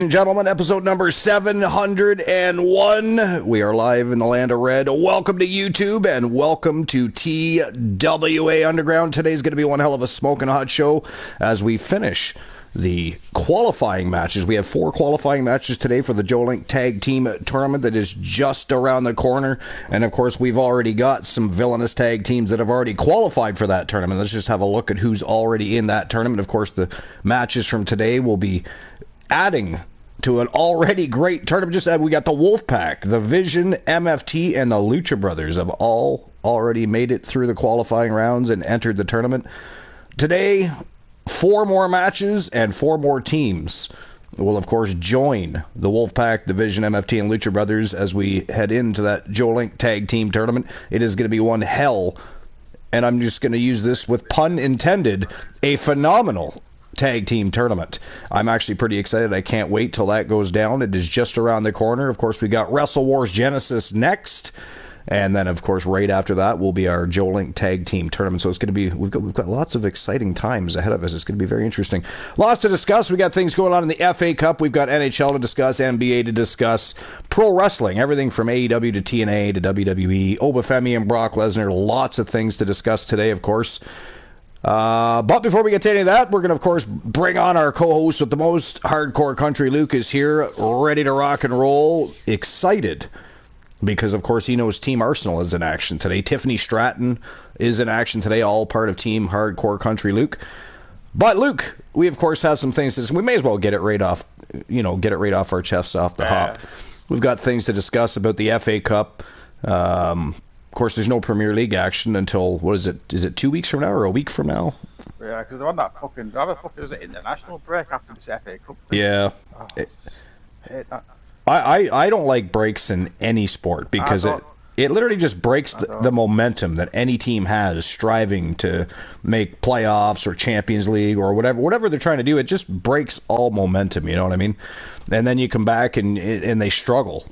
And gentlemen, episode number 701. We are live in the land of red. Welcome to YouTube and welcome to TWA Underground. Today's going to be one hell of a smoking hot show as we finish the qualifying matches. We have 4 qualifying matches today for the Linck Tag Team Tournament that is just around the corner. And of course, we've already got some villainous tag teams that have already qualified for that tournament. Let's just have a look at who's already in that tournament. Of course, the matches from today will be adding to an already great tournament. Just we got the Wolfpack, the Vision, MFT, and the Lucha Brothers have all already made it through the qualifying rounds and entered the tournament. Today, 4 more matches and 4 more teams will, of course, join the Wolfpack, the Vision, MFT, and Lucha Brothers as we head into that Linck Tag Team Tournament. It is going to be one hell, and I'm just going to use this with pun intended, a phenomenal tag team tournament. I'm actually pretty excited. I can't wait till that goes down. It is just around the corner. Of course, we got Wrestle Wars Genesis next, and then of course right after that will be our Linck Tag Team Tournament. So it's going to be we've got lots of exciting times ahead of us. It's going to be very interesting. Lots to discuss. We got things going on in the FA Cup. We've got NHL to discuss, NBA to discuss, pro wrestling, everything from AEW to TNA to WWE, Obafemi and Brock Lesnar. Lots of things to discuss today, of course. But before we get to any of that, we're going to, of course, bring on our co-host with the most hardcore country. Luke is here, ready to rock and roll, excited, because, of course, he knows Team Arsenal is in action today. Tiffany Stratton is in action today, all part of Team Hardcore Country Luke. But, Luke, we, of course, have some things we may as well get it right off, get it right off our chests off the hop. We've got things to discuss about the FA Cup. Of course, there's no Premier League action until, what is it? Is it 2 weeks from now or a week from now? Yeah, because they're on that fucking, there's an international break after this FA Cup thing. Yeah. Oh, hate that. I don't like breaks in any sport because it literally just breaks the momentum that any team has striving to make playoffs or Champions League or whatever they're trying to do. It just breaks all momentum, you know what I mean? And then you come back and they struggle.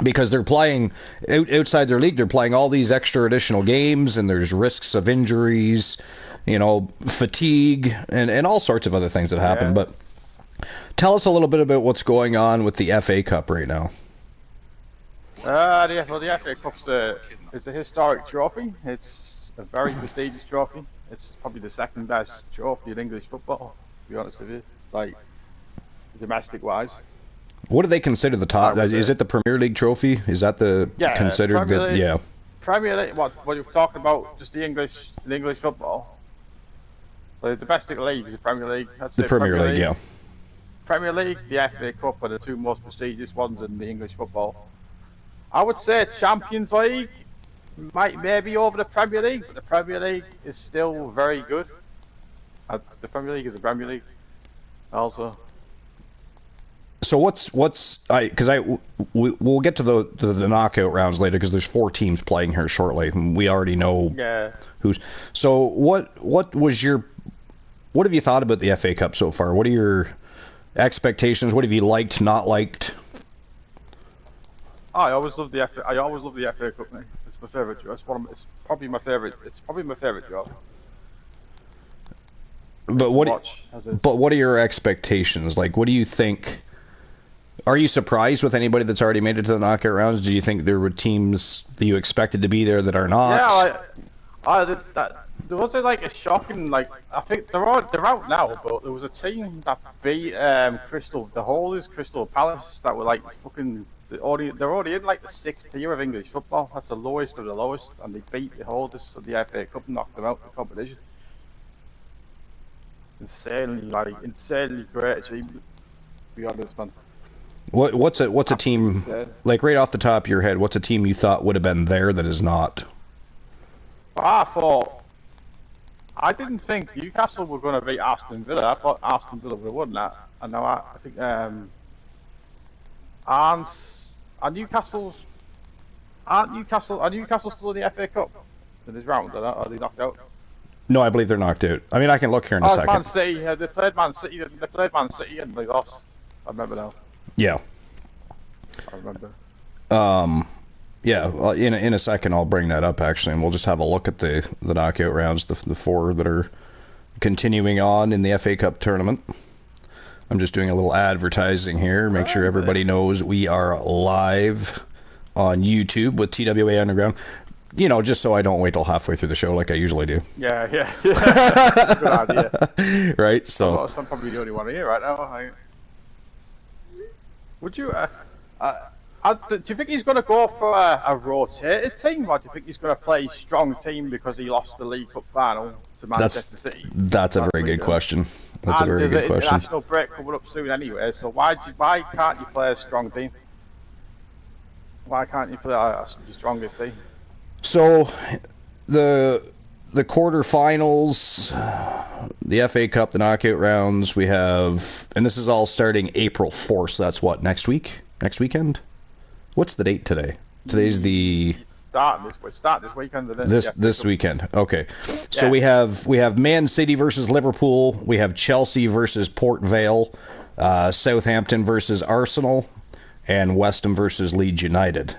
Because they're playing outside their league, they're playing all these extra additional games, and there's risks of injuries, fatigue, and all sorts of other things that happen. But tell us a little bit about what's going on with the FA Cup right now. The FA Cup's it's a historic trophy. It's a very prestigious trophy. It's probably the second best trophy in English football, to be honest with you, like domestic-wise. What do they consider the top? Is it the Premier League trophy? Is that considered Premier League, yeah. Premier League. What you're talking about? Just the English football. The domestic league is the Premier League. That's the Premier League, yeah. Premier League, the FA Cup are the 2 most prestigious ones in the English football. I would say Champions League maybe over the Premier League, but the Premier League is still very good. The Premier League is the Premier League, also. So we'll get to the knockout rounds later because there's 4 teams playing here shortly and we already know who's. So what have you thought about the FA Cup so far? What are your expectations? What have you liked, not liked? I always love the FA Cup, mate. It's my favourite job. It's probably my favourite job. But what are your expectations? Like, what do you think? Are you surprised with anybody that's already made it to the knockout rounds? Do you think there were teams that you expected to be there that are not? Yeah, there wasn't like a shocking, like, I think they're out now, but there was a team that beat Crystal Palace that were like fucking, they're already in like the 6th tier of English football. That's the lowest of the lowest, and they beat the holders of the FA Cup and knocked them out of the competition. Insanely great achievement, to be honest, man. What's a team, like right off the top of your head, what's a team you thought would have been there that is not? I didn't think Newcastle were going to beat Aston Villa. I thought Aston Villa would have won that. And now I think are Newcastle still in the FA Cup in this round? Are they knocked out? No, I believe they're knocked out. I mean, I can look here in a second. Man City, they played Man City and they lost. I remember now. Yeah. I remember. Yeah, in a second I'll bring that up actually, and we'll just have a look at the knockout rounds, the 4 that are continuing on in the FA Cup tournament. I'm just doing a little advertising here. Make sure everybody knows we are live on YouTube with TWA Underground. You know, just so I don't wait till halfway through the show like I usually do. Yeah. Good idea. Right, so... I'm probably the only one here right now. Would you... do you think he's going to go for a rotated team, or do you think he's going to play strong team because he lost the League Cup final to Manchester City? That's a very good question. That's a very good question. There's an international break coming up soon anyway, so why can't you play a strong team? Why can't you play the strongest team? So, the quarterfinals, the FA Cup, the knockout rounds, we have, and this is all starting April 4th, so that's what, next week? Next weekend? What's the date today? Today's the... Start this weekend. This weekend. Okay. So we have Man City versus Liverpool. We have Chelsea versus Port Vale, Southampton versus Arsenal, and West Ham versus Leeds United.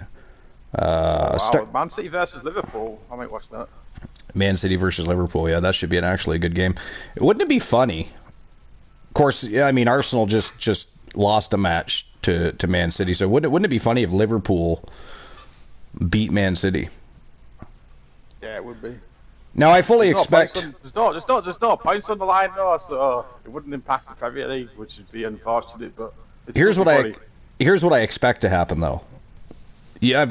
Man City versus Liverpool. I might watch that. Man City versus Liverpool. Yeah, that should be actually a good game. Wouldn't it be funny? Of course, yeah. I mean, Arsenal just lost a match to Man City. So wouldn't it be funny if Liverpool beat Man City? Yeah, it would be. Now I fully expect there's no points on the line though, so it wouldn't impact the Premier League, which would be unfortunate. But here's what I expect to happen though. Yeah,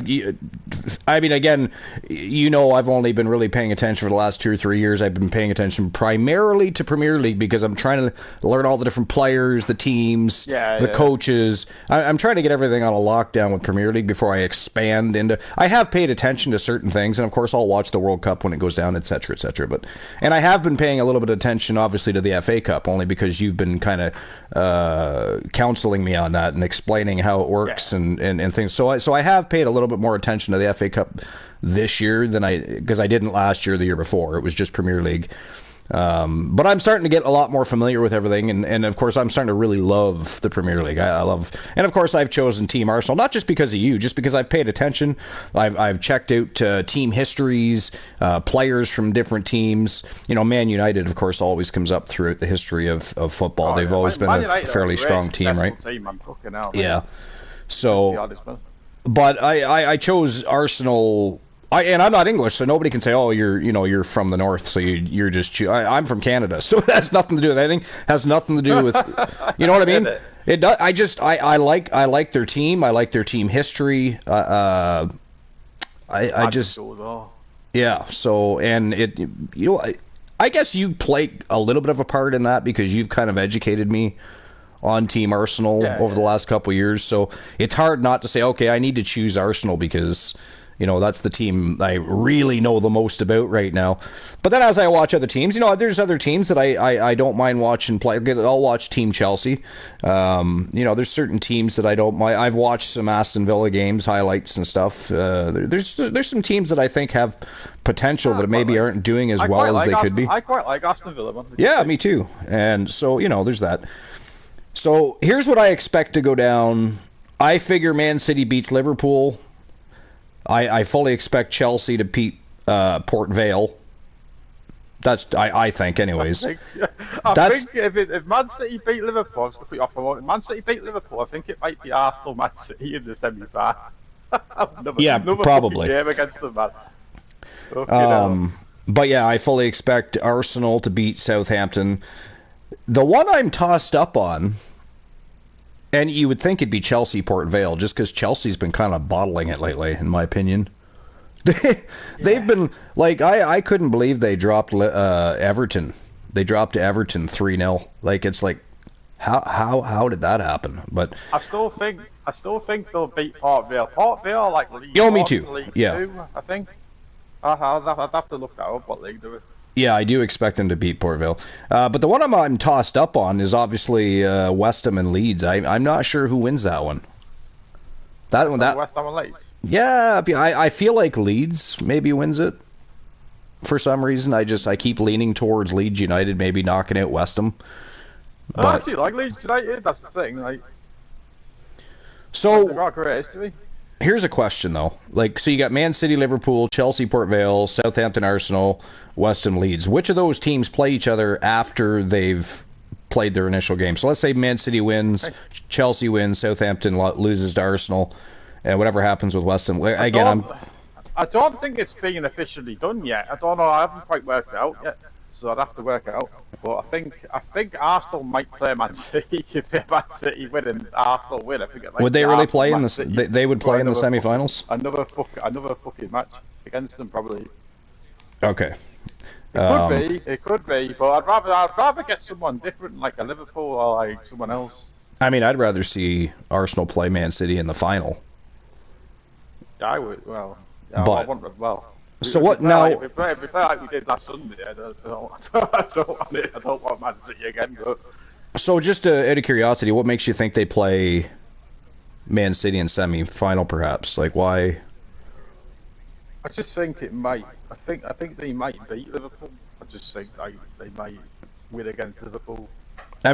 I mean, again, you know, I've only been really paying attention for the last 2 or 3 years. I've been paying attention primarily to Premier League because I'm trying to learn all the different players, the teams, the coaches. I'm trying to get everything on a lockdown with Premier League before I expand into... I have paid attention to certain things, and of course I'll watch the World Cup when it goes down, etc., etc. And I have been paying a little bit of attention, obviously, to the FA Cup, only because you've been kind of counseling me on that and explaining how it works and things. So I have paid a little bit more attention to the FA Cup this year than because I didn't last year or the year before. It was just Premier League. But I'm starting to get a lot more familiar with everything, and of course I'm starting to really love the Premier League. I love, and of course I've chosen Team Arsenal, not just because of you, just because I've paid attention. I've checked out team histories, players from different teams. You know, Man United, of course, always comes up throughout the history of football. They've always been a fairly strong team, right? Yeah. So, but I chose Arsenal. And I'm not English, so nobody can say, "Oh, you're from the north, so you're just." I'm from Canada, so it has nothing to do with anything. Has nothing to do with, you know what I mean? It does. I like their team. I like their team history. I just, yeah. So, and it, you know, I guess you play a little bit of a part in that because you've kind of educated me on Team Arsenal over the last couple of years. So it's hard not to say, okay, I need to choose Arsenal because, you know, that's the team I really know the most about right now. But then as I watch other teams, you know, there's other teams that I don't mind watching play. I'll watch Team Chelsea. You know, there's certain teams that I don't mind. I've watched some Aston Villa games, highlights and stuff. There's some teams that I think have potential that maybe aren't doing as well as they could be. I quite like Aston Villa, man. Yeah, me too. And so, you know, there's that. So here's what I expect to go down. I figure Man City beats Liverpool. I fully expect Chelsea to beat Port Vale. That's I think, anyways. I think if Man City beat Liverpool, Man City beat Liverpool, I think it might be Arsenal Man City in the semi-final. Probably. Game against them, man. But yeah, I fully expect Arsenal to beat Southampton. The one I'm tossed up on, and you would think it'd be Chelsea Port Vale, just because Chelsea's been kind of bottling it lately, in my opinion. They've been like, I couldn't believe they dropped Everton. They dropped to Everton 3-0. Like, it's like, how did that happen? But I still think they'll beat Port Vale. Port Vale, like League. Yo, me too. League yeah, 2, I think. I'd have to look that up. What league do it? Yeah, I do expect them to beat Port Vale. But the one I'm tossed up on is obviously West Ham and Leeds. I'm not sure who wins that one. That West Ham and Leeds. Yeah, I feel like Leeds maybe wins it. For some reason, I keep leaning towards Leeds United, maybe knocking out West Ham. I actually like Leeds United. That's the thing. Like, so they're not great history. Here's a question, though. Like, so you got Man City, Liverpool, Chelsea, Port Vale, Southampton, Arsenal, West Ham, Leeds. Which of those teams play each other after they've played their initial game. So let's say Man City wins, Chelsea wins, Southampton loses to Arsenal, and whatever happens with West Ham. Again, I don't think it's been officially done yet. I don't know. I haven't quite worked it out yet, so I'd have to work it out. But I think Arsenal might play Man City if Man City win and Arsenal win. I think it, like, would they really Arsenal, play in Man the? City, They would play in the semi-finals. Another fucking match against them probably. Okay. It could be, but I'd rather get someone different, like a Liverpool or like someone else. I mean, I'd rather see Arsenal play Man City in the final. I would. Well, yeah, but I want, well. So what now? If we play like we did last Sunday, I don't want Man City again. But so just out of curiosity, what makes you think they play Man City in semi-final? Perhaps, like, why? I just think it might. I think they might beat Liverpool. I just think they might win against Liverpool. I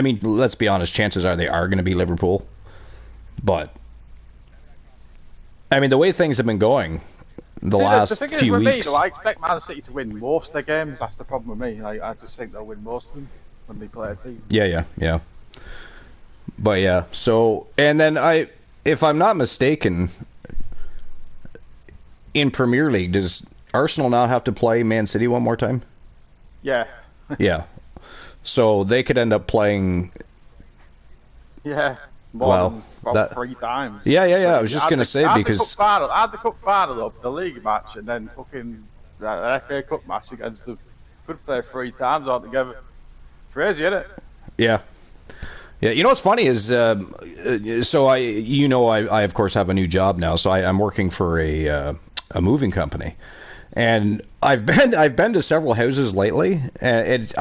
mean, let's be honest. Chances are they are going to be Liverpool, but I mean, the way things have been going the last few weeks. I expect Man City to win most of their games. That's the problem with me. I just think they'll win most of them when they play a team. Yeah. But yeah, so and then if I'm not mistaken, in Premier League, does Arsenal not have to play Man City one more time? Yeah. Yeah. So they could end up playing. Yeah. Well, that 3 times. Yeah. I was just gonna say because add the cup final up, the league match, and then fucking the FA Cup match against the could play 3 times altogether. Crazy, isn't it? Yeah. You know what's funny is so I of course have a new job now, so I'm working for a moving company, and I've been to several houses lately, and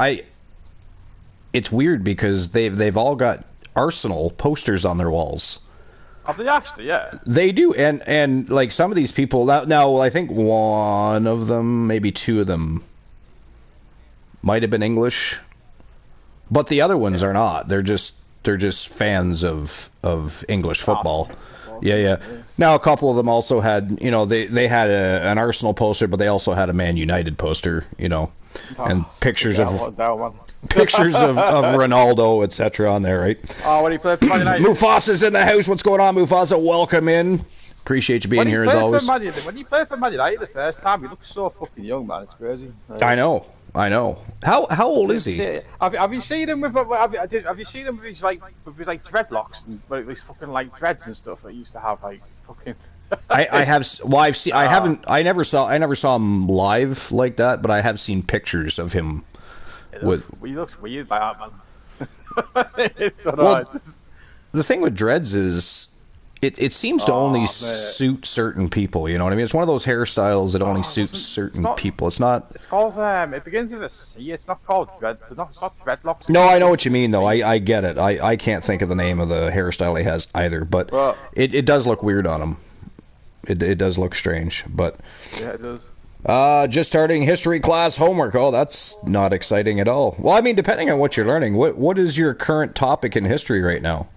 it's weird because they've all got Arsenal posters on their walls. Have they actually? Yeah. They do, and like some of these people now I think one of them, maybe 2 of them, might have been English, but the other ones are not. They're just fans of English football. Yeah. Now a couple of them also had, they had an Arsenal poster, but they also had a Man United poster, and pictures of Ronaldo, etc. on there, right? Oh, when he played for Man United. Mufasa's in the house. What's going on, Mufasa? Welcome in. Appreciate you being here as always. When you played for Man United the first time, he looked so fucking young, man. It's crazy. I know. How old is he? Have you seen him with his dreadlocks and these fucking like dreads and stuff that he used to have like fucking? I have. Well, I've seen. I haven't. I never saw him live like that, but I have seen pictures of him. He looks weird by that, man. The thing with dreads is it seems to only suit certain people. You know what I mean? It's one of those hairstyles that only suits certain people. It's not. It's called. It begins with a C. It's not called dread. It's not dreadlocks. No, I know what you mean though. I get it. I can't think of the name of the hairstyle he has either, but it does look weird on him. It does look strange, but yeah, it does. Just starting history class homework. Oh, that's not exciting at all. Well, I mean, depending on what you're learning, what is your current topic in history right now?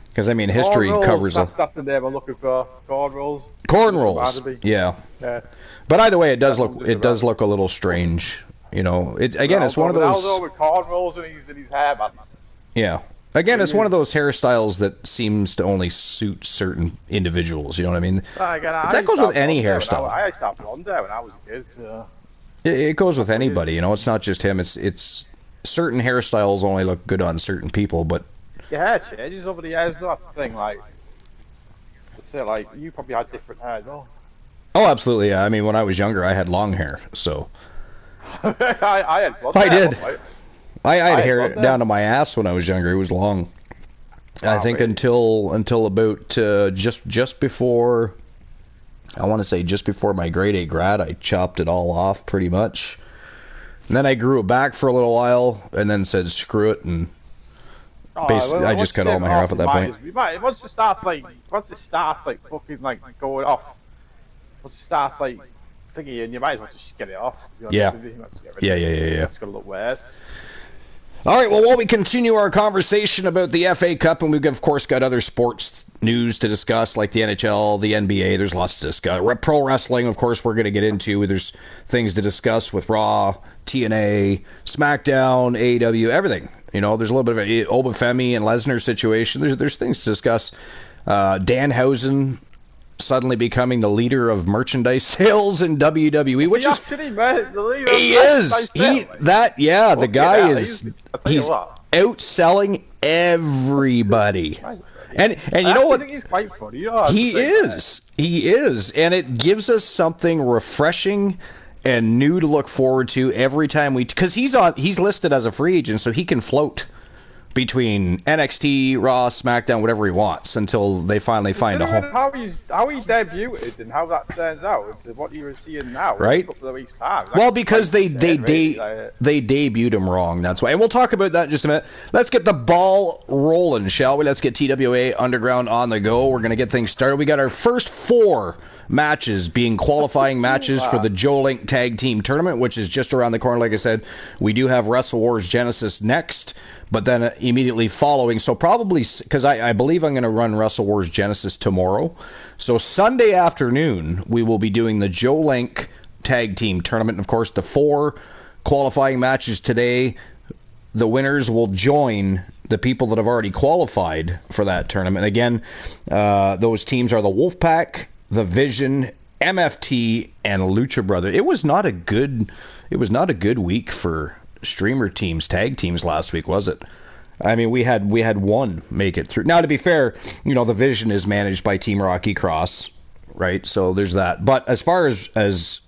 Because I mean, history covers. That's the name I'm looking for. Corn rolls. Yeah. But either way, it does look a little strange. It's one of those. Ronaldo with corn rolls in his hair, man. Yeah. Again, it's one of those hairstyles that seems to only suit certain individuals. You know what I mean? That goes with any hairstyle. I used to have blonde hair when I was a kid. It goes with anybody. It's not just him. It's certain hairstyles only look good on certain people. But your hair changes over the years. That's the thing. Like, let's say, like you probably had different hair, though. Oh, absolutely. Yeah. I mean, when I was younger, I had long hair. So I had blonde hair. I did. I had hair down to my ass when I was younger. It was long. I think until about just before, I want to say just before my grade 8 grad, I chopped it all off pretty much. And then I grew it back for a little while, and then said screw it, and basically I just cut all my hair off at that point. Once it starts like fucking like going off, once it starts like thingy, and you might as well just get it off. Yeah. It's gonna look weird. All right, well, while we continue our conversation about the FA Cup, and we've, of course, got other sports news to discuss, like the NHL, the NBA, there's lots to discuss. Pro wrestling, of course, we're going to get into. There's things to discuss with Raw, TNA, SmackDown, AEW, everything. You know, there's a little bit of an Obafemi and Lesnar situation. There's things to discuss. Danhausen suddenly becoming the leader of merchandise sales in WWE, which is actually, man, the leader he is the guy is he's outselling everybody, and you know what? I think he's quite funny. He is, and it gives us something refreshing and new to look forward to every time because he's listed as a free agent, so he can float between NXT, Raw, SmackDown, whatever he wants until they finally find a home. How he debuted and how that turns out to what you're seeing now, right? Well, because they debuted him wrong. That's why. And we'll talk about that in just a minute. Let's get the ball rolling, shall we? Let's get TWA Underground on the go. We're going to get things started. We got our first 4 matches being qualifying matches for the Linck Tag Team Tournament, which is just around the corner. Like I said, we do have Wrestle Wars Genesis next, but then immediately following. So probably, because I believe I'm going to run Wrestle Wars Genesis tomorrow. So Sunday afternoon, we will be doing the Linck Tag Team Tournament. And of course, the 4 qualifying matches today, the winners will join the people that have already qualified for that tournament. Again, those teams are the Wolfpack, the Vision, MFT, and Lucha Brother. It was not a good week for streamer teams, tag teams last week, was it? I mean, we had one make it through. Now, to be fair, you know, the Vision is managed by Team Rocky Cross, right? So there's that. But as far as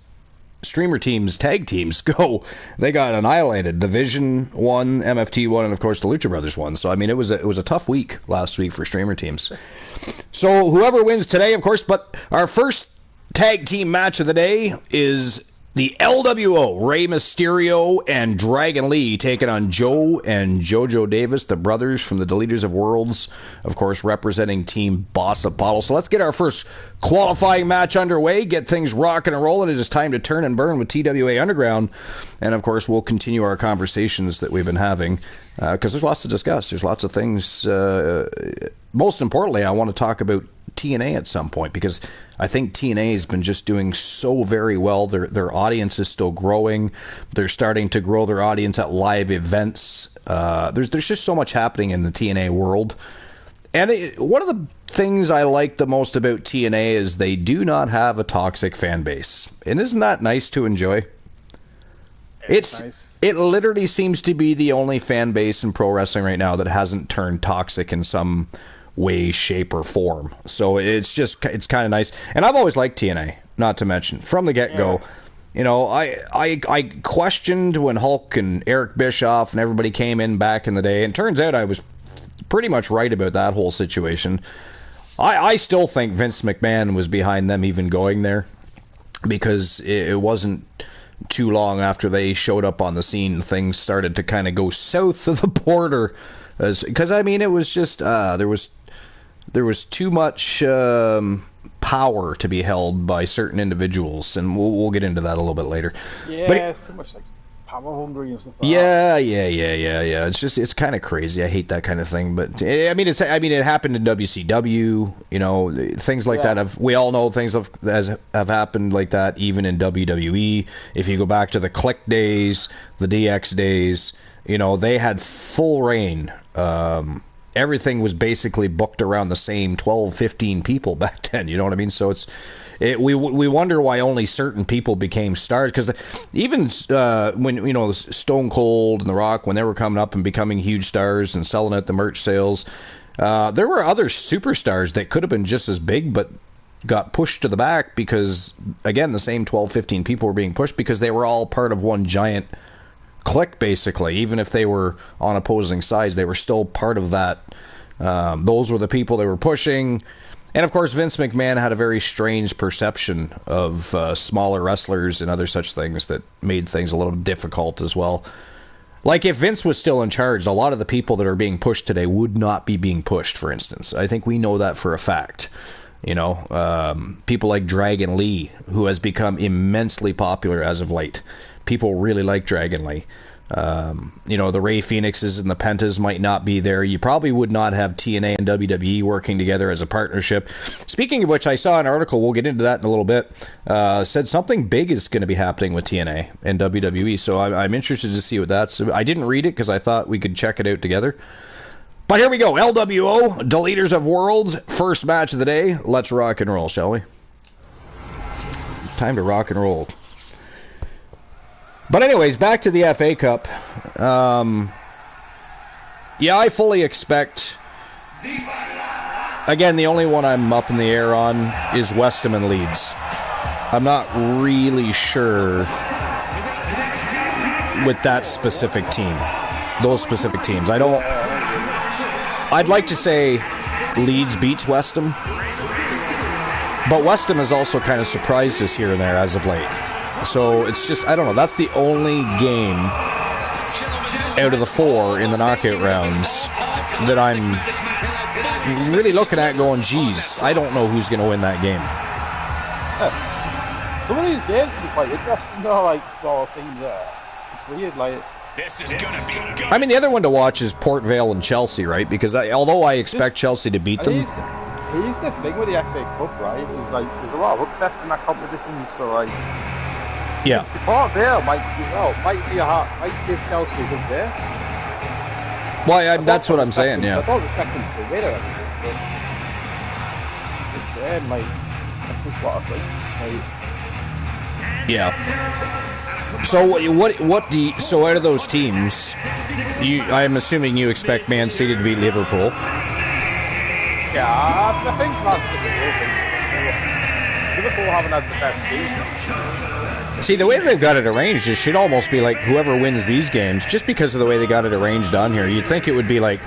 streamer teams, tag teams go, they got annihilated. The Vision won, MFT won, and of course the Lucha Brothers won. So I mean, it was a tough week last week for streamer teams. So whoever wins today, of course. But our first tag team match of the day is the LWO, Rey Mysterio and Dragon Lee taking on Joe and JoJo Davis, the brothers from the Deleters of Worlds, of course, representing Team Boss Apollo. So let's get our first qualifying match underway, get things rocking and rolling. It is time to turn and burn with TWA Underground. And, of course, we'll continue our conversations that we've been having because there's lots to discuss. There's lots of things. Most importantly, I want to talk about TNA at some point because I think TNA has been just doing so very well. Their audience is still growing. They're starting to grow their audience at live events. There's just so much happening in the TNA world. And one of the things I like the most about TNA is they do not have a toxic fan base. And isn't that nice to enjoy? It's nice. It literally seems to be the only fan base in pro wrestling right now that hasn't turned toxic in some way, shape, or form. So it's kind of nice. And I've always liked TNA, not to mention, from the get-go. Yeah. You know, I questioned when Hulk and Eric Bischoff and everybody came in back in the day, and turns out I was pretty much right about that whole situation. I still think Vince McMahon was behind them even going there, because it wasn't too long after they showed up on the scene, things started to kind of go south of the border. Because, I mean, it was just, there was too much power to be held by certain individuals, and we'll get into that a little bit later. Yeah, but so much like power hungry and stuff like that. Yeah. It's kind of crazy. I hate that kind of thing, but I mean, it happened in WCW. You know, things like that. We all know things have happened like that, even in WWE. If you go back to the Click days, the DX days, you know, they had full reign. Everything was basically booked around the same 12, 15 people back then. You know what I mean? So we wonder why only certain people became stars. Because even when, you know, Stone Cold and The Rock, when they were coming up and becoming huge stars and selling out the merch sales, there were other superstars that could have been just as big, but got pushed to the back because, again, the same 12, 15 people were being pushed because they were all part of one giant clique, basically. Even if they were on opposing sides, they were still part of that. Those were the people they were pushing. And of course, Vince McMahon had a very strange perception of smaller wrestlers and other such things that made things a little difficult as well. Like, if Vince was still in charge, a lot of the people that are being pushed today would not be being pushed, for instance. I think we know that for a fact. You know, people like Dragon Lee, who has become immensely popular as of late. People really like Dragon Lee. You know, the Ray Phoenixes and the Pentas might not be there. You probably would not have TNA and WWE working together as a partnership. Speaking of which, I saw an article, we'll get into that in a little bit, said something big is going to be happening with TNA and WWE, so I'm interested to see what that's. I didn't read it because I thought we could check it out together. But here we go, LWO, the Leaders of Worlds, first match of the day. Let's rock and roll, shall we? Time to rock and roll. But anyways, back to the FA Cup. Yeah, I fully expect... Again, the only one I'm up in the air on is West Ham and Leeds. I'm not really sure with that specific team. Those specific teams. I'd like to say Leeds beats West Ham. But West Ham has also kind of surprised us here and there as of late. So it's just, I don't know, that's the only game out of the 4 in the knockout rounds that I'm really looking at going, geez, I don't know who's going to win that game. Some of these games can be quite interesting though, like sort of things there. It's weird, like... This is gonna be good. I mean, the other one to watch is Port Vale and Chelsea, right? Because although I expect Chelsea to beat them... Here's the thing with the FA Cup, right? Is like there's a lot of upsets in that competition, so like... Yeah. Port Vale might give Chelsea a good day. Well, that's what I'm saying, yeah. I don't expect them to win or anything, but... That's just what I think. Yeah. So so out of those teams, I'm assuming you expect Man City to beat Liverpool. Yeah, I think Man City will. Liverpool haven't had the best season. See, the way they've got it arranged, it should almost be like whoever wins these games, just because of the way they got it arranged on here. You'd think it would be like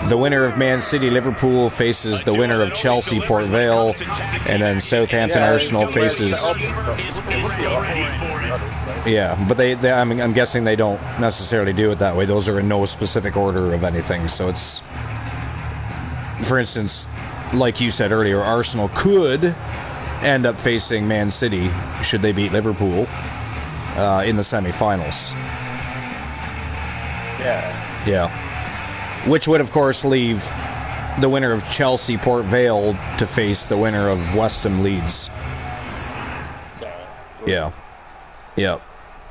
the winner of Man City Liverpool faces the winner of Chelsea Port Vale, and then Southampton Arsenal faces. Yeah, but I'm guessing they don't necessarily do it that way. Those are in no specific order of anything. So it's, for instance, like you said earlier, Arsenal could end up facing Man City should they beat Liverpool in the semi-finals. Yeah. Which would, of course, leave the winner of Chelsea Port Vale to face the winner of West Ham Leeds. Yeah.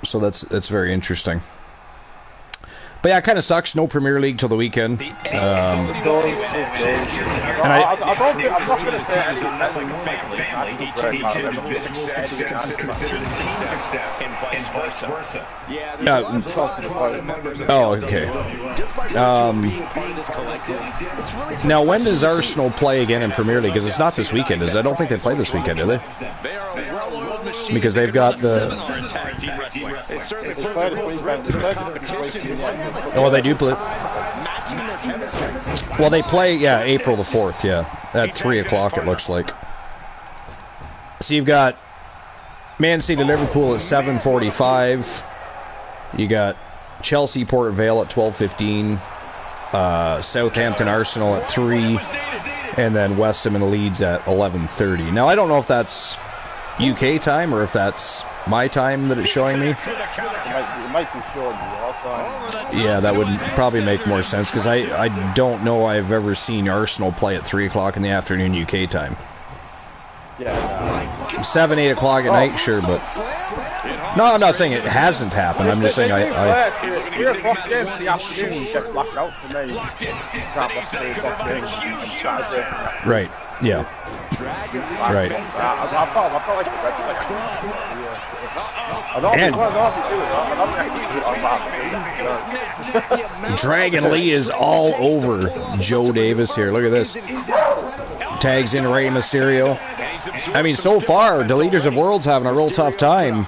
So that's very interesting. But yeah, it kind of sucks. No Premier League till the weekend. And I'm not going to say anything oh, okay. Now, when does Arsenal play again in Premier League? Because it's not this weekend, is it? I don't think they play this weekend, do they? Because they've got the... Oh, they do play. Well, they play, yeah, April the 4th, yeah. At 3 o'clock, it looks like. So you've got Man City Liverpool at 7:45. You got Chelsea Port Vale at 12:15. Southampton Arsenal at 3. And then West Ham and Leeds at 11:30. Now, I don't know if that's UK time or if that's my time that it's showing me. It might be showing you your time. Yeah, that would probably make more sense because I don't know I've ever seen Arsenal play at 3 o'clock in the afternoon UK time. Yeah. 7, 8 o'clock at night, sure, but... No, I'm not saying it hasn't happened. I'm just saying 3 o'clock in the afternoon gets blacked out for me. Can't watch 3 o'clock game on Saturday. Right, yeah. Right. I felt like the red Dragon Lee is all over Joe Davis here. Look at this. Tags in Rey Mysterio. I mean, so far, the Leaders of Worlds having a real tough time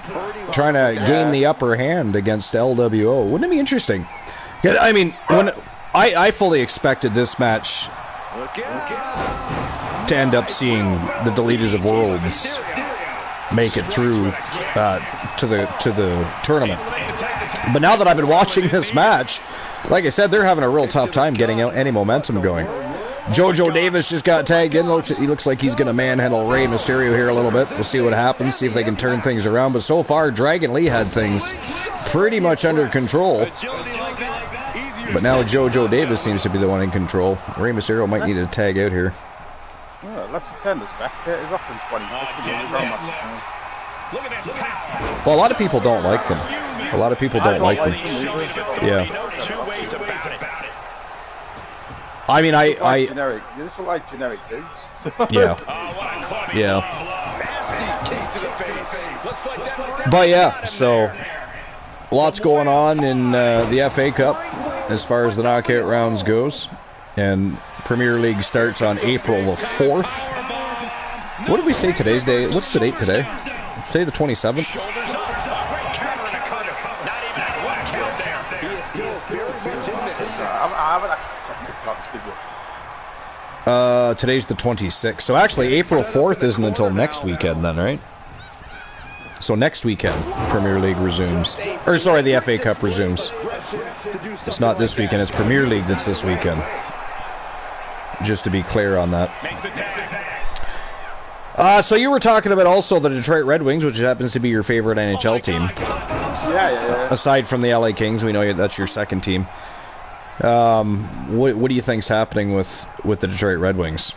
trying to gain the upper hand against LWO. Wouldn't it be interesting? I mean, when I fully expected this match to end up seeing the Leaders of Worlds make it through to the tournament. But now that I've been watching this match, like I said, they're having a real tough time getting any momentum going. JoJo Davis just got tagged in. He looks like he's going to manhandle Rey Mysterio here a little bit. We'll see what happens, see if they can turn things around. But so far, Dragon Lee had things pretty much under control. But now JoJo Davis seems to be the one in control. Rey Mysterio might need to tag out here. Well, let's turn this back. He's off in 20. Well, a lot of people don't like them. A lot of people don't like them. Yeah. I mean, I generic. You just like generic dudes. Yeah. Yeah. But yeah, so lots going on in the FA Cup as far as the knockout rounds goes, and Premier League starts on April the 4th. What did we say today's day? What's the date today? Say the 27th. Today's the 26th. So actually, April 4th isn't until next weekend then, right? So next weekend, Premier League resumes. Or sorry, the FA Cup resumes. It's not this weekend, it's Premier League that's this weekend. Just to be clear on that. So you were talking about also the Detroit Red Wings, which happens to be your favorite NHL team. Yeah. Aside from the LA Kings, we know that's your second team. What do you think's happening with the Detroit Red Wings?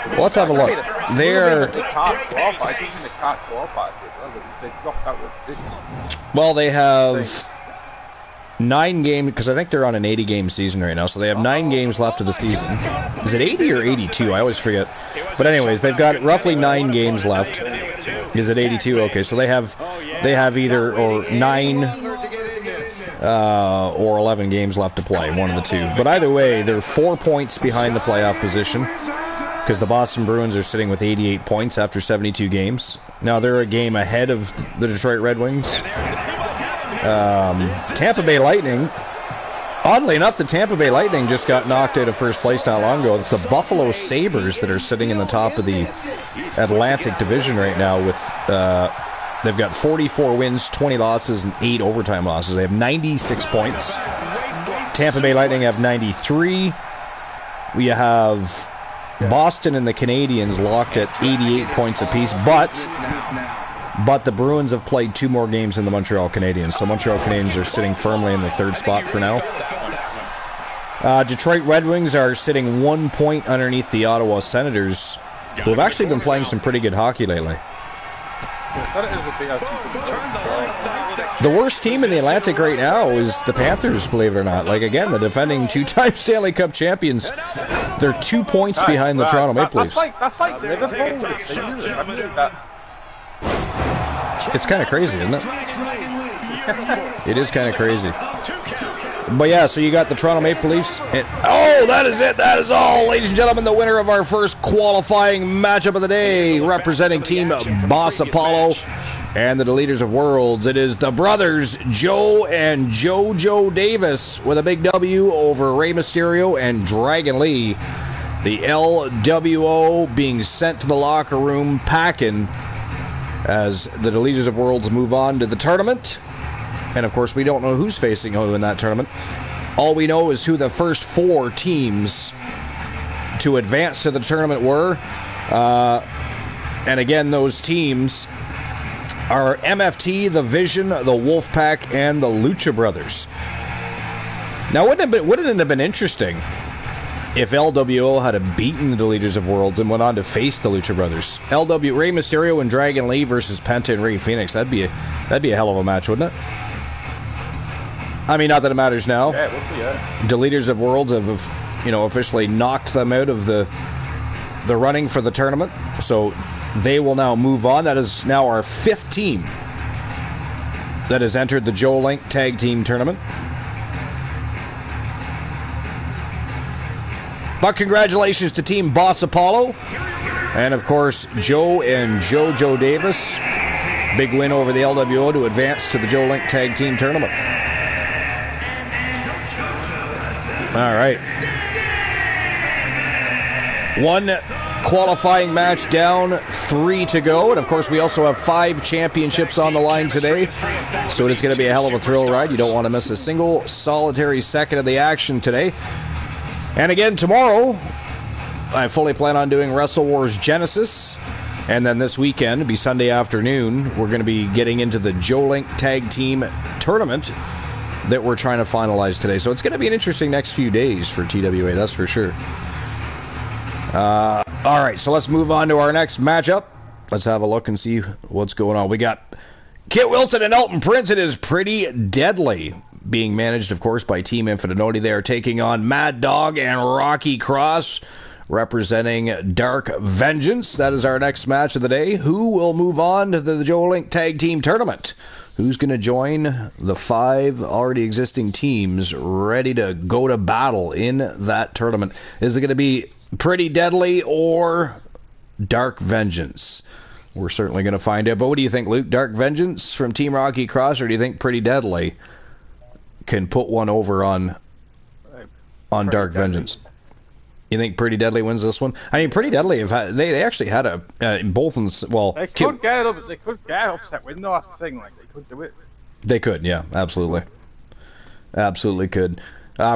Well, let's have a look. Well, they have 9 games, because I think they're on an 80-game season right now, so they have 9 games left of the season. Is it 80 or 82? I always forget. But anyways, they've got roughly 9 games left. Is it 82? Okay, so they have either or 9 or 11 games left to play, one of the two. But either way, they're 4 points behind the playoff position, because the Boston Bruins are sitting with 88 points after 72 games. Now they're a game ahead of the Detroit Red Wings. Tampa Bay Lightning, oddly enough, the Tampa Bay Lightning just got knocked out of first place not long ago. It's the Buffalo Sabres that are sitting in the top of the Atlantic Division right now with, they've got 44 wins, 20 losses, and 8 overtime losses. They have 96 points. Tampa Bay Lightning have 93. We have Boston and the Canadiens locked at 88 points apiece, but the Bruins have played 2 more games than the Montreal Canadiens, so Montreal Canadiens are sitting firmly in the 3rd spot for now. Detroit Red Wings are sitting 1 point underneath the Ottawa Senators, who have actually been playing some pretty good hockey lately. The worst team in the Atlantic right now is the Panthers, believe it or not. Like, again, the defending 2-time Stanley Cup champions. They're 2 points behind the Toronto Maple Leafs. That's like Liverpool. It's kind of crazy, isn't it? It is kind of crazy. But yeah, so you got the Toronto Maple Leafs. That is it. That is all, ladies and gentlemen. The winner of our first qualifying matchup of the day, representing Team Boss Apollo and the Deleters of Worlds. It is the brothers Joe and JoJo Davis with a big W over Rey Mysterio and Dragon Lee. The LWO being sent to the locker room packing as the Deleters of Worlds move on to the tournament. And of course, we don't know who's facing who in that tournament. All we know is who the first 4 teams to advance to the tournament were. And again, those teams are MFT, the Vision, the Wolfpack, and the Lucha Brothers. Now, wouldn't it have been interesting if LWO had beaten the Deleters of Worlds and went on to face the Lucha Brothers? Rey Mysterio and Dragon Lee versus Penta and Rey Fenix. That'd be a hell of a match, wouldn't it? I mean, not that it matters now. Yeah, we'll see, yeah. Deleters of Worlds have, officially knocked them out of the running for the tournament. So they will now move on. That is now our 5th team that has entered the Joe Linck Tag Team Tournament. But congratulations to Team Boss Apollo. And, of course, Joe and JoJo Davis. Big win over the LWO to advance to the Joe Linck Tag Team Tournament. All right. 1 qualifying match down, 3 to go. And, of course, we also have 5 championships on the line today. So it's going to be a hell of a thrill ride. You don't want to miss a single solitary second of the action today. And again, tomorrow, I fully plan on doing Wrestle Wars Genesis. And then this weekend, it'll be Sunday afternoon, we're going to be getting into the Linck Tag Team Tournament that we're trying to finalize today. So it's going to be an interesting next few days for TWA, that's for sure. All right, so let's move on to our next matchup. Let's have a look and see what's going on. We got Kit Wilson and Elton Prince. It is Pretty Deadly, being managed, of course, by Team Infinity. They are taking on Mad Dog and Rocky Cross, representing Dark Vengeance. That is our next match of the day. Who will move on to the Linck Tag Team Tournament? Who's going to join the 5 already existing teams ready to go to battle in that tournament? Is it going to be Pretty Deadly or Dark Vengeance? We're certainly going to find out. But what do you think, Luke? Dark Vengeance from Team Rocky Cross, or do you think Pretty Deadly can put one over on Dark Vengeance? You think Pretty Deadly wins this one? I mean, Pretty Deadly they actually had a both in well. They could get upset win though. That's the thing. Like they could do it. They could, yeah, absolutely could.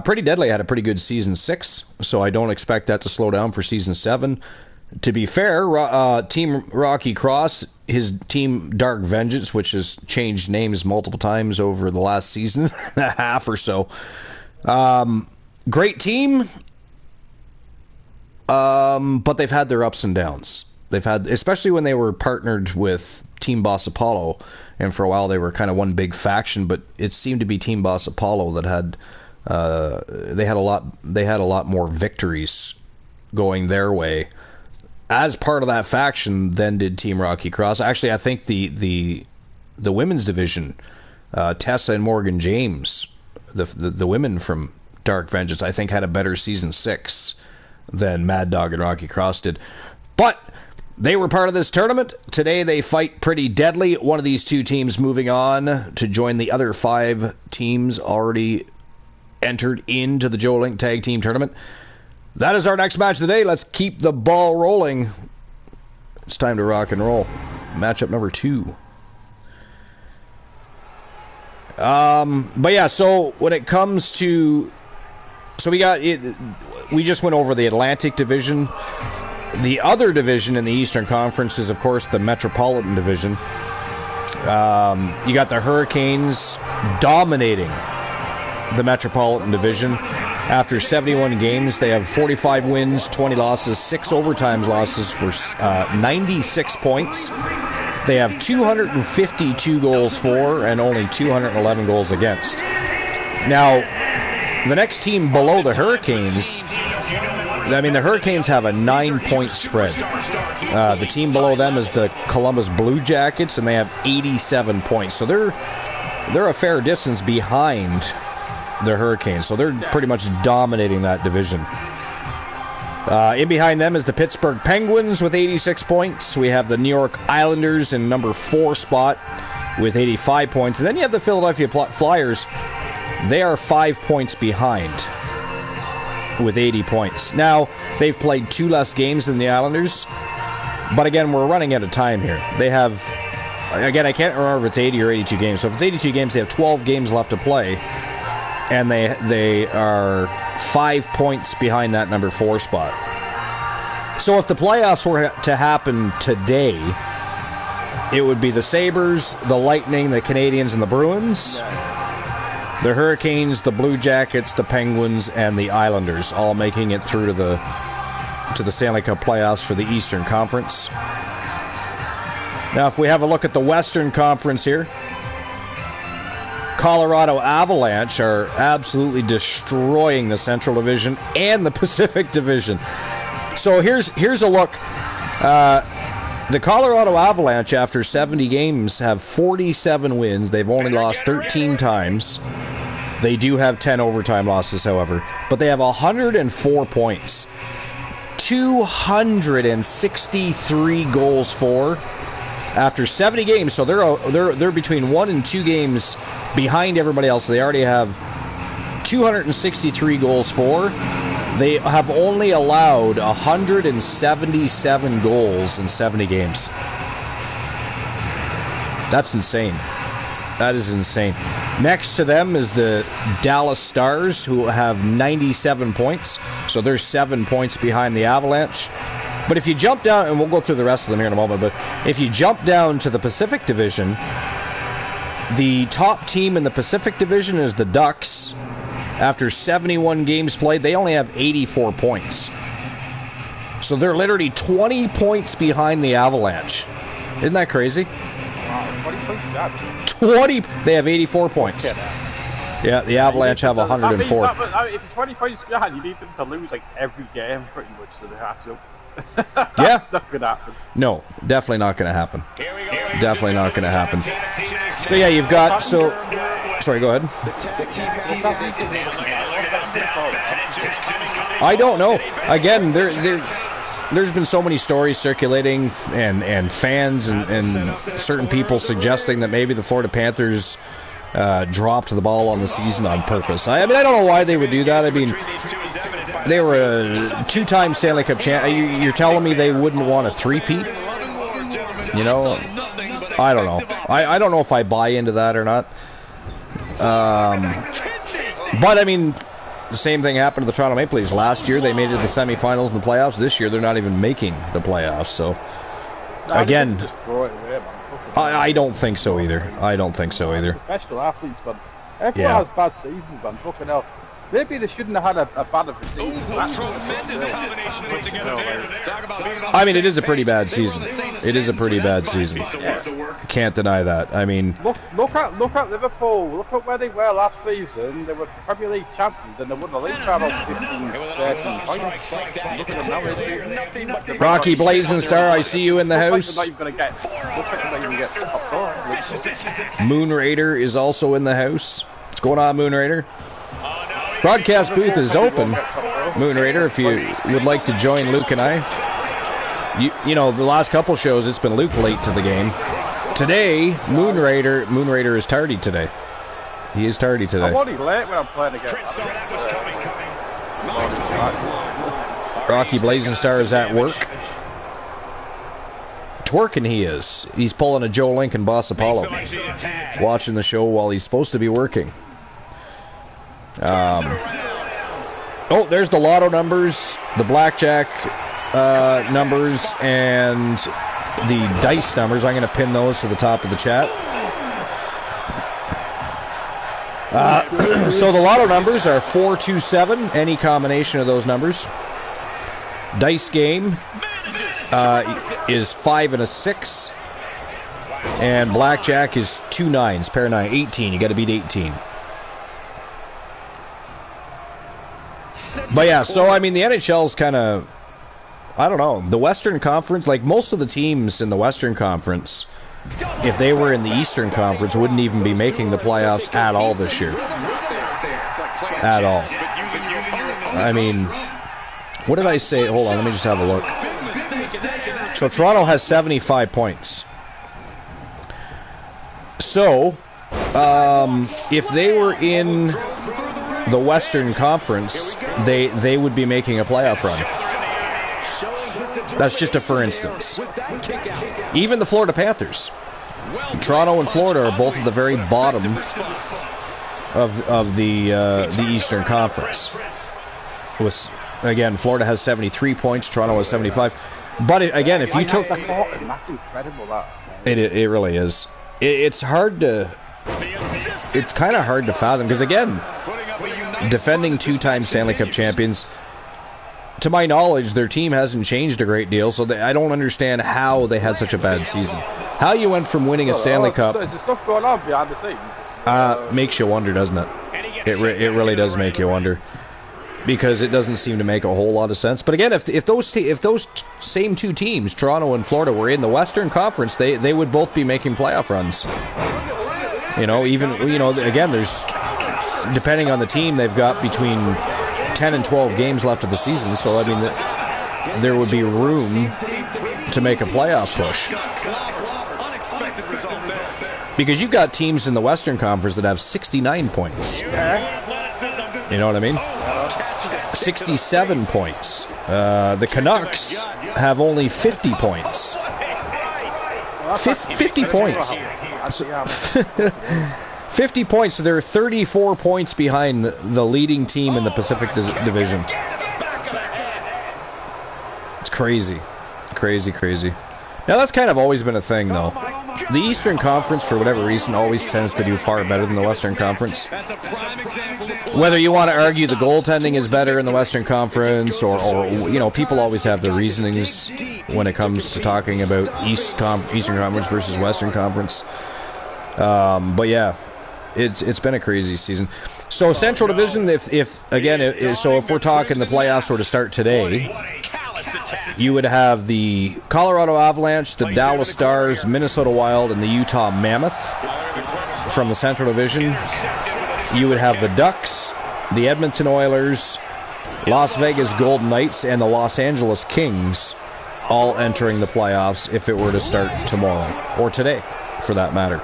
Pretty Deadly had a pretty good season 6, so I don't expect that to slow down for season 7. To be fair, Team Rocky Cross, his team Dark Vengeance, which has changed names multiple times over the last season and a half or so. Great team. But they've had their ups and downs. They've had, especially when they were partnered with Team Boss Apollo, and for a while they were kind of one big faction. But it seemed to be Team Boss Apollo that had they had a lot more victories going their way as part of that faction than did Team Rocky Cross. Actually, I think the women's division, Tessa and Morgan James, the women from Dark Vengeance, I think had a better season 6 than Mad Dog and Rocky Cross did. But they were part of this tournament. Today they fight Pretty Deadly. One of these 2 teams moving on to join the other 5 teams already entered into the Linck Tag Team Tournament. That is our next match of the day. Let's keep the ball rolling. It's time to rock and roll. Matchup number 2. But yeah, so when it comes to... So we just went over the Atlantic Division. The other division in the Eastern Conference is, of course, the Metropolitan Division. You got the Hurricanes dominating the Metropolitan Division. After 71 games, they have 45 wins, 20 losses, 6 overtime losses for 96 points. They have 252 goals for and only 211 goals against. Now, the next team below the Hurricanes, I mean, the Hurricanes have a 9-point spread. The team below them is the Columbus Blue Jackets, and they have 87 points. So they're a fair distance behind the Hurricanes. So they're pretty much dominating that division. In behind them is the Pittsburgh Penguins with 86 points. We have the New York Islanders in number 4 spot with 85 points. And then you have the Philadelphia Flyers. They are 5 points behind with 80 points. Now, they've played 2 less games than the Islanders, but again, we're running out of time here. They have, again, I can't remember if it's 80 or 82 games. So if it's 82 games, they have 12 games left to play, and they are 5 points behind that number 4 spot. So if the playoffs were to happen today, it would be the Sabres, the Lightning, the Canadiens, and the Bruins. The Hurricanes, the Blue Jackets, the Penguins, and the Islanders all making it through to the Stanley Cup playoffs for the Eastern Conference. Now, if we have a look at the Western Conference here, Colorado Avalanche are absolutely destroying the Central Division and the Pacific Division. So here's a look. The Colorado Avalanche, after 70 games, have 47 wins. They've only lost 13 times. They do have 10 overtime losses, however. But they have 104 points. 263 goals for after 70 games. So they're between 1 and 2 games behind everybody else. They already have 263 goals for. They have only allowed 177 goals in 70 games. That's insane. That is insane. Next to them is the Dallas Stars, who have 97 points. So they're 7 points behind the Avalanche. But if you jump down, and we'll go through the rest of them here in a moment, but if you jump down to the Pacific Division, the top team in the Pacific Division is the Ducks. After 71 games played, they only have 84 points. So they're literally 20 points behind the Avalanche. Isn't that crazy? 20. They have 84 points. Yeah, the Avalanche have 104. If you're 20 points behind, you need them to lose like every game pretty much, so they have to. Yeah. That's not gonna happen. No, definitely not going to happen. Definitely not going to happen. So yeah, you've got Sorry, go ahead. I don't know. Again, there's been so many stories circulating, and fans and certain people suggesting that maybe the Florida Panthers dropped the ball on the season on purpose. I mean, I don't know why they would do that. I mean, they were a two-time Stanley Cup champ. You're telling me they wouldn't want a three-peat? You know, I don't know. I don't know if I buy into that or not. But I mean, the same thing happened to the Toronto Maple Leafs. Last year they made it to the semifinals and the playoffs. This year they're not even making the playoffs. So again, I don't think so either. I don't think so either. Professional athletes, but everyone has bad seasons, man. Fucking hell. Maybe they shouldn't have had a bad of a season. I mean, it is a pretty bad season. It is a pretty bad season. Can't deny that. I mean, look at Liverpool. Look at where they were last season. They were Premier League champions, and they won the league by about 15, 13 points. Look at them now. Rocky Blazing Star, I see you in the house. Moon Raider is also in the house. What's going on, Moon Raider? Broadcast booth is open, Moon Raider, if you would like to join Luke and I. You know, the last couple shows, it's been Luke late to the game. Today, Moon Raider is tardy today. He is tardy today. I'm only late when I'm playing again. Rocky Blazing Star is at work. Twerking he is. He's pulling a Joe Linck and Boss Apollo. Watching the show while he's supposed to be working. Oh, there's the lotto numbers, the blackjack numbers, and the dice numbers. I'm going to pin those to the top of the chat. So the lotto numbers are 427, any combination of those numbers. Dice game is 5 and a 6, and blackjack is 2 9s, pair of 9, 18. You got to beat 18. But yeah, so I mean, the NHL's kind of, I don't know, the Western Conference, like most of the teams in the Western Conference, if they were in the Eastern Conference, wouldn't even be making the playoffs at all this year. At all. I mean, what did I say? Hold on, let me just have a look. So Toronto has 75 points. So, if they were in the Western Conference, they would be making a playoff run. That's just a for instance. Even the Florida Panthers. Toronto and Florida are both at the very bottom of the Eastern Conference. Again, Florida has 73 points, Toronto has 75. But again, if you took... That's incredible, that. It really is. It's hard to... It's kind of hard to fathom, because again, defending two-time Stanley Cup champions, to my knowledge, their team hasn't changed a great deal, so I don't understand how they had such a bad season. How you went from winning a Stanley Cup... There's stuff going on behind the scenes. Makes you wonder, doesn't it? It really does make you wonder. Because it doesn't seem to make a whole lot of sense. But again, if those same two teams, Toronto and Florida, were in the Western Conference, they would both be making playoff runs. You know, even, you know, again, there's, depending on the team, they've got between 10 and 12 games left of the season. So, I mean, there would be room to make a playoff push. Because you've got teams in the Western Conference that have 69 points. You know what I mean? 67 points. The Canucks have only 50 points. 50 points. 50 points, so they're 34 points behind the leading team in the Pacific Division. It's crazy. Crazy. Now, that's kind of always been a thing, though. The Eastern Conference, for whatever reason, always tends to do far better than the Western Conference. Whether you want to argue the goaltending is better in the Western Conference, or you know, people always have their reasonings when it comes to talking about Eastern Conference versus Western Conference. But yeah, it's been a crazy season. So Central Division, if we're talking the playoffs were to start today, you would have the Colorado Avalanche, the Dallas Stars, Minnesota Wild, and the Utah Mammoth from the Central Division. You would have the Ducks, the Edmonton Oilers, Las Vegas Golden Knights, and the Los Angeles Kings all entering the playoffs if it were to start tomorrow, or today, for that matter.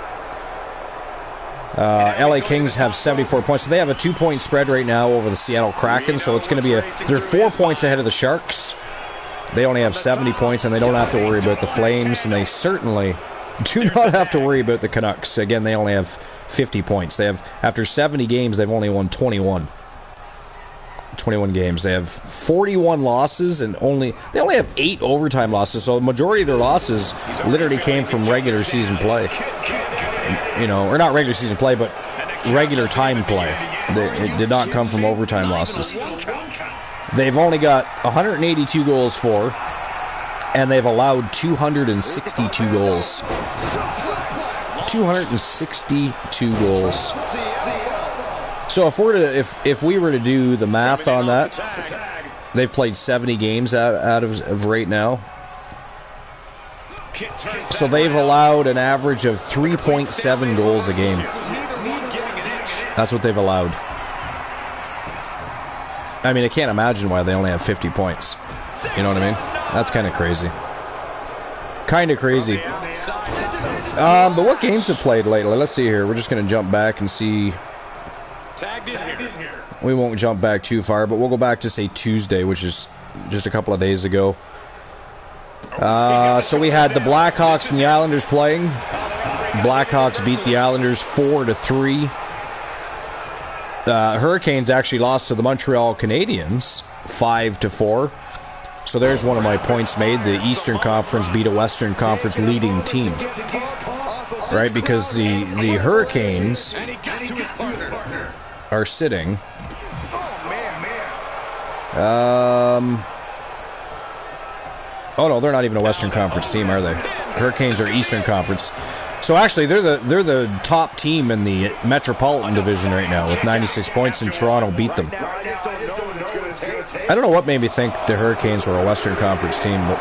LA Kings have 74 points, so they have a 2-point spread right now over the Seattle Kraken, so it's going to be they're 4 points ahead of the Sharks. They only have 70 points, and they don't have to worry about the Flames, and they certainly do not have to worry about the Canucks. Again, they only have 50 points. They have, after 70 games, they've only won 21 games. They have 41 losses, and they only have 8 overtime losses, so the majority of their losses literally came from regular season play. You know, or not regular season play, but regular time play. It did not come from overtime losses. They've only got 182 goals for, and they've allowed 262 goals. 262 goals. So if we were to do the math on that, they've played 70 games out of right now. So they've allowed an average of 3.7 goals a game. That's what they've allowed. I mean, I can't imagine why they only have 50 points. You know what I mean? That's kind of crazy. Kind of crazy. But what games have played lately? Let's see here. We're just going to jump back and see. We won't jump back too far, but we'll go back to, say, Tuesday, which is just a couple of days ago. So we had the Blackhawks and the Islanders playing. Blackhawks beat the Islanders 4-3. Hurricanes actually lost to the Montreal Canadiens 5-4. So there's one of my points made. The Eastern Conference beat a Western Conference leading team, right? Because the Hurricanes are sitting. Oh no, they're not even a Western Conference team, are they? Hurricanes are Eastern Conference. So actually, they're the top team in the Metropolitan Division right now with 96 points, and Toronto beat them. I don't know what made me think the Hurricanes were a Western Conference team, but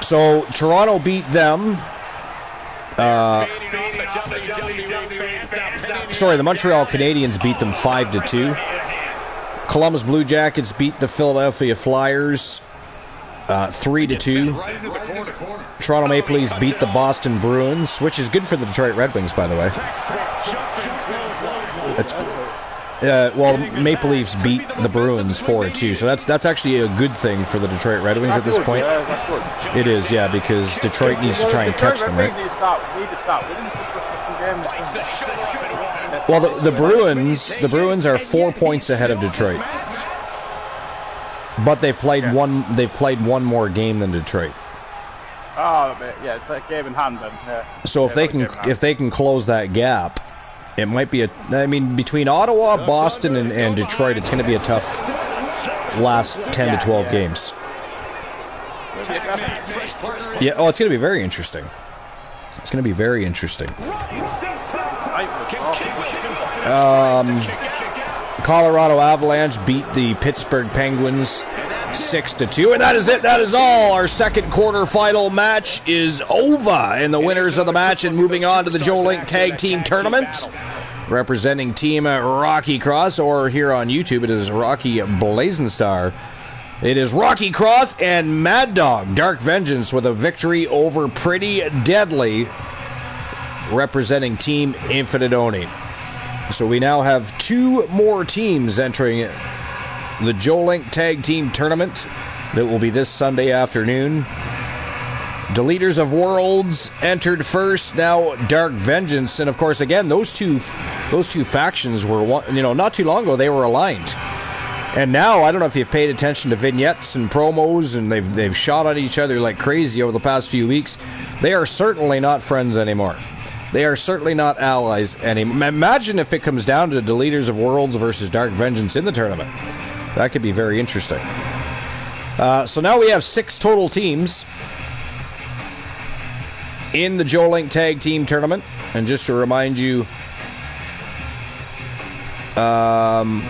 so Toronto beat them. The Montreal Canadiens beat them 5-2. Columbus Blue Jackets beat the Philadelphia Flyers 3-2. Toronto Maple Leafs beat the Boston Bruins, which is good for the Detroit Red Wings, by the way. Maple Leafs beat the Bruins 4-2, so that's actually a good thing for the Detroit Red Wings at this point. It is, yeah, because Detroit needs to try and catch them, right? Well, the Bruins are 4 points ahead of Detroit, but they've played one more game than Detroit. Oh, yeah, it's like game in hand then. Yeah. So if they can close that gap, it might be between Ottawa, Boston, and Detroit, it's going to be a tough last 10 to 12 games. Yeah. Oh, it's going to be very interesting. It's going to be very interesting. Colorado Avalanche beat the Pittsburgh Penguins 6-2, and that is it. That is all. Our second quarterfinal match is over, and the winners of the match and moving on to the Joe Linck Tag Team Tournament, representing Team Rocky Cross, or here on YouTube it is Rocky Blazenstar. It is Rocky Cross and Mad Dog Dark Vengeance with a victory over Pretty Deadly, representing Team Infinitoni. So we now have 2 more teams entering the Joe Linck Tag Team Tournament that will be this Sunday afternoon. Deleters of Worlds entered first. Now Dark Vengeance, and of course, again, those two factions were, not too long ago they were aligned. And now, I don't know if you've paid attention to vignettes and promos, and they've shot at each other like crazy over the past few weeks. They are certainly not friends anymore. They are certainly not allies anymore. Imagine if it comes down to Deleters of Worlds versus Dark Vengeance in the tournament. That could be very interesting. So now we have 6 total teams in the Joe Linck Tag Team Tournament. And just to remind you, I'm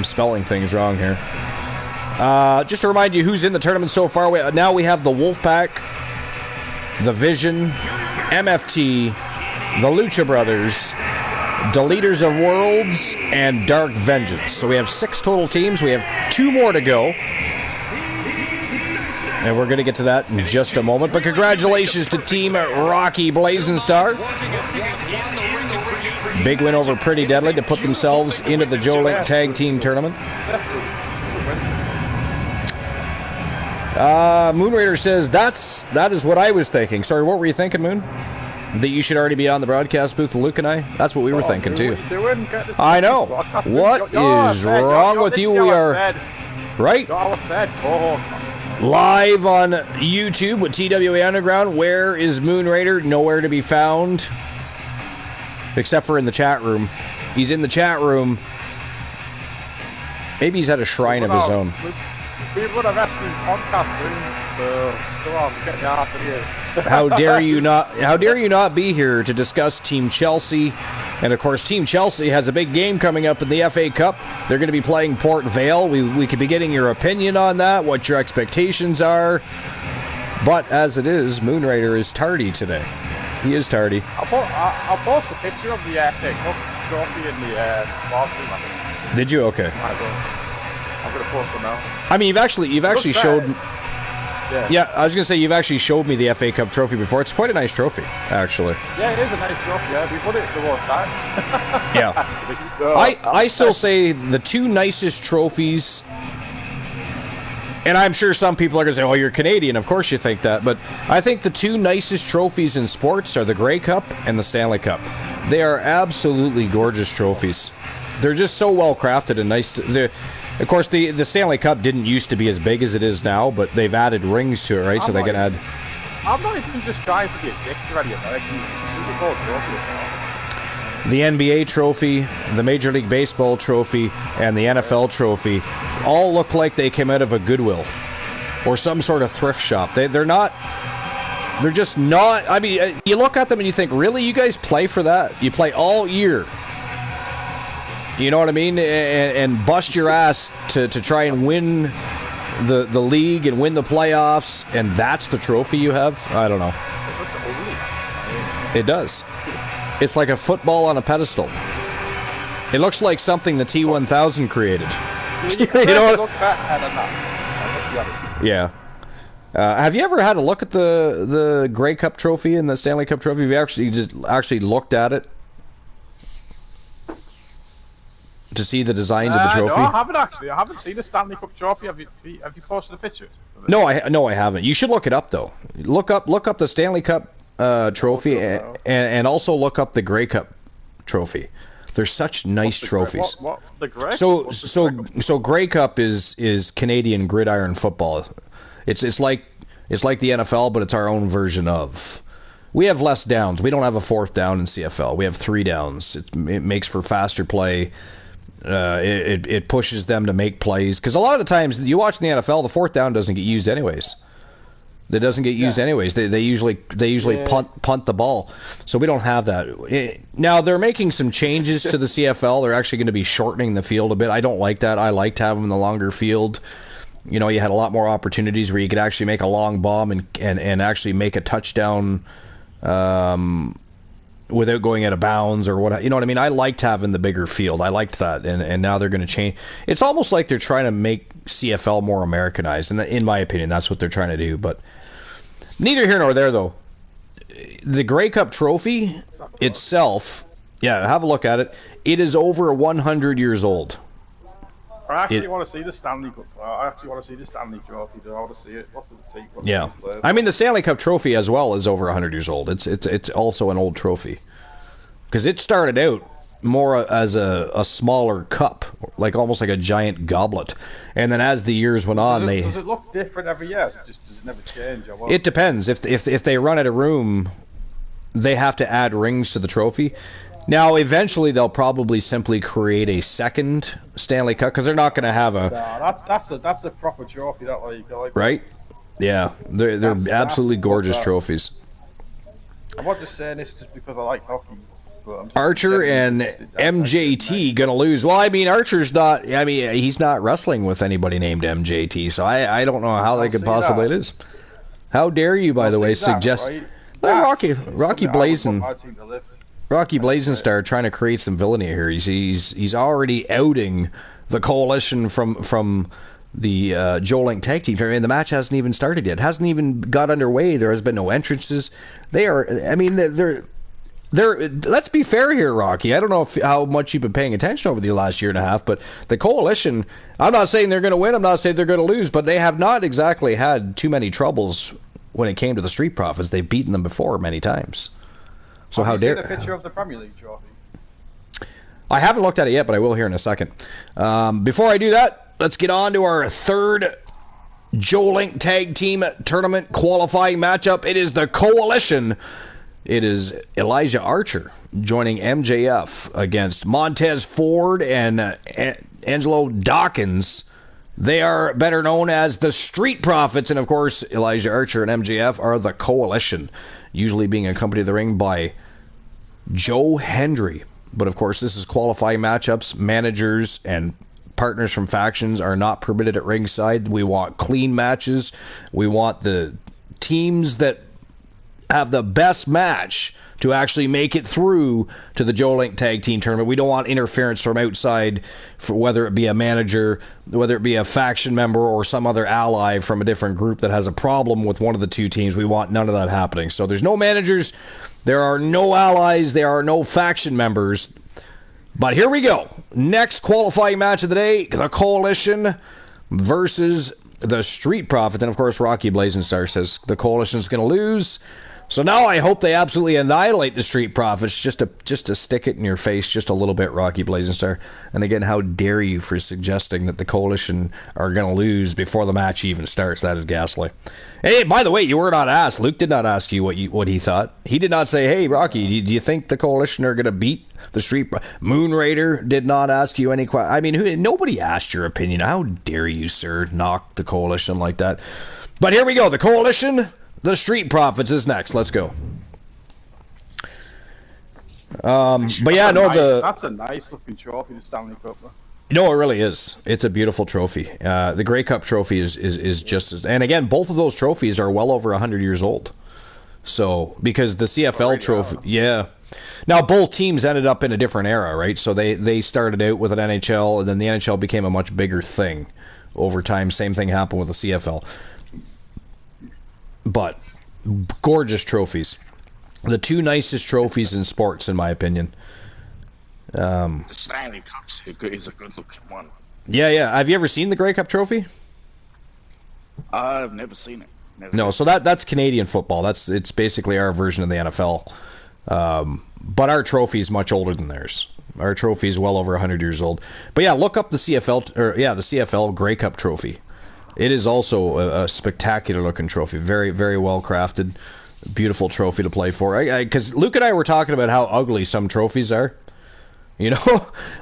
spelling things wrong here. Just to remind you who's in the tournament so far. Now we have the Wolfpack, the Vision, MFT, the Lucha Brothers, Deleters of Worlds, and Dark Vengeance. So we have 6 total teams. We have 2 more to go. And we're going to get to that in just a moment. But congratulations to Team Rocky Blazing Star. Big win over Pretty Deadly to put themselves into the Joe Linck Tag Team Tournament. Moon Raider says, that is what I was thinking. Sorry, what were you thinking, Moon? That you should already be on the broadcast booth with Luke and I? That's what we were thinking, too. I know. What is wrong with you? We are... Right? Live on YouTube with TWA Underground. Where is Moon Raider? Nowhere to be found. Except for in the chat room. He's in the chat room. Maybe he's at a shrine of his own. We've got a wrestling podcast room, so come on, get your ass in here. How dare you not be here to discuss Team Chelsea? And of course, Team Chelsea has a big game coming up in the FA Cup. They're going to be playing Port Vale. We could be getting your opinion on that, what your expectations are. But as it is, Moon Raider is tardy today. He is tardy. I'll post a picture of the FA Cup trophy in the bathroom. Did you? Okay. I'm gonna post them now. I mean, you've actually showed. Yeah, I was gonna say you've actually showed me the FA Cup trophy before. It's quite a nice trophy, actually. Yeah, it is a nice trophy. Yeah, we put it the one time. Yeah. So, I still say the 2 nicest trophies. And I'm sure some people are going to say, oh, you're Canadian. Of course you think that. But I think the 2 nicest trophies in sports are the Grey Cup and the Stanley Cup. They are absolutely gorgeous trophies. They're just so well crafted and nice. Of course, the Stanley Cup didn't used to be as big as it is now, but they've added rings to it, right? So they can add... I'm not even just trying to be a dick to any American Super Bowl trophy. The NBA trophy, the Major League Baseball trophy, and the NFL trophy all look like they came out of a Goodwill or some sort of thrift shop. They're just not. I mean, you look at them and you think, really, you guys play for that? You play all year. You know what I mean? And bust your ass to try and win the league and win the playoffs, and that's the trophy you have? I don't know. It does. It's like a football on a pedestal. It looks like something the T1000 created. You know what? Yeah. Have you ever had a look at the Grey Cup trophy and the Stanley Cup trophy? Have you actually looked at it to see the designs of the trophy? No, I haven't actually. I haven't seen the Stanley Cup trophy. Have you posted a picture? No, I haven't. You should look it up though. Look up the Stanley Cup trophy and also look up the Grey Cup trophy. They're such nice trophies. What the Grey? So Grey Cup is Canadian gridiron football. It's like the NFL, but it's our own version of. We have less downs. We don't have a 4th down in CFL. We have 3 downs. It makes for faster play. It pushes them to make plays, because a lot of the times you watch the NFL, the 4th down doesn't get used anyways. That doesn't get used anyways. They usually punt the ball. So we don't have that. Now they're making some changes to the CFL. They're actually going to be shortening the field a bit. I don't like that. I liked having the longer field. You know, you had a lot more opportunities where you could actually make a long bomb and actually make a touchdown without going out of bounds or what. You know what I mean? I liked having the bigger field. I liked that, and now they're going to change. It's almost like they're trying to make CFL more Americanized, and in my opinion, that's what they're trying to do. But neither here nor there, though. The Grey Cup trophy itself, yeah, have a look at it. It is over 100 years old. I actually want to see the Stanley Cup. I actually want to see the Stanley Trophy. I want to see it. What does it take? Yeah, I mean the Stanley Cup trophy as well is over 100 years old. It's also an old trophy because it started out more as a smaller cup, like almost like a giant goblet, and then as the years went on, does it look different every year? Does it never change? Or what? It depends. If they run out of room, they have to add rings to the trophy. Now, eventually, they'll probably simply create a second Stanley Cup because they're not going to have a. No, that's a proper trophy. That like right? Yeah, they're absolutely gorgeous trophies. I'm not just saying this just because I like hockey. Archer and MJT gonna lose. Well, I mean, Archer's not. I mean, he's not wrestling with anybody named MJT, so I don't know how they could possibly lose. How dare you, by the way, suggest Rocky Blazin. Rocky Blazenstar trying to create some villainy here. He's already outing the coalition from the Joe Linck tag team. I mean, the match hasn't even started yet. Hasn't even got underway. There has been no entrances. They are. I mean, they're. Let's be fair here, Rocky. I don't know how much you've been paying attention over the last year and a half, but the coalition. I'm not saying they're going to win. I'm not saying they're going to lose, but they have not exactly had too many troubles when it came to the Street Profits. They've beaten them before many times. So how dare? Have you seen a picture of the Premier League trophy? I haven't looked at it yet, but I will here in a second. Before I do that, let's get on to our third Joe Linck Tag Team Tournament qualifying matchup. It is the Coalition. It is Elijah Archer joining MJF against Montez Ford and Angelo Dawkins. They are better known as the Street Profits, and of course, Elijah Archer and MJF are the Coalition, usually being accompanied to the ring by Joe Hendry. But of course, this is qualifying matchups. Managers and partners from factions are not permitted at ringside. We want clean matches. We want the teams that have the best match to actually make it through to the Joe Linck Tag Team Tournament. We don't want interference from outside, for whether it be a manager, whether it be a faction member, or some other ally from a different group that has a problem with one of the two teams. We want none of that happening. So there's no managers, there are no allies, there are no faction members. But here we go. Next qualifying match of the day, the Coalition versus the Street Profits. And of course, Rocky Blazenstar says the Coalition's going to lose. So now I hope they absolutely annihilate the Street Profits, just to stick it in your face just a little bit, Rocky Blazenstar. And again, how dare you for suggesting that the Coalition are going to lose before the match even starts? That is ghastly. Hey, by the way, you were not asked. Luke did not ask you what he thought. He did not say, hey, Rocky, do you think the Coalition are going to beat the Street Profits? Moon Raider did not ask you any questions. I mean, nobody asked your opinion. How dare you, sir, knock the Coalition like that? But here we go. The Coalition... The Street Profits is next. Let's go. But yeah, that's a nice looking trophy, the Stanley Cup. No, it really is. It's a beautiful trophy. The Grey Cup trophy is just as, and again, both of those trophies are well over 100 years old. So because the CFL trophy, yeah. Now both teams ended up in a different era, right? So they started out with an NHL, and then the NHL became a much bigger thing over time. Same thing happened with the CFL. But gorgeous trophies. The two nicest trophies in sports, in my opinion. The Stanley Cup is a good looking one. Yeah. Have you ever seen the Grey Cup trophy? I've never seen it. No, so that's Canadian football. It's basically our version of the NFL. But our trophy is much older than theirs. Our trophy is well over 100 years old. But yeah, look up the CFL Grey Cup trophy. It is also a spectacular looking trophy. Very, very well crafted. Beautiful trophy to play for. Because Luke and I were talking about how ugly some trophies are. You know,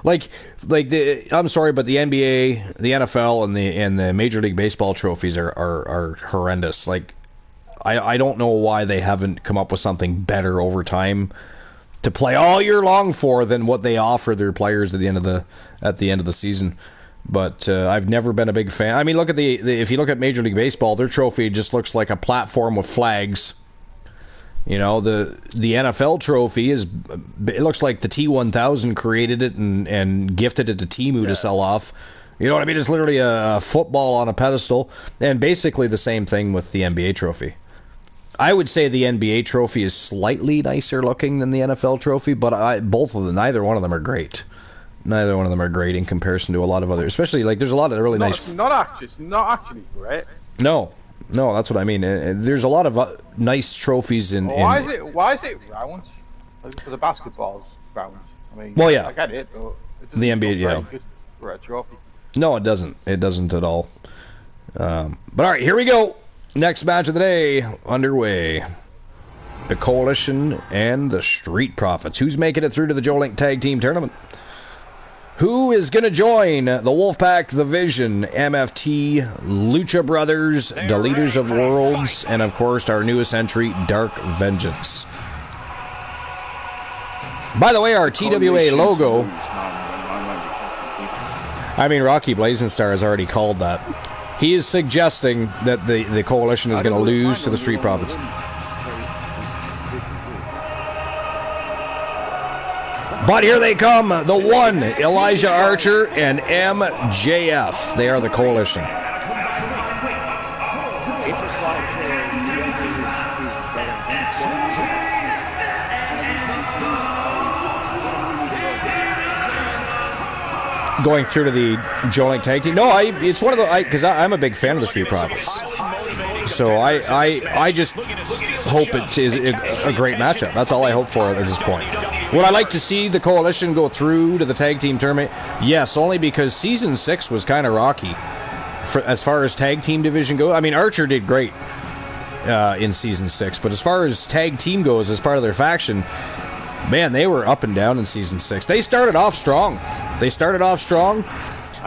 I'm sorry, but the NBA, the NFL, and the Major League Baseball trophies are horrendous. Like, I don't know why they haven't come up with something better over time to play all year long for than what they offer their players at the end of the season. But I've never been a big fan. I mean, look at if you look at Major League Baseball, their trophy just looks like a platform with flags. You know, the NFL trophy it looks like the T1000 created it and gifted it to Temu to sell off. You know what I mean? It's literally a football on a pedestal, and basically the same thing with the NBA trophy. I would say the NBA trophy is slightly nicer looking than the NFL trophy, but neither one of them are great. Neither one of them are great in comparison to a lot of other, especially like there's a lot of really nice. It's not actually great. No, that's what I mean. There's a lot of nice trophies in. Why is it round? Like, for the basketball's round. I mean, well, yeah, I get it, but it doesn't the NBA, look yeah, good for a trophy. No, it doesn't. It doesn't at all. But all right, here we go. Next match of the day underway. The Coalition and the Street Profits. Who's making it through to the Linck Tag Team Tournament? Who is going to join the Wolfpack, the Vision, MFT, Lucha Brothers, the Leaders of Worlds, and of course our newest entry, Dark Vengeance. By the way, our TWA logo, I mean, Rocky Blazenstar has already called that. He is suggesting that the Coalition is going to lose to the Street Profits. But here they come, the one, Elijah Archer and MJF. They are the Coalition. Going through to the Linck Tag Team. No, it's one of the, because I'm a big fan of the Street Profits. So I just hope it is a great matchup. That's all I hope for at this point. Would I like to see the Coalition go through to the Tag Team Tournament? Yes, only because Season 6 was kind of rocky as far as Tag Team Division goes. I mean, Archer did great in Season 6, but as far as Tag Team goes as part of their faction, man, they were up and down in Season 6. They started off strong. I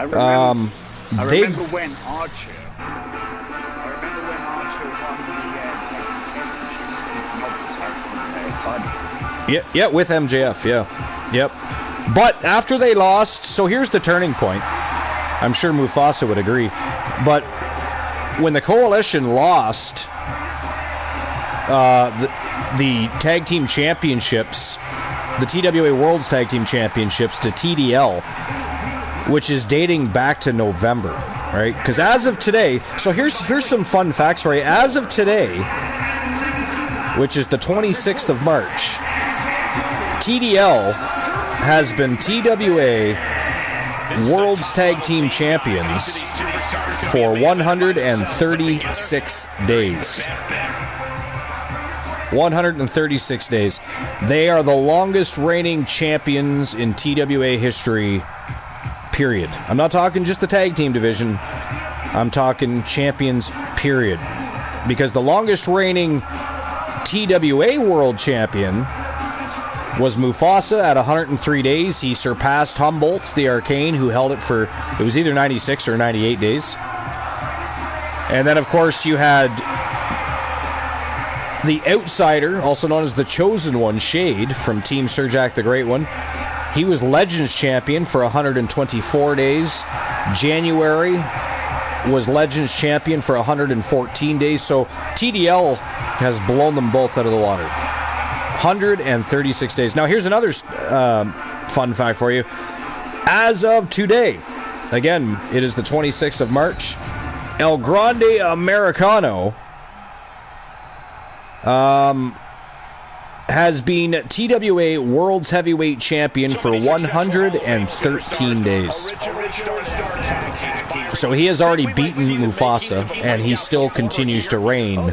remember when Archer Yeah, with MJF, yeah. Yep. But after they lost, so here's the turning point. I'm sure Mufasa would agree. But when the Coalition lost the Tag Team Championships, the TWA World's Tag Team Championships to TDL, which is dating back to November, right? Because as of today, so here's some fun facts for you. As of today, which is the 26th of March, TDL has been TWA World's Tag Team Champions for 136 days. 136 days. They are the longest reigning champions in TWA history, period. I'm not talking just the tag team division. I'm talking champions, period. Because the longest reigning TWA World Champion was Mufasa at 103 days. He surpassed Humboldt, the Arcane, who held it for, it was either 96 or 98 days. And then, of course, you had the Outsider, also known as the Chosen One, Shade, from Team Sir Jack the Great One. He was Legends Champion for 124 days. January was Legends Champion for 114 days. So TDL has blown them both out of the water. 136 days. Now, here's another fun fact for you. As of today, again, it is the 26th of March, El Grande Americano has been TWA World's Heavyweight Champion for 113 days. So he has already beaten Mufasa, and he still continues to reign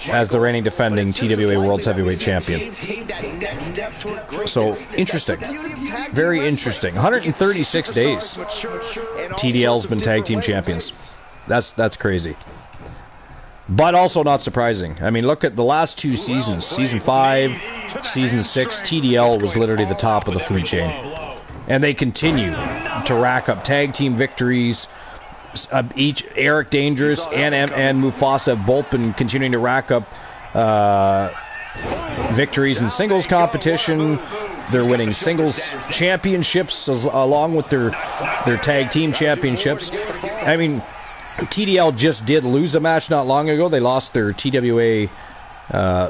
as the reigning defending TWA World's Heavyweight Champion. So, interesting. Very interesting. 136 days TDL's been Tag Team Champions. That's crazy. But also not surprising. I mean, look at the last two seasons. Season 5, Season 6, TDL was literally the top of the food chain. And they continue to rack up tag team victories. Each Eric Dangerous and Mufasa have both been continuing to rack up victories in singles competition. They're winning singles championships along with their tag team championships. I mean, TDL just did lose a match not long ago. They lost their TWA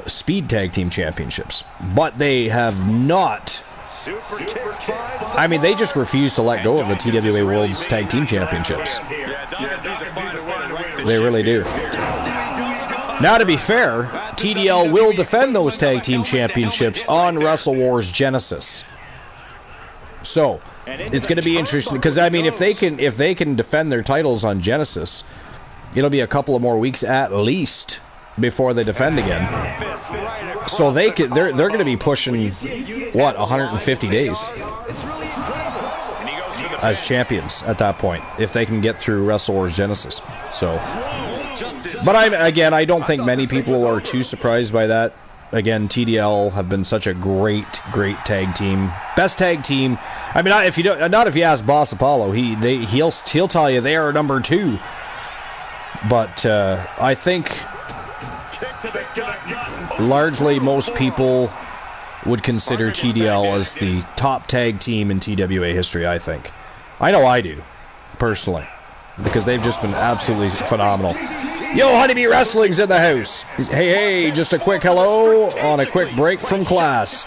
Speed Tag Team Championships. But they have not... I mean, they just refuse to let go of the TWA World's Tag Team Championships. They really do. Now, to be fair, TDL will defend those Tag Team Championships on Wrestle Wars Genesis. So, it's going to be interesting because I mean, if they can defend their titles on Genesis, it'll be a couple of more weeks at least before they defend again. So they're going to be pushing what 150 days as champions at that point if they can get through Wrestle Wars Genesis. So, but I don't think many people are too surprised by that. Again, TDL have been such a great tag team, best tag team. I mean, if you ask Boss Apollo, he'll tell you they are number 2. But I think largely most people would consider TDL as the top tag team in TWA history. I think. I know I do, personally, because they've just been absolutely phenomenal. Yo, Honeybee Wrestling's in the house. Hey, just a quick hello on a quick break from class.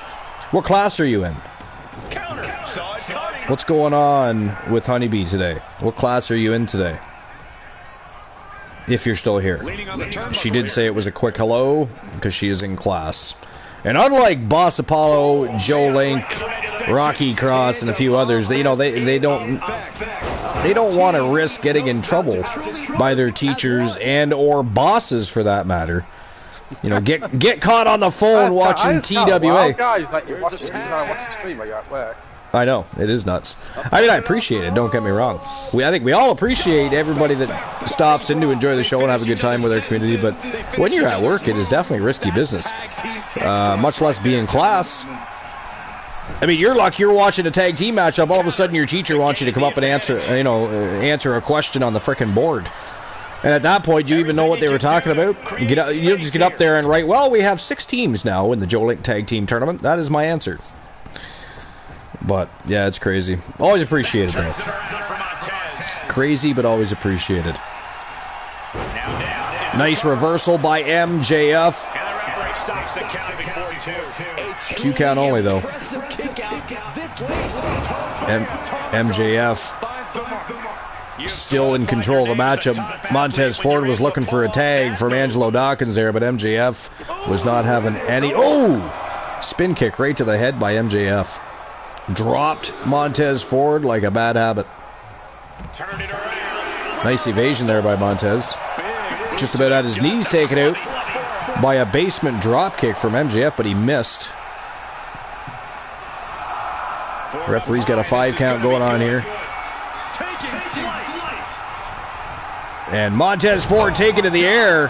What class are you in? What's going on with Honeybee today? What class are you in today? If you're still here. She did say it was a quick hello because she is in class. And unlike Boss Apollo, Joe Linck, Rocky Cross, and a few others, they don't want to risk getting in trouble by their teachers and or bosses for that matter. You know, get caught on the phone watching TWA. Guys, like you're watching the stream while you're at work. I know, it is nuts. I mean, I appreciate it, don't get me wrong. I think we all appreciate everybody that stops in to enjoy the show and have a good time with our community, but when you're at work, it is definitely risky business. Much less be in class. I mean, you're lucky you're watching a tag team matchup, all of a sudden your teacher wants you to come up and answer a question on the frickin' board. And at that point, do you even know what they were talking about? You'll just get up there and write, well, we have 6 teams now in the Joe Linck Tag Team Tournament. That is my answer. But, yeah, it's crazy. Always appreciated, though. Crazy, but always appreciated. Nice reversal by MJF. 2 count only, though. MJF still in control of the matchup. Montez Ford was looking for a tag from Angelo Dawkins there, but MJF was not having any. Oh! Spin kick right to the head by MJF. Dropped Montez Ford like a bad habit. Nice evasion there by Montez. Just about had his knees taken out by a basement drop kick from MJF, but he missed. Referee's got a 5 count going on here. And Montez Ford taken to the air.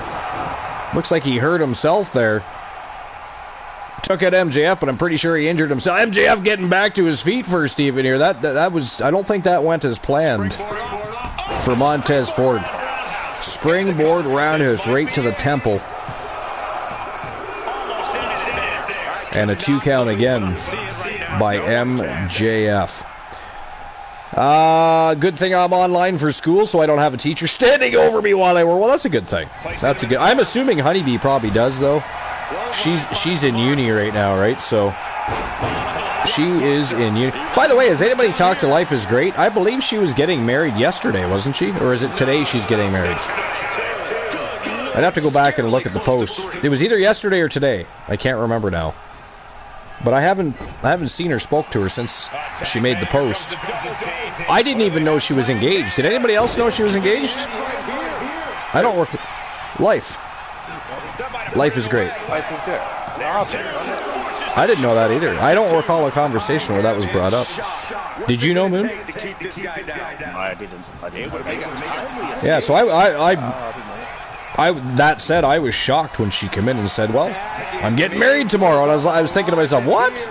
Looks like he hurt himself there. Took out MJF, but I'm pretty sure he injured himself. MJF getting back to his feet first, Stephen, here. That was, I don't think that went as planned for Montez Ford. Springboard roundhouse right to the temple. And a 2 count again by MJF. Good thing I'm online for school, so I don't have a teacher standing over me while I work. Well, that's a good thing. That's a good. I'm assuming Honeybee probably does, though. She's in uni right now, right? So she is in uni. By the way, has anybody talked to Life is Great? I believe she was getting married yesterday, wasn't she? Or is it today she's getting married? I'd have to go back and look at the post. It was either yesterday or today. I can't remember now. But I haven't seen her, spoke to her since she made the post. I didn't even know she was engaged. Did anybody else know she was engaged? I don't work. Life is great. I didn't know that either. I don't recall a conversation where that was brought up. Did you know, Moon? I didn't. Yeah, so that said, I was shocked when she came in and said, well, I'm getting married tomorrow. And I was thinking to myself, what?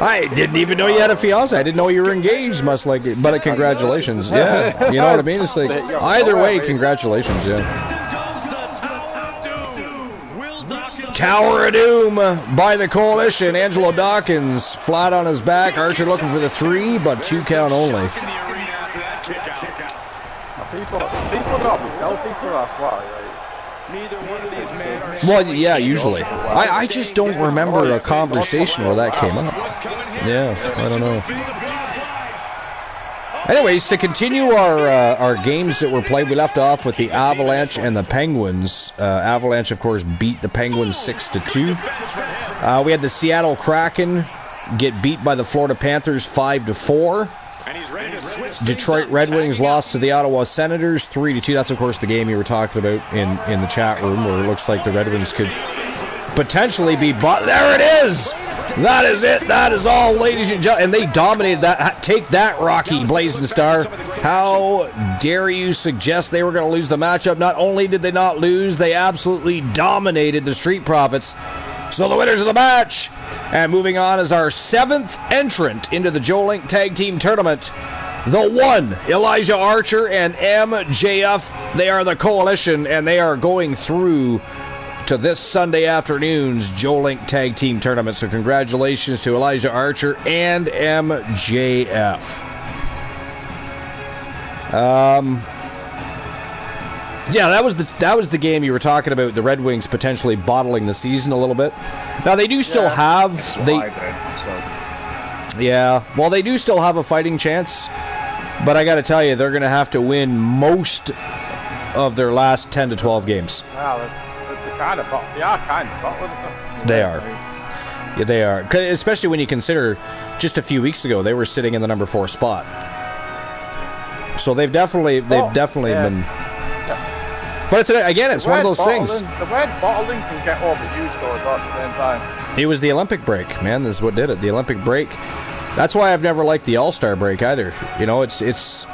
I didn't even know you had a fiance. I didn't know you were engaged, much like it. But congratulations. Yeah, you know what I mean? It's like, either way, congratulations, yeah. Tower of Doom by the Coalition. Angelo Dawkins flat on his back. Archer looking for the 3, but 2 count only. Well, yeah, usually. I just don't remember a conversation where that came up. Yeah, I don't know. Anyways, to continue our games that were played, we left off with the Avalanche and the Penguins. Avalanche, of course, beat the Penguins 6-2. We had the Seattle Kraken get beat by the Florida Panthers 5-4. Detroit Red Wings lost to the Ottawa Senators 3-2. That's, of course, the game you were talking about in the chat room, where it looks like the Red Wings could potentially be bought. There it is! That is it. That is all, ladies and gentlemen. And they dominated that. Take that, Rocky Blazing Star. How dare you suggest they were going to lose the matchup? Not only did they not lose, they absolutely dominated the Street Profits. So the winners of the match. And moving on is our 7th entrant into the Joe Linck Tag Team Tournament. The one, Elijah Archer and MJF. They are the coalition, and they are going through to this Sunday afternoon's Joe Linck Tag Team Tournament. So congratulations to Elijah Archer and MJF. Yeah, that was the game you were talking about. The Red Wings potentially bottling the season a little bit. Now they do still have they do still have a fighting chance, but I got to tell you, they're going to have to win most of their last 10 to 12 games. Wow, they are kind of bottling. They are. Yeah, they are. Especially when you consider just a few weeks ago they were sitting in the number 4 spot. So they've definitely been. But it's one of those things. The word bottling can get overused though at the same time. It was the Olympic break, man. This is what did it. The Olympic break. That's why I've never liked the All-Star break either. You know, it's just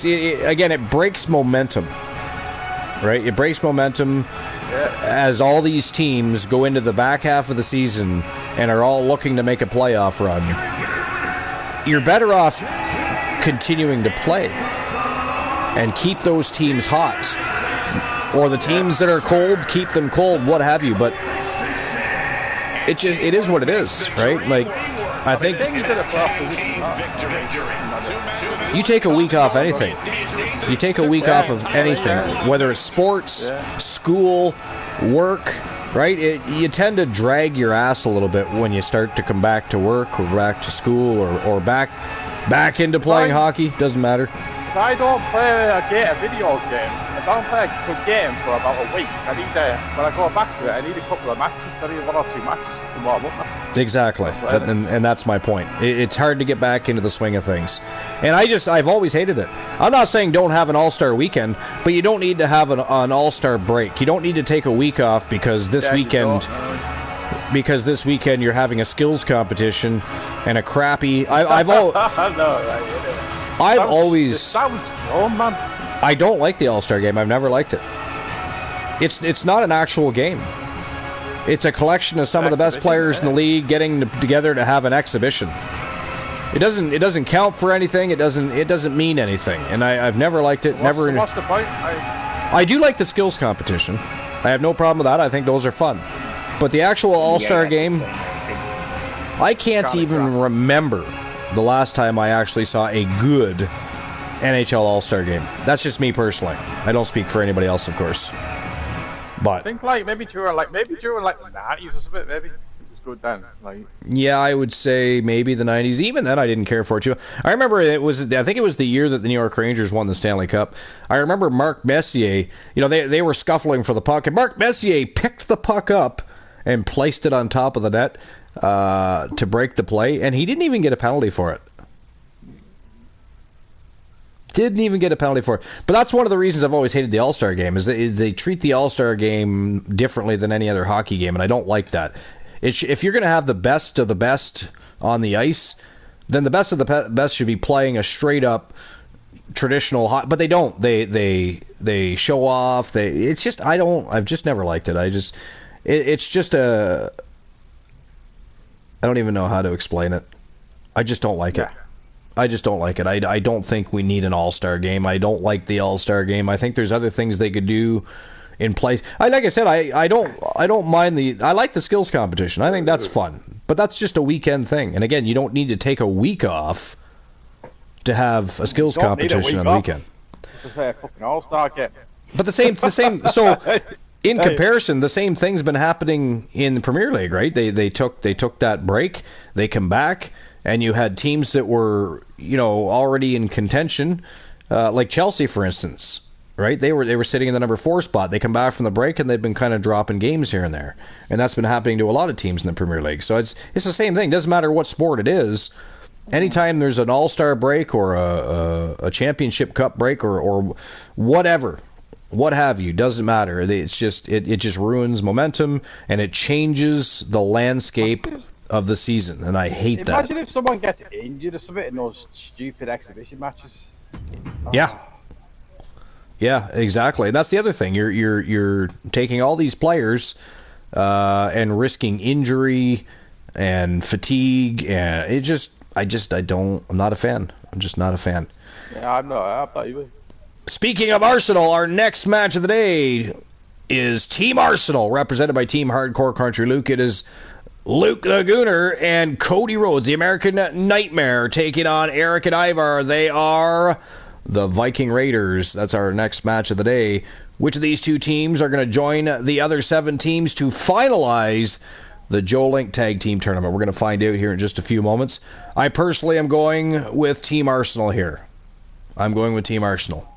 it breaks momentum, right? It breaks momentum as all these teams go into the back half of the season and are all looking to make a playoff run. You're better off continuing to play and keep those teams hot, or the teams that are cold, keep them cold, what have you. But it is what it is, right? Like, I think you take a week off anything. You take a week off of anything, whether it's sports, school, work, right? You tend to drag your ass a little bit when you start to come back to work or back to school or back into playing hockey. Doesn't matter. I don't play a video game. I don't play a good game for about a week. When I go back to it, I need a couple of matches. I need 1 or 2 matches to warm up. Exactly, and that's my point. It's hard to get back into the swing of things. And I've always hated it. I'm not saying don't have an All-Star weekend, but you don't need to have an All-Star break. You don't need to take a week off because this weekend you're having a skills competition and a crappy. I don't like the All-Star game. I've never liked it. It's not an actual game. It's a collection of some of the best players in the league getting together to have an exhibition. It doesn't count for anything. It doesn't mean anything. And I've never liked it. What's the point? I do like the skills competition. I have no problem with that. I think those are fun. But the actual All-Star game, I can't even remember the last time I actually saw a good NHL All-Star game. That's just me personally. I don't speak for anybody else, of course. But I think maybe during the 90s or something, maybe it was good then. Yeah, I would say maybe the 90s. Even then, I didn't care for it too. I remember I think it was the year that the New York Rangers won the Stanley Cup. I remember Mark Messier. You know, they were scuffling for the puck, and Mark Messier picked the puck up and placed it on top of the net to break the play, and he didn't even get a penalty for it. Didn't even get a penalty for it. But that's one of the reasons I've always hated the All-Star game, is they treat the All-Star game differently than any other hockey game, and I don't like that. If you're going to have the best of the best on the ice, then the best of the best should be playing a straight-up traditional hockey. But they don't. They show off. I've just never liked it. It's just I don't even know how to explain it. I just don't like it. I just don't like it. I don't think we need an All-Star game. I don't like the All-Star game. I think there's other things they could do in place. Like I said, I don't mind I like the skills competition. I think that's fun. But that's just a weekend thing. And again, you don't need to take a week off to have a skills competition on the weekend. It's a fucking All-Star game. But the same so in comparison, the same thing's been happening in the Premier League, right? They took that break, they come back, and you had teams that were, already in contention, like Chelsea, for instance. right? They were sitting in the number 4 spot. They come back from the break and they've been kind of dropping games here and there, and that's been happening to a lot of teams in the Premier League. So it's the same thing. Doesn't matter what sport it is. Anytime there's an All-Star break or a Championship Cup break or whatever, what have you, doesn't matter. It's just it just ruins momentum and it changes the landscape of the season, and I hate that. Imagine if someone gets injured or something in those stupid exhibition matches. Yeah. Yeah, exactly. And that's the other thing. You're taking all these players and risking injury and fatigue, and I'm not a fan. I'm just not a fan. Yeah, I'm not either. Speaking of Arsenal, our next match of the day is Team Arsenal, represented by Team Hardcore Country Luke. It is Luke the Gooner and Cody Rhodes, the American Nightmare, taking on Eric and Ivar. They are the Viking Raiders. That's our next match of the day. Which of these two teams are going to join the other 7 teams to finalize the Joe Linck Tag Team Tournament? We're going to find out here in just a few moments. I personally am going with Team Arsenal here. I'm going with Team Arsenal.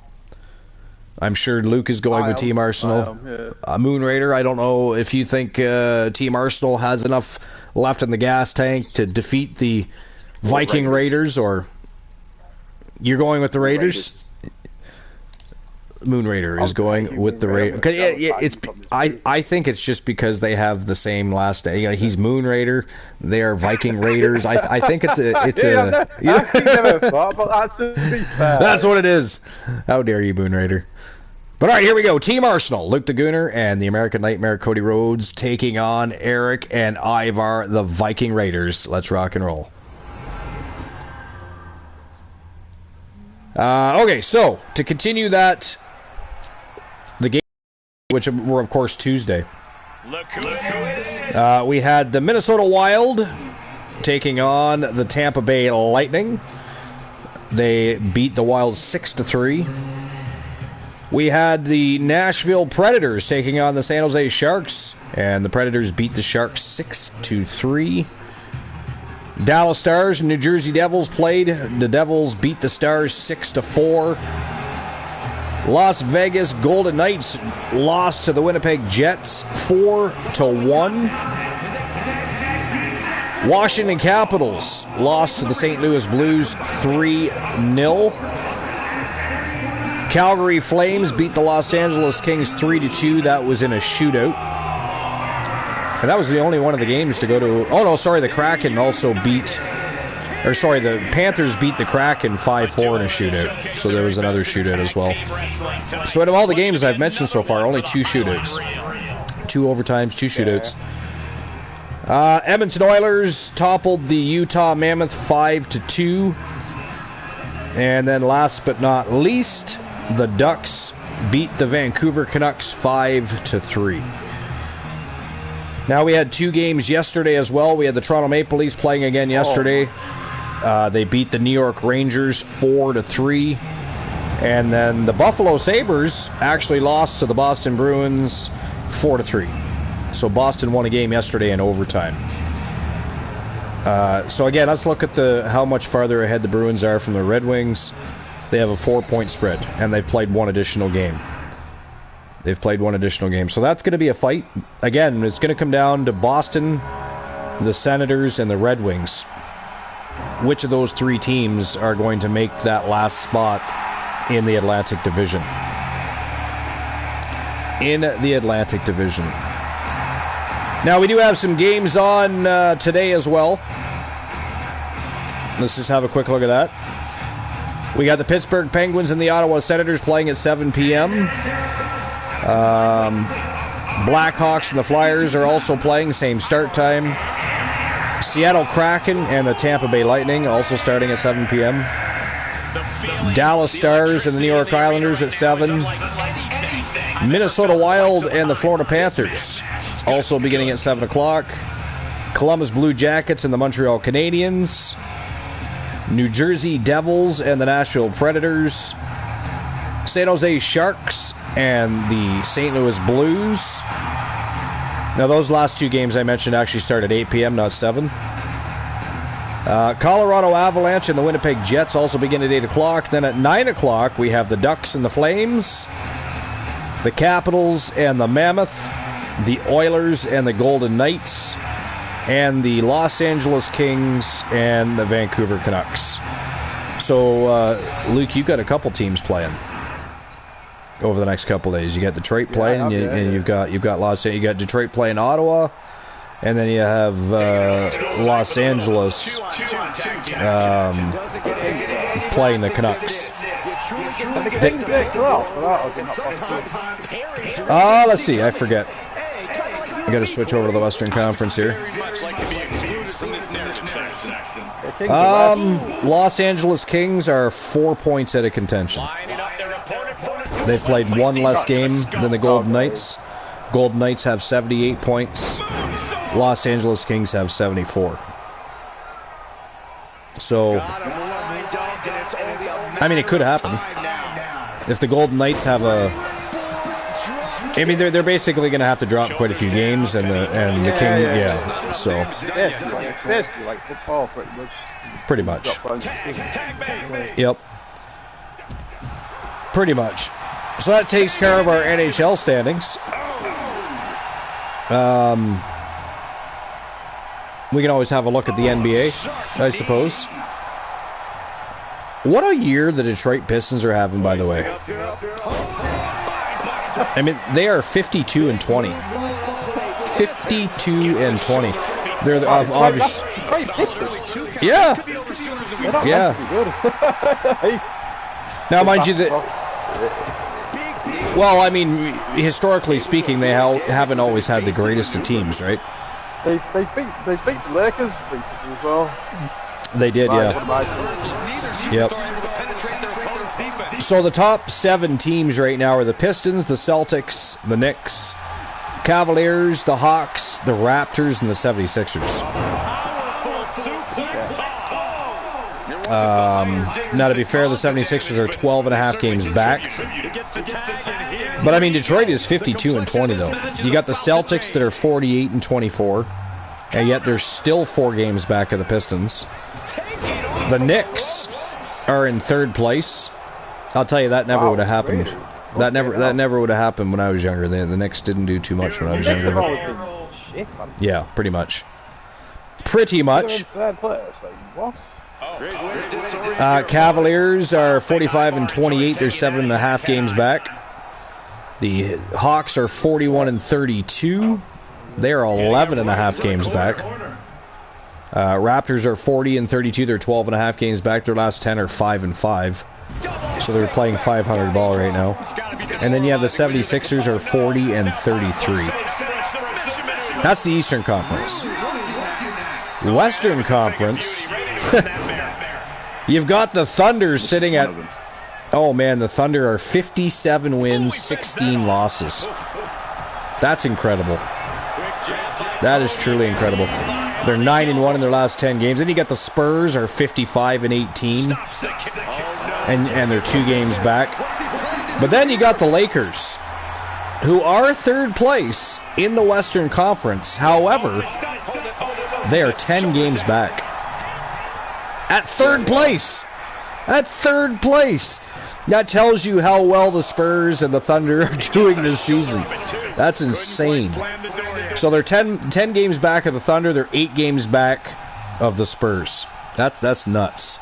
I'm sure Luke is going with Team Arsenal. Moon Raider, I don't know if you think Team Arsenal has enough left in the gas tank to defeat the Viking Raiders, or you're going with the Raiders? Moon Raider is going with the Raiders. I think it's just because they have the same last name. You know, he's Moon Raider. They are Viking Raiders. I think it's a. Never thought about that, to be fair. That's what it is. How dare you, Moon Raider? But all right, here we go. Team Arsenal, Luke the Gooner and the American Nightmare Cody Rhodes taking on Eric and Ivar, the Viking Raiders. Let's rock and roll. Okay, so to continue that, the game, which were of course Tuesday, we had the Minnesota Wild taking on the Tampa Bay Lightning. They beat the Wild 6-3. We had the Nashville Predators taking on the San Jose Sharks, and the Predators beat the Sharks 6-3. Dallas Stars and New Jersey Devils played. The Devils beat the Stars 6-4. Las Vegas Golden Knights lost to the Winnipeg Jets 4-1. Washington Capitals lost to the St. Louis Blues 3-0. Calgary Flames beat the Los Angeles Kings 3-2. That was in a shootout. And that was the only one of the games to go to. Oh, no, sorry. The Kraken also beat. Or, sorry, the Panthers beat the Kraken 5-4 in a shootout. So there was another shootout as well. So out of all the games I've mentioned so far, only 2 shootouts. 2 overtimes, 2 shootouts. Edmonton Oilers toppled the Utah Mammoth 5-2. And then last but not least, the Ducks beat the Vancouver Canucks 5-3. Now we had 2 games yesterday as well. We had the Toronto Maple Leafs playing again yesterday. They beat the New York Rangers 4-3. And then the Buffalo Sabres actually lost to the Boston Bruins 4-3. So Boston won a game yesterday in overtime. So again, let's look at how much farther ahead the Bruins are from the Red Wings. They have a 4-point spread, and they've played 1 additional game. So that's going to be a fight. Again, it's going to come down to Boston, the Senators, and the Red Wings. Which of those 3 teams are going to make that last spot in the Atlantic Division? Now, we do have some games on today as well. Let's just have a quick look at that. We got the Pittsburgh Penguins and the Ottawa Senators playing at 7 p.m. Blackhawks and the Flyers are also playing, same start time. Seattle Kraken and the Tampa Bay Lightning also starting at 7 p.m. Dallas Stars and the New York Islanders at 7. Minnesota Wild and the Florida Panthers also beginning at 7 o'clock. Columbus Blue Jackets and the Montreal Canadiens. New Jersey Devils and the Nashville Predators. San Jose Sharks and the St. Louis Blues. Now, those last 2 games I mentioned actually start at 8 p.m., not 7. Colorado Avalanche and the Winnipeg Jets also begin at 8 o'clock. Then at 9 o'clock, we have the Ducks and the Flames, the Capitals and the Mammoth, the Oilers and the Golden Knights, and the Los Angeles Kings and the Vancouver Canucks. So, Luke, you've got a couple teams playing over the next couple days. You got Detroit playing, and you've got Detroit playing Ottawa, and then you have Los Angeles playing the Canucks. Let's see. I forget. I got to switch over to the Western Conference here. Los Angeles Kings are 4 points out of contention. They've played one less game than the Golden Knights. Golden Knights have 78 points. Los Angeles Kings have 74. So, I mean, it could happen. If the Golden Knights have I mean, they're basically going to have to drop quite a few games, and the King, yeah. So basically like football, pretty much. Yep. Pretty much. So that takes care of our NHL standings. We can always have a look at the NBA, I suppose. What a year the Detroit Pistons are having, by the way. I mean, they are 52-20. 52-20. They're obviously. Yeah. Yeah. Now, mind you, well, I mean, historically speaking, they haven't always had the greatest of teams, right? They beat the Lakers recently as well. They did, yeah. Yep. So the top 7 teams right now are the Pistons, the Celtics, the Knicks, Cavaliers, the Hawks, the Raptors, and the 76ers. Now, to be fair, the 76ers are 12.5 games back. But, I mean, Detroit is 52-20, though. You got the Celtics that are 48-24, and yet they're still 4 games back of the Pistons. The Knicks are in 3rd place. I'll tell you, that never would have happened. That never would have happened when I was younger. The Knicks didn't do too much when I was younger. Yeah, pretty much. Pretty much. Cavaliers are 45-28. They're 7.5 games back. The Hawks are 41-32. They are 11.5 games back. Raptors are 40-32. They're 12.5 games back. Their last 10 are 5-5. So they're playing 500 ball right now. And then you have the 76ers are 40-33. That's the Eastern Conference. Western Conference. You've got the Thunder sitting at... Oh, man, the Thunder are 57 wins, 16 losses. That's incredible. That is truly incredible. They're 9-1 in their last 10 games. Then you got the Spurs are 55-18. And they're 2 games back. But then you got the Lakers, who are 3rd place in the Western Conference. However, they are 10 games back. At 3rd place. At 3rd place. That tells you how well the Spurs and the Thunder are doing this season. That's insane. So they're 10 games back of the Thunder. They're 8 games back of the Spurs. That's nuts.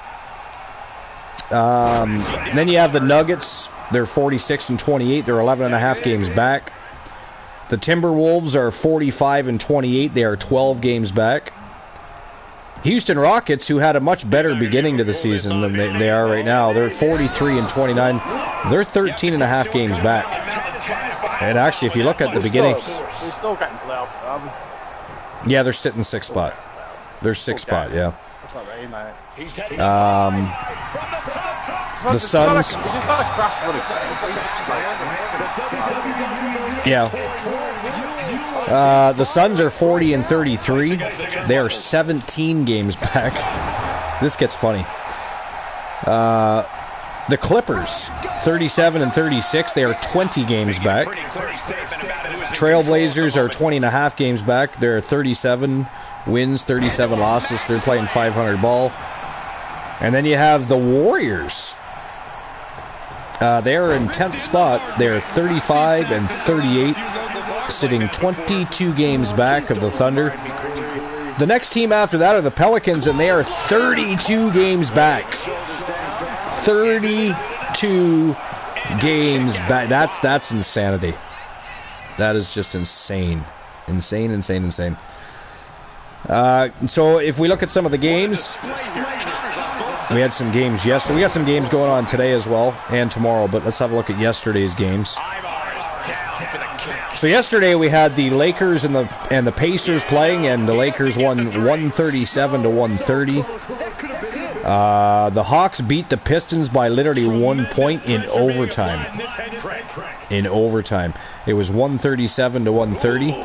Then you have the Nuggets. They're 46-28. They're 11.5 games back. The Timberwolves are 45-28. They are 12 games back. Houston Rockets, who had a much better beginning to the season than they are right now, they're 43-29. They're 13.5 games back. And actually, if you look at the beginning, yeah, they're sitting 6th spot. They're 6th spot, yeah. The Suns. Yeah. The Suns are 40-33. They are 17 games back. This gets funny. The Clippers, 37-36. They are 20 games back. Trailblazers are 20.5 games back. They're 37. wins, 37 losses. They're playing 500 ball. And then you have the Warriors. They're in 10th spot. They're 35 and 38, sitting 22 games back of the Thunder. The next team after that are the Pelicans, and they are 32 games back. 32 games back. That's insanity. That is just insane. Insane. So if we look at some of the games, we had some games yesterday. We got some games going on today as well, and tomorrow, but let's have a look at yesterday's games. So yesterday we had the Lakers and the Pacers playing, and the Lakers won 137 to 130. The Hawks beat the Pistons by literally 1 point in overtime. It was 137 to 130.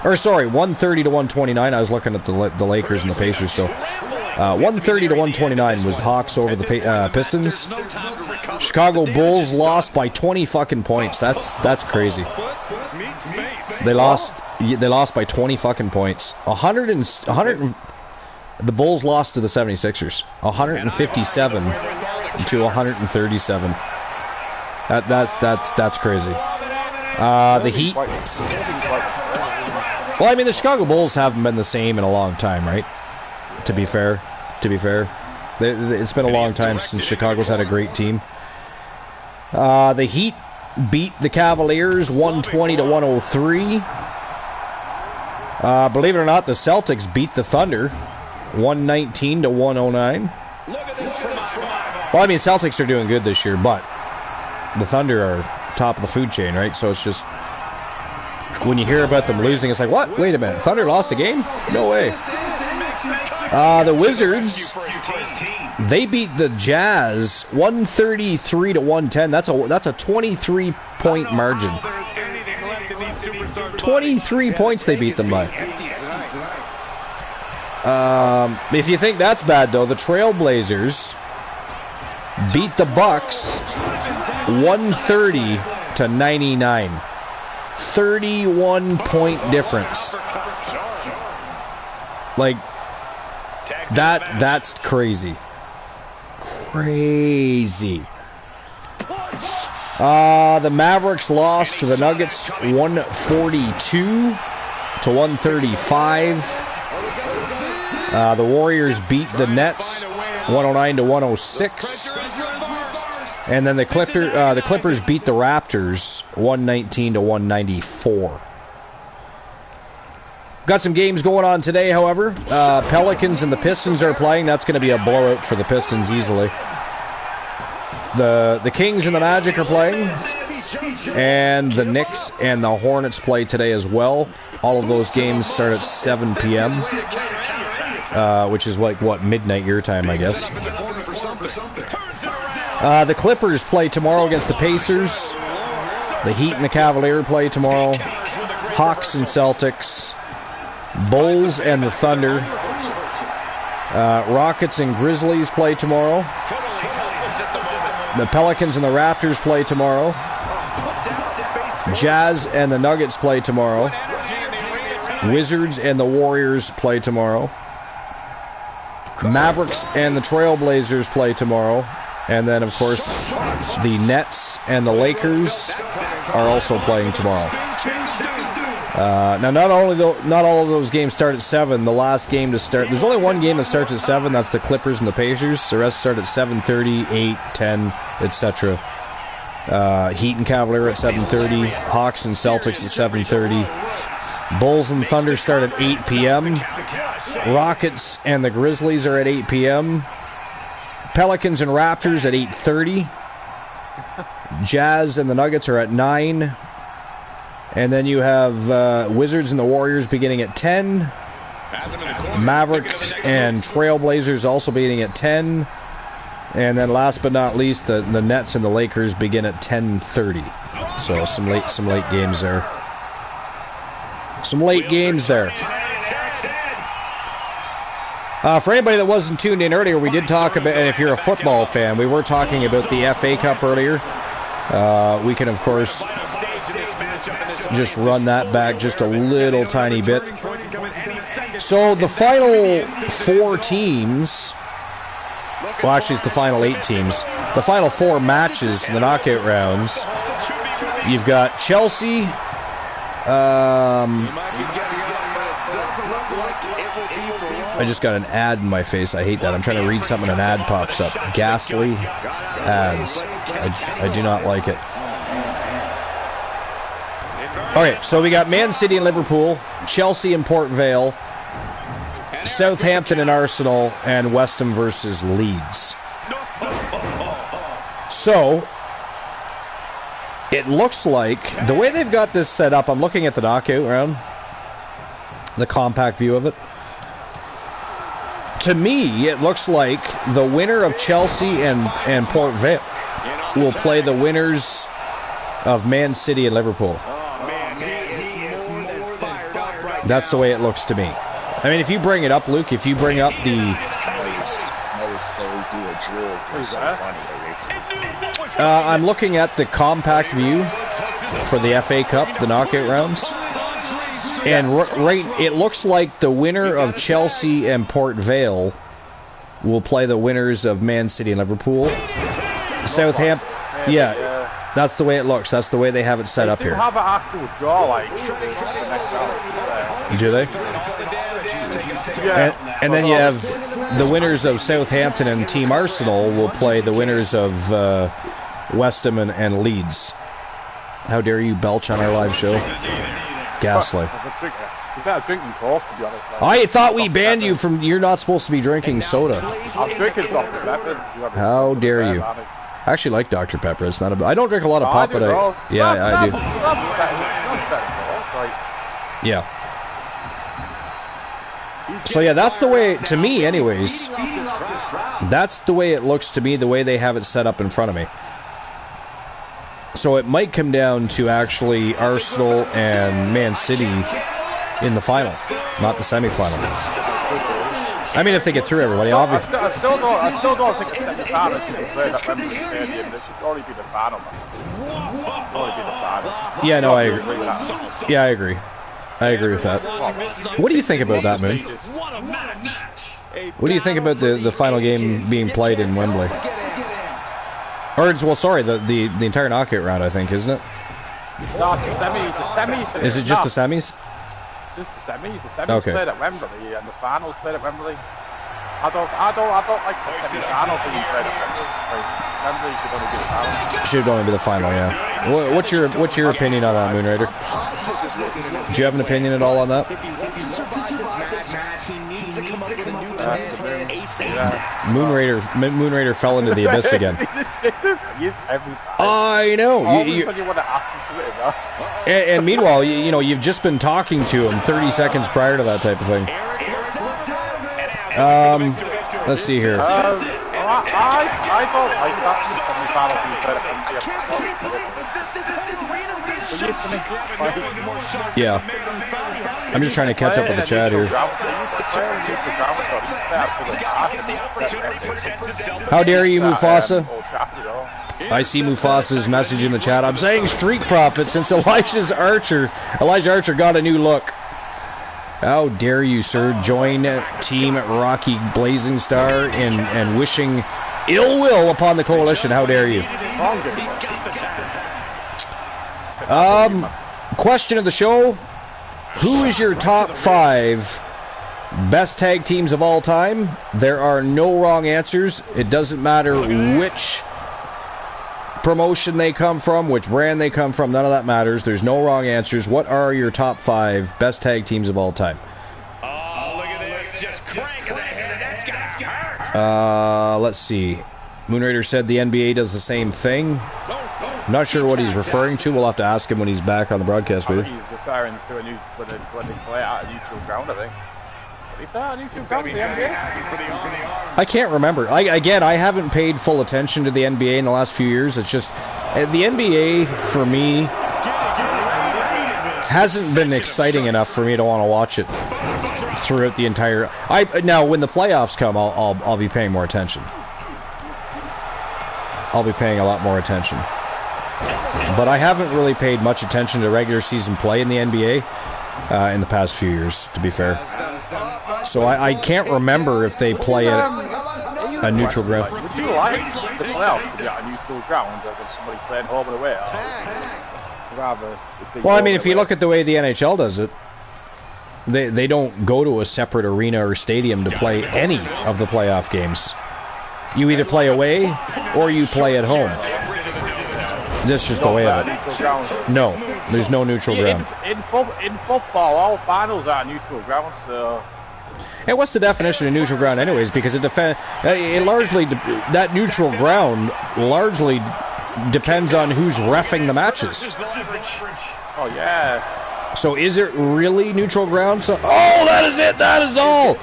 Or sorry, 130 to 129. I was looking at the Lakers and the Pacers still. 130 to 129 was Hawks over the Pistons. Chicago Bulls lost by 20 fucking points. That's crazy. They lost by 20 fucking points. The Bulls lost to the 76ers. 157 to 137. That's crazy. The Heat. Well, I mean, the Chicago Bulls haven't been the same in a long time, right? To be fair. It's been a long time since Chicago's had a great team. The Heat beat the Cavaliers 120 to 103. Believe it or not, the Celtics beat the Thunder 119 to 109. Well, I mean, Celtics are doing good this year, but the Thunder are top of the food chain, right? So it's just, when you hear about them losing, it's like, what? Wait a minute, Thunder lost a game? No way. The Wizards, they beat the Jazz 133 to 110. That's a 23-point margin. 23 points they beat them by. If you think that's bad, though, the Trailblazers beat the Bucks 130 to 99. 31-point difference. Like, that's crazy. The Mavericks lost to the Nuggets 142 to 135. The Warriors beat the Nets 109 to 106. And then the Clippers beat the Raptors 119 to 194. Got some games going on today, however. Pelicans and the Pistons are playing. That's going to be a blowout for the Pistons easily. The Kings and the Magic are playing. And the Knicks and the Hornets play today as well. All of those games start at 7 p.m. Which is like, what, midnight your time, I guess. The Clippers play tomorrow against the Pacers. The Heat and the Cavaliers play tomorrow. Hawks and Celtics. Bulls and the Thunder. Rockets and Grizzlies play tomorrow. The Pelicans and the Raptors play tomorrow. Jazz and the Nuggets play tomorrow. Wizards and the Warriors play tomorrow. Mavericks and the Trailblazers play tomorrow. And then, of course, the Nets and the Lakers are also playing tomorrow. Now, not all of those games start at 7. The last game to start, there's only one game that starts at 7. That's the Clippers and the Pacers. The rest start at 7:30, 8, 10, etc. Heat and Cavalier at 7:30. Hawks and Celtics at 7:30. Bulls and Thunder start at 8 p.m. Rockets and the Grizzlies are at 8 p.m. Pelicans and Raptors at 8:30. Jazz and the Nuggets are at 9. And then you have Wizards and the Warriors beginning at 10. Mavericks and Trailblazers also beginning at 10. And then last but not least, the Nets and the Lakers begin at 10:30. So some late games there. Some late games there. For anybody that wasn't tuned in earlier, we did talk about, and if you're a football fan, we were talking about the FA Cup earlier. We can, of course, just run that back just a little tiny bit. So the final 4 teams, well, actually it's the final 8 teams, the final 4 matches in the knockout rounds, you've got Chelsea, I just got an ad in my face. I hate that. I'm trying to read something and an ad pops up. Ghastly ads. I do not like it. Alright, so we got Man City and Liverpool, Chelsea and Port Vale, Southampton and Arsenal, and West Ham versus Leeds. So, it looks like, the way they've got this set up, I'm looking at the knockout round, the compact view of it. To me, it looks like the winner of Chelsea and Port Vale will play the winners of Man City and Liverpool. That's the way it looks to me. I mean, if you bring it up, Luke, if you bring up the... I'm looking at the compact view for the FA Cup, the knockout rounds. And right, it looks like the winner of Chelsea and Port Vale will play the winners of Man City and Liverpool. Southampton, yeah, that's the way it looks. That's the way they have it set up here. Have an actual draw, like, do they? Yeah. And then you have the winners of Southampton and Team Arsenal will play the winners of West Ham and Leeds. How dare you belch on our live show? Ghastly. I thought we banned you from. You're not supposed to be drinking soda. I'm drinking Dr. Pepper. How dare you? I actually like Dr. Pepper. It's not a. I don't drink a lot of pop, but I do. Yeah. So yeah, that's the way, to me anyways, that's the way it looks to me, the way they have it set up in front of me. So it might come down to actually Arsenal and Man City in the final, not the semi-final. I mean, if they get through everybody, obviously. I still don't think it's the final. That Wembley Stadium, this should only be the final. Yeah, no, I agree. Yeah, I agree. I agree with that. What do you think about that, Moon? What do you think about the final game being played in Wembley? Or, well, sorry, the entire knockout round, I think, isn't it? No, it's the semis. Is it just the semis? Just the semis. The semis played at Wembley, and the finals played at Wembley. I don't like the semi-final being played at Wembley. Wembley should only be the final. Should only be the final, yeah. What's your opinion on that, Moonrider? Do you have an opinion at all on that? Moonrider fell into the abyss again. I know. And meanwhile, you know, you've just been talking to him 30 seconds prior to that type of thing. Let's see here. I don't like that. Yeah. I'm just trying to catch up with the chat here. How dare you, Mufasa? I see Mufasa's message in the chat. I'm saying Street Profit since Elijah Archer got a new look. How dare you, sir, join Team Rocky Blazing Star and wishing ill will upon the coalition. How dare you? Question of the show. Who is your top 5 best tag teams of all time? There are no wrong answers. It doesn't matter which promotion they come from, which brand they come from, none of that matters. There's no wrong answers. What are your top 5 best tag teams of all time? Oh, look at this. Just cranking ahead. That's gonna hurt. Let's see. Moonrider said the NBA does the same thing. I'm not sure what he's referring to. We'll have to ask him when he's back on the broadcast booth. He's referring to a new, when they play out a neutral ground, I think. I can't remember. I haven't paid full attention to the NBA in the last few years. It's just the NBA for me hasn't been exciting enough for me to want to watch it throughout the entire. Now when the playoffs come, I'll be paying more attention. I'll be paying a lot more attention. But I haven't really paid much attention to regular season play in the NBA in the past few years, to be fair. So I can't remember if they play at a neutral ground. Would you like the playoffs to be at a neutral ground than somebody playing home and away? Rather, well, I mean, if you look at the way the NHL does it, they don't go to a separate arena or stadium to play any of the playoff games. You either play away or you play at home. That's just the way of it. No, there's no neutral ground. In football, all finals are neutral ground, so... And what's the definition of neutral ground anyways? Because it largely, that neutral ground largely depends on who's reffing the matches. Oh, yeah. So is it really neutral ground? So, oh, that is it. That is all.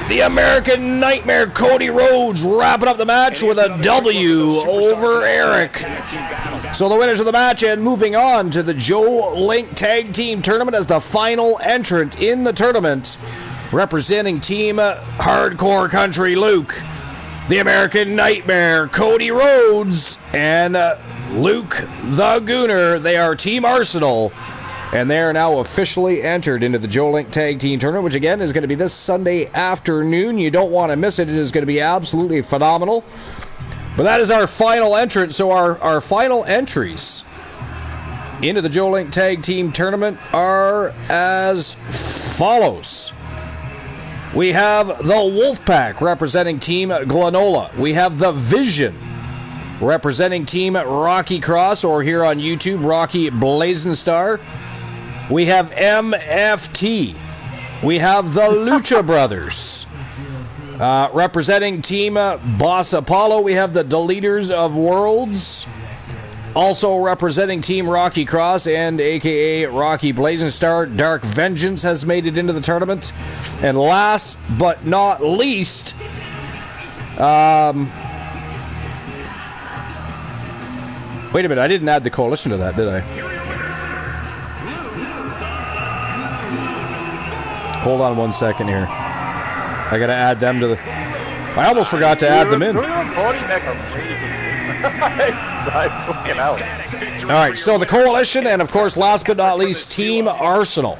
The American Nightmare, Cody Rhodes, wrapping up the match with a W over Eric. So the winners of the match and moving on to the Joe Linck Tag Team Tournament as the final entrant in the tournament, representing Team Hardcore Country Luke, the American Nightmare, Cody Rhodes, and Luke the Gooner. They are Team Arsenal. And they are now officially entered into the Joe Linck Tag Team Tournament, which again is going to be this Sunday afternoon. You don't want to miss it. It is going to be absolutely phenomenal. But that is our final entrant. So our final entries into the Joe Linck Tag Team Tournament are as follows. We have the Wolfpack representing Team Glenola. We have the Vision representing Team Rocky Cross, or here on YouTube, Rocky Blazing Star. We have MFT. We have the Lucha Brothers. Representing Team Boss Apollo, we have the Deleters of Worlds. Also representing Team Rocky Cross and a.k.a. Rocky Blazing Star, Dark Vengeance has made it into the tournament. And last but not least, wait a minute, I didn't add the Coalition to that, did I? Hold on 1 second here. I gotta add them to the... I almost forgot to add them in. Alright, so the Coalition, and of course, last but not least, Team Arsenal.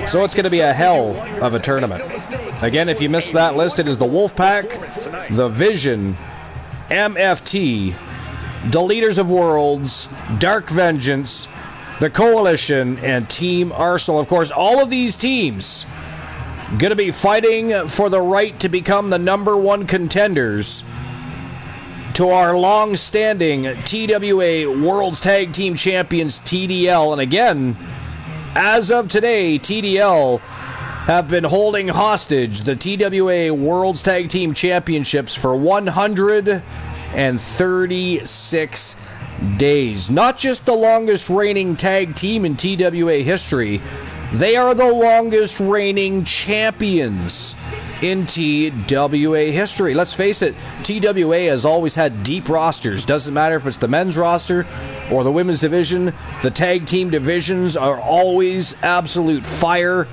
So it's gonna be a hell of a tournament. Again, if you missed that list, it is the Wolfpack, the Vision, MFT, Deleters of Worlds, Dark Vengeance, the Coalition, and Team Arsenal. Of course, all of these teams going to be fighting for the right to become the #1 contenders to our long-standing TWA World's Tag Team Champions, TDL. And again, as of today, TDL have been holding hostage the TWA World's Tag Team Championships for 136 days. Not just the longest reigning tag team in TWA history, they are the longest reigning champions in TWA history. Let's face it, TWA has always had deep rosters. Doesn't matter if it's the men's roster or the women's division. The tag team divisions are always absolute fire.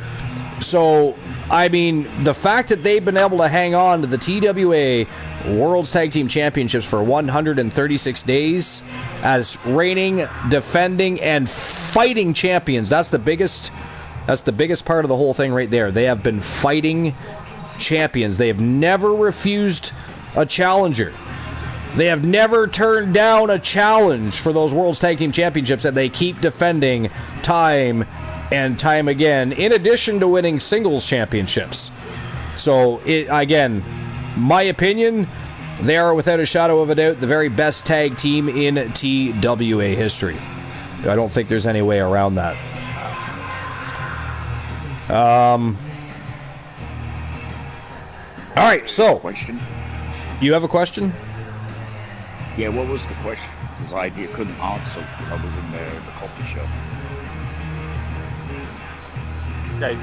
So, I mean, the fact that they've been able to hang on to the TWA World's Tag Team Championships for 136 days as reigning, defending, and fighting champions, that's the biggest part of the whole thing right there. They have been fighting champions. They have never refused a challenger. They have never turned down a challenge for those World's Tag Team Championships, and they keep defending time and time again, in addition to winning singles championships. So, again, my opinion, they are without a shadow of a doubt the very best tag team in TWA history. I don't think there's any way around that. Alright, so, Question? you have a question? Yeah, what was the question? Because I couldn't answer. I was in the coffee shop. Okay,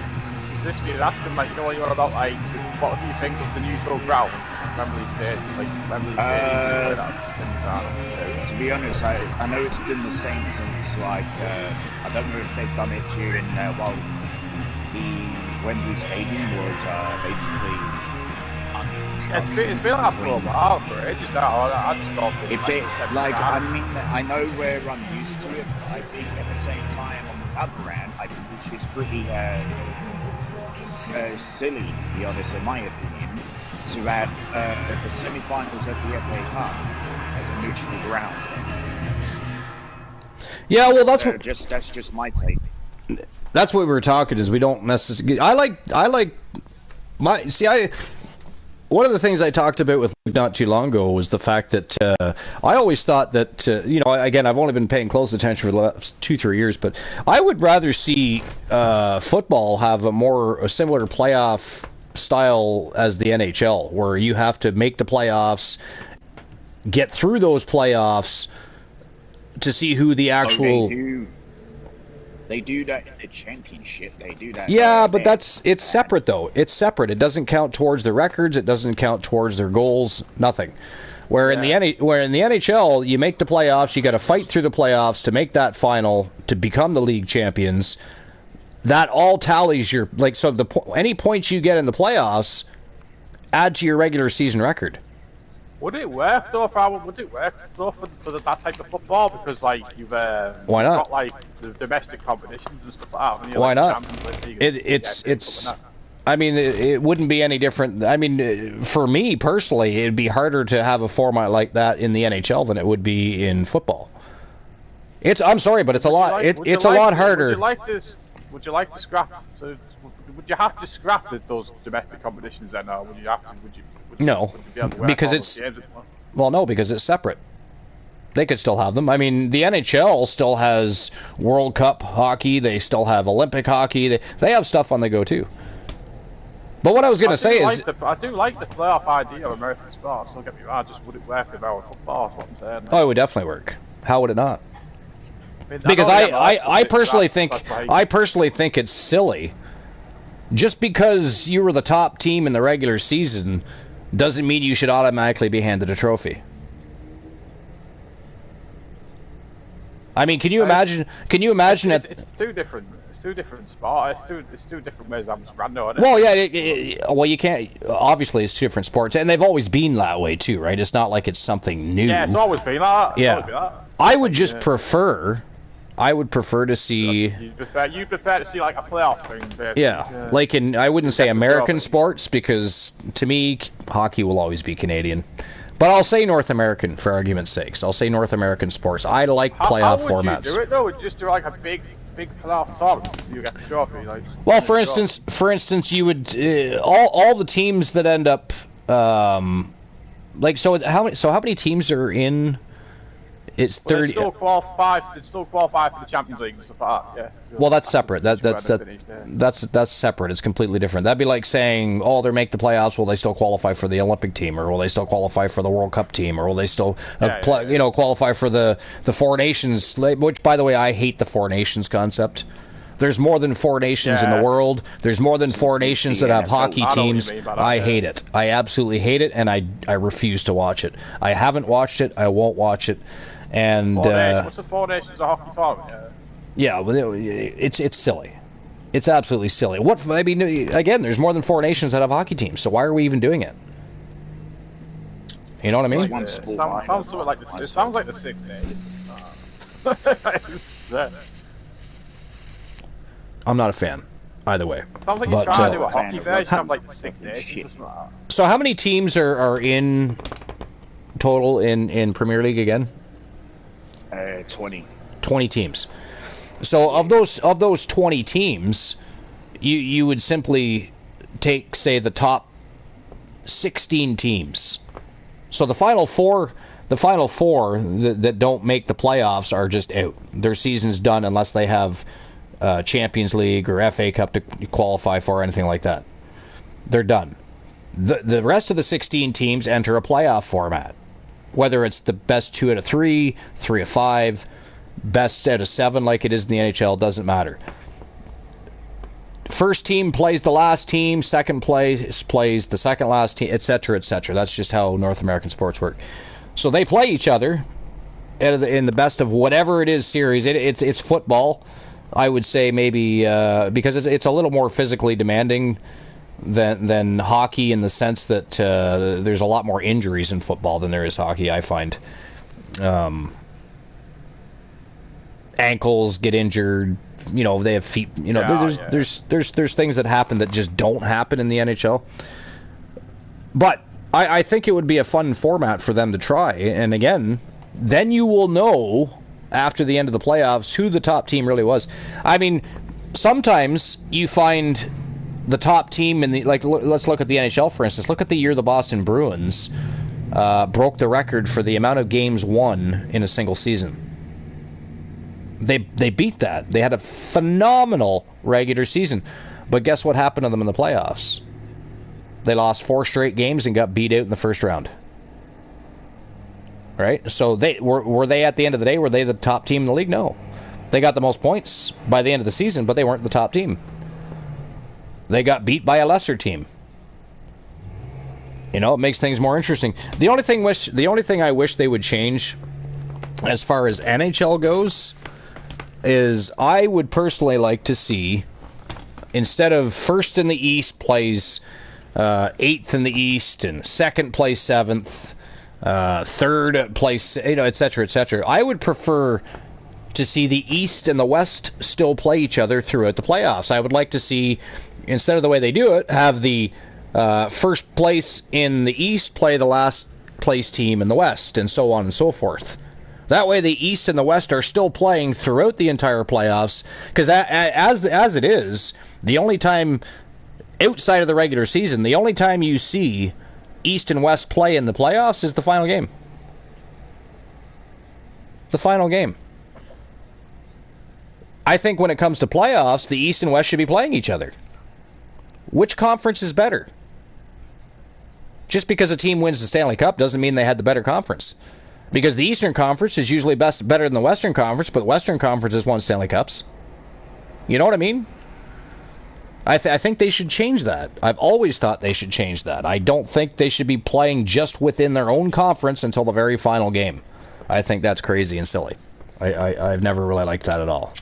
this is asking, like, you know what you're on about, like, what do you think of the neutral ground? Memory State, like, Memory State, To be honest, I know it's been the same since, like, I don't know if they've done it during, while the Wembley Stadium was basically it's been like for a while, for ages now. I just thought I mean, I know where I'm used to it, but I think at the same time, on the other hand, I think it's just pretty silly, to be honest, in my opinion, to add the semi-finals of the FA Cup as a neutral ground. Yeah, well, that's just my take. That's what we were talking. Is we don't necessarily. One of the things I talked about with Luke not too long ago was the fact that I always thought that, again, I've only been paying close attention for the last 2-3 years, but I would rather see football have a similar playoff style as the NHL, where you have to make the playoffs, get through those playoffs to see who the actual... They do that in the championship. They do that. Yeah, but it's separate though. It's separate. It doesn't count towards their records. It doesn't count towards their goals. Nothing. In the NHL, you make the playoffs. You got to fight through the playoffs to make that final to become the league champions. That all tallies your any points you get in the playoffs add to your regular season record. Would it work though? Would it work though for that type of football? Because you've why not? Got the domestic competitions and stuff like that. Why not? I mean, it wouldn't be any different. I mean, for me personally, it'd be harder to have a format like that in the NHL than it would be in football. I'm sorry, but it's a lot. It's a lot harder. Would you like to scrap? So would you have to scrap those domestic competitions then, or would you have to? No, because because it's separate. They could still have them. I mean, the NHL still has World Cup hockey. They still have Olympic hockey. They have stuff on the go too. But what I was going to say is... I do like the playoff idea of American sports, don't get me wrong. Just would it work with our football, is what I'm saying. Oh, it would definitely work. How would it not? Because I personally think it's silly. Just because you were the top team in the regular season doesn't mean you should automatically be handed a trophy. I mean, can you imagine that? It's two different sports. It's two different ways I'm random. Well, yeah. Well, you can't. Obviously, it's two different sports, and they've always been that way too, right? It's not like it's something new. Yeah, it's always been that. I would just prefer. I would prefer to see. You prefer to see like a playoff thing. Basically. Yeah, like I wouldn't say American sports, because to me, hockey will always be Canadian. But I'll say North American for argument's sake. I'll say North American sports. I like playoff formats. How would you do it though? Would you just do like a big playoff tournament so you get the trophy? Well, for instance, you would all the teams that end up how many teams are in? It's 30. Still qualify for the Champions League and stuff like that. Yeah. Well, that's separate. That's separate. It's completely different. That'd be like saying, "Oh, they make the playoffs. Will they still qualify for the Olympic team, or will they still qualify for the World Cup team, or will they still qualify for the Four Nations?" Which, by the way, I hate the Four Nations concept. There's more than 4 nations in the world. There's more than 4 nations that have hockey teams. I hate it. I absolutely hate it, and I refuse to watch it. I haven't watched it. I won't watch it. And what's the Four Nations of hockey tournament? Yeah, it's silly. It's absolutely silly. Again, there's more than 4 nations that have hockey teams. So why are we even doing it? You know what I mean? It sounds like the Six Nations. I'm not a fan, either way. Sounds like you're trying to do a hockey version of like the Six Nations. So how many teams are in total in Premier League again? 20. 20 teams. So of those 20 teams, you would simply take, say, the top 16 teams. So the final four that don't make the playoffs are just out. Their season's done unless they have Champions League or FA Cup to qualify for or anything like that. They're done. The rest of the 16 teams enter a playoff format. Whether it's the best 2 out of 3, 3 out of 5, best out of 7 like it is in the NHL, doesn't matter. First team plays the last team, second plays the second last team, etc., etc. That's just how North American sports work. So they play each other in the best of whatever it is series. It's football, I would say, maybe because it's a little more physically demanding than hockey, in the sense that there's a lot more injuries in football than there is hockey, I find. ankles get injured. You know, they have feet. You know, there's things that happen that just don't happen in the NHL. But I think it would be a fun format for them to try. And again, then you will know after the end of the playoffs who the top team really was. I mean, sometimes you find the top team in the, like, let's look at the NHL for instance. Look at the year the Boston Bruins broke the record for the amount of games won in a single season. They beat that. They had a phenomenal regular season. But guess what happened to them in the playoffs? They lost 4 straight games and got beat out in the first round. Right? So they were they at the end of the day, were they the top team in the league? No. They got the most points by the end of the season, but they weren't the top team. They got beat by a lesser team. You know, it makes things more interesting. The only thing I wish they would change as far as NHL goes is I would personally like to see, instead of first in the East plays 8th in the East and second plays 7th, third place, you know, etc., etc. I would prefer to see the East and the West still play each other throughout the playoffs. I would like to see, instead of the way they do it, have the first place in the East play the last place team in the West, and so on and so forth. That way the East and the West are still playing throughout the entire playoffs, because as it is, the only time outside of the regular season, the only time you see East and West play in the playoffs is the final game. The final game. I think when it comes to playoffs, the East and West should be playing each other. Which conference is better? Just because a team wins the Stanley Cup doesn't mean they had the better conference. Because the Eastern Conference is usually better than the Western Conference, but the Western Conference has won Stanley Cups. You know what I mean? I think they should change that. I've always thought they should change that. I don't think they should be playing just within their own conference until the very final game. I think that's crazy and silly. I've never really liked that at all.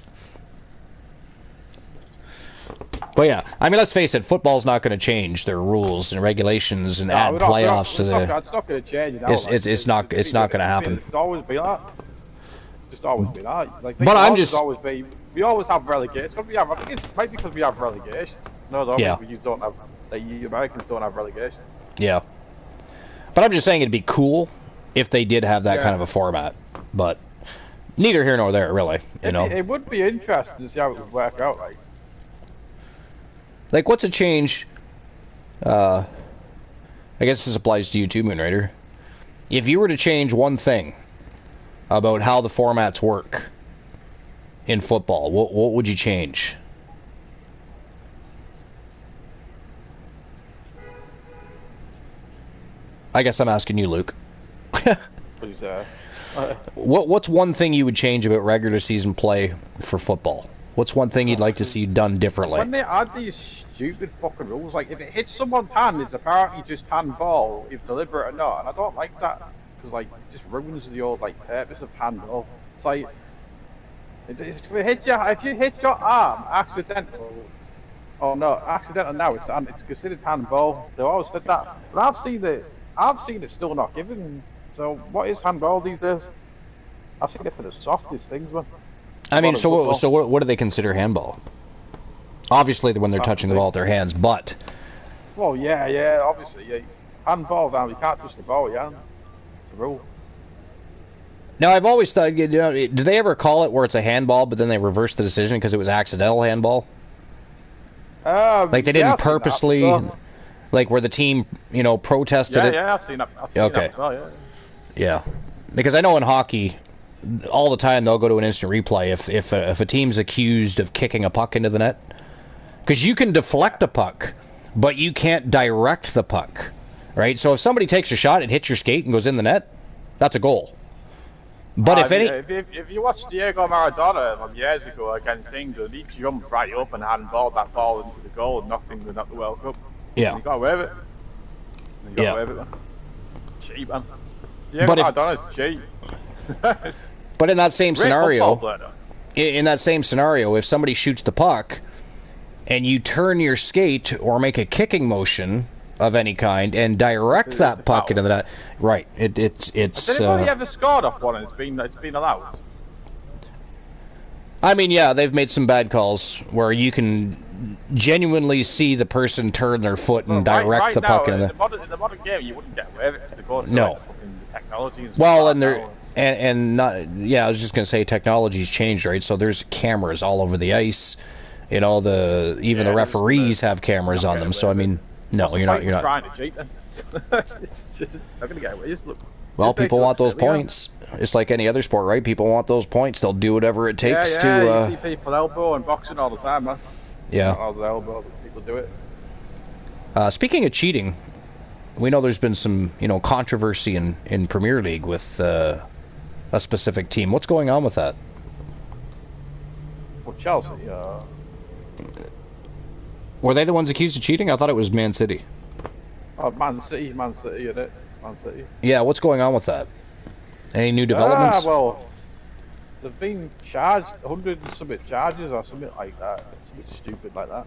But yeah, I mean, let's face it, football's not going to change their rules and regulations and add playoffs to the... It's not going to change. It's not going to happen. It's always been that. Just always been that. Like, but I'm just... We always have relegation. It's I think it might be because we have relegation. No, we don't have... Like, you Americans don't have relegation. Yeah. But I'm just saying it'd be cool if they did have that kind of a format. But neither here nor there, really. You know? It would be interesting to see how it would work out, Like, what's a change? I guess this applies to you too, Moonrider. If you were to change one thing about how the formats work in football, what would you change? I guess I'm asking you, Luke. What's one thing you would change about regular season play for football? What's one thing you'd like to see done differently? When they add these stupid fucking rules, like if it hits someone's hand, it's apparently just handball, if deliberate or not, and I don't like that, because like it just ruins the old like purpose of handball. It's like if you hit your arm accidental, or not accidental now, it's considered handball. They always said that, but I've seen it still not given. So what is handball these days? I've seen it for the softest things, man. I mean, so what do they consider handball? Obviously, when they're touching the ball with their hands, but... Well, yeah, obviously. Yeah. Handball's down, you can't touch the ball, yeah. It's a rule. Now, I've always thought, you know, do they ever call it where it's a handball, but then they reverse the decision because it was accidental handball? Like they didn't purposely... Like where the team, you know, protested it? Yeah, I've seen that. That as well, yeah. Yeah. Because I know in hockey... all the time they'll go to an instant replay if a team's accused of kicking a puck into the net, because you can deflect a puck but you can't direct the puck, right? So if somebody takes a shot, it hits your skate and goes in the net, that's a goal. But if you watch Diego Maradona from years ago against England, he jumped right up and handballed that ball into the goal and knocked England out the World Cup. Yeah, and he got away with it. Man. Cheap, man. Diego Maradona's cheap. But in that same scenario, if somebody shoots the puck and you turn your skate or make a kicking motion of any kind and direct that puck into the net, right? It's. Has anybody ever scored off one and it's been allowed? I mean, yeah, they've made some bad calls where you can genuinely see the person turn their foot and direct the puck in the modern game, you wouldn't get away with it because no. Fucking technology and well, stuff and there and not I was just gonna say technology's changed, right? So there's cameras all over the ice. You know, even the referees have cameras on them. So I mean, no, you're not trying to cheat. It's just not gonna get away. Just look. Well, people want those points. It's like any other sport, right? People want those points. They'll do whatever it takes to. You see people elbow and boxing all the time, man. Yeah. All the elbow, people do it. Speaking of cheating, we know there's been some, controversy in Premier League with a specific team. What's going on with that? Well, Chelsea. Were they the ones accused of cheating? I thought it was Man City. Oh, Man City, isn't it? Man City. Yeah, what's going on with that? Any new developments? Well, they've been charged 100 and something charges or something like that. Something stupid like that.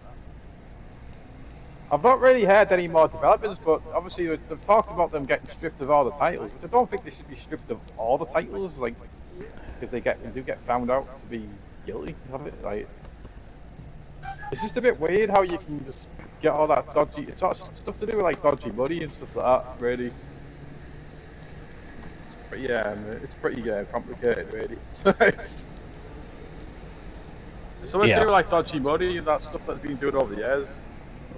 I've not really heard any more developments, but obviously they've talked about them getting stripped of all the titles. Which I don't think they should be stripped of all the titles. Like, if they do get found out to be guilty of it, like, it's just a bit weird how you can just get all that dodgy. It's got stuff to do with like dodgy money and stuff like that. Really. It's pretty complicated, really. Something to do with like dodgy money and that stuff that's been doing over the years,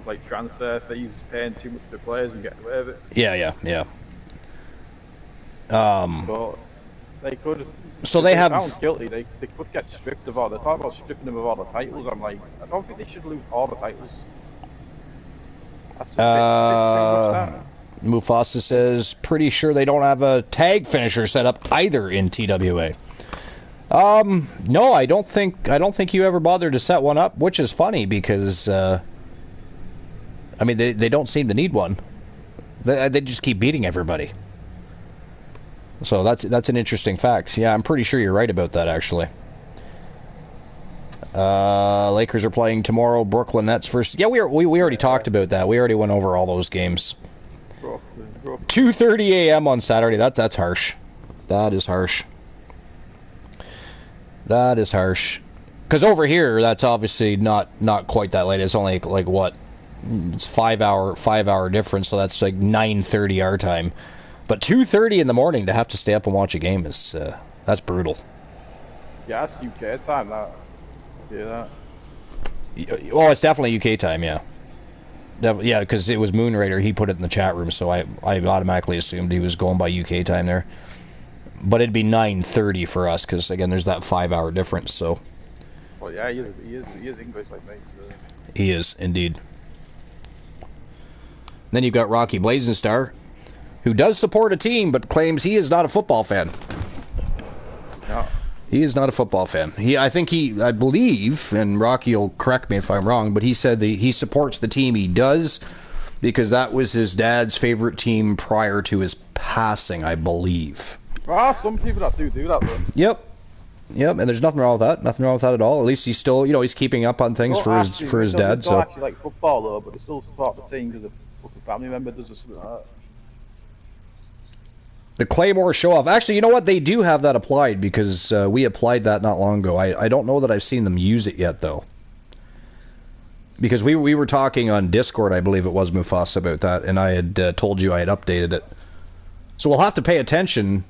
like transfer fees, paying too much to players and getting away with it. Yeah. But they could. So they have found guilty. They could get stripped of all. They're talking about stripping them of all the titles. I'm like, I don't think they should lose all the titles. That's just a bit Mufasa says, pretty sure they don't have a tag finisher set up either in TWA. No, I don't think you ever bothered to set one up, which is funny because, I mean, they don't seem to need one. They just keep beating everybody. So that's an interesting fact. Yeah, I'm pretty sure you're right about that, actually. Lakers are playing tomorrow. Brooklyn Nets first. Yeah, we already talked about that. We already went over all those games. 2:30 a.m. on Saturday. That's harsh. That is harsh. That is harsh. Because over here, that's obviously not quite that late. It's only like what? It's 5 hour difference. So that's like 9:30 our time. But 2:30 in the morning to have to stay up and watch a game is that's brutal. Yeah, it's UK time. That. Well, it's definitely UK time. Yeah. Yeah, because it was Moonraider. He put it in the chat room, so I automatically assumed he was going by UK time there. But it'd be 9:30 for us, because again, there's that 5 hour difference. So. Well, yeah, he is English like me. So. He is indeed. Then you've got Rocky Blazenstar, who does support a team, but claims he is not a football fan. No. He is not a football fan. I believe, and Rocky will correct me if I'm wrong, but he said that he supports the team he does because that was his dad's favorite team prior to his passing, I believe. Some people that do that, though. Yep, and there's nothing wrong with that. Nothing wrong with that at all. At least he's still, he's keeping up on things for his dad. They don't actually like football, though, but they still support the team because a fucking family member does or something like that. The Claymore show-off. Actually, you know what? They do have that applied because we applied that not long ago. I don't know that I've seen them use it yet, though. Because we were talking on Discord, I believe it was, Mufasa, about that, and I had told you I had updated it. So we'll have to pay attention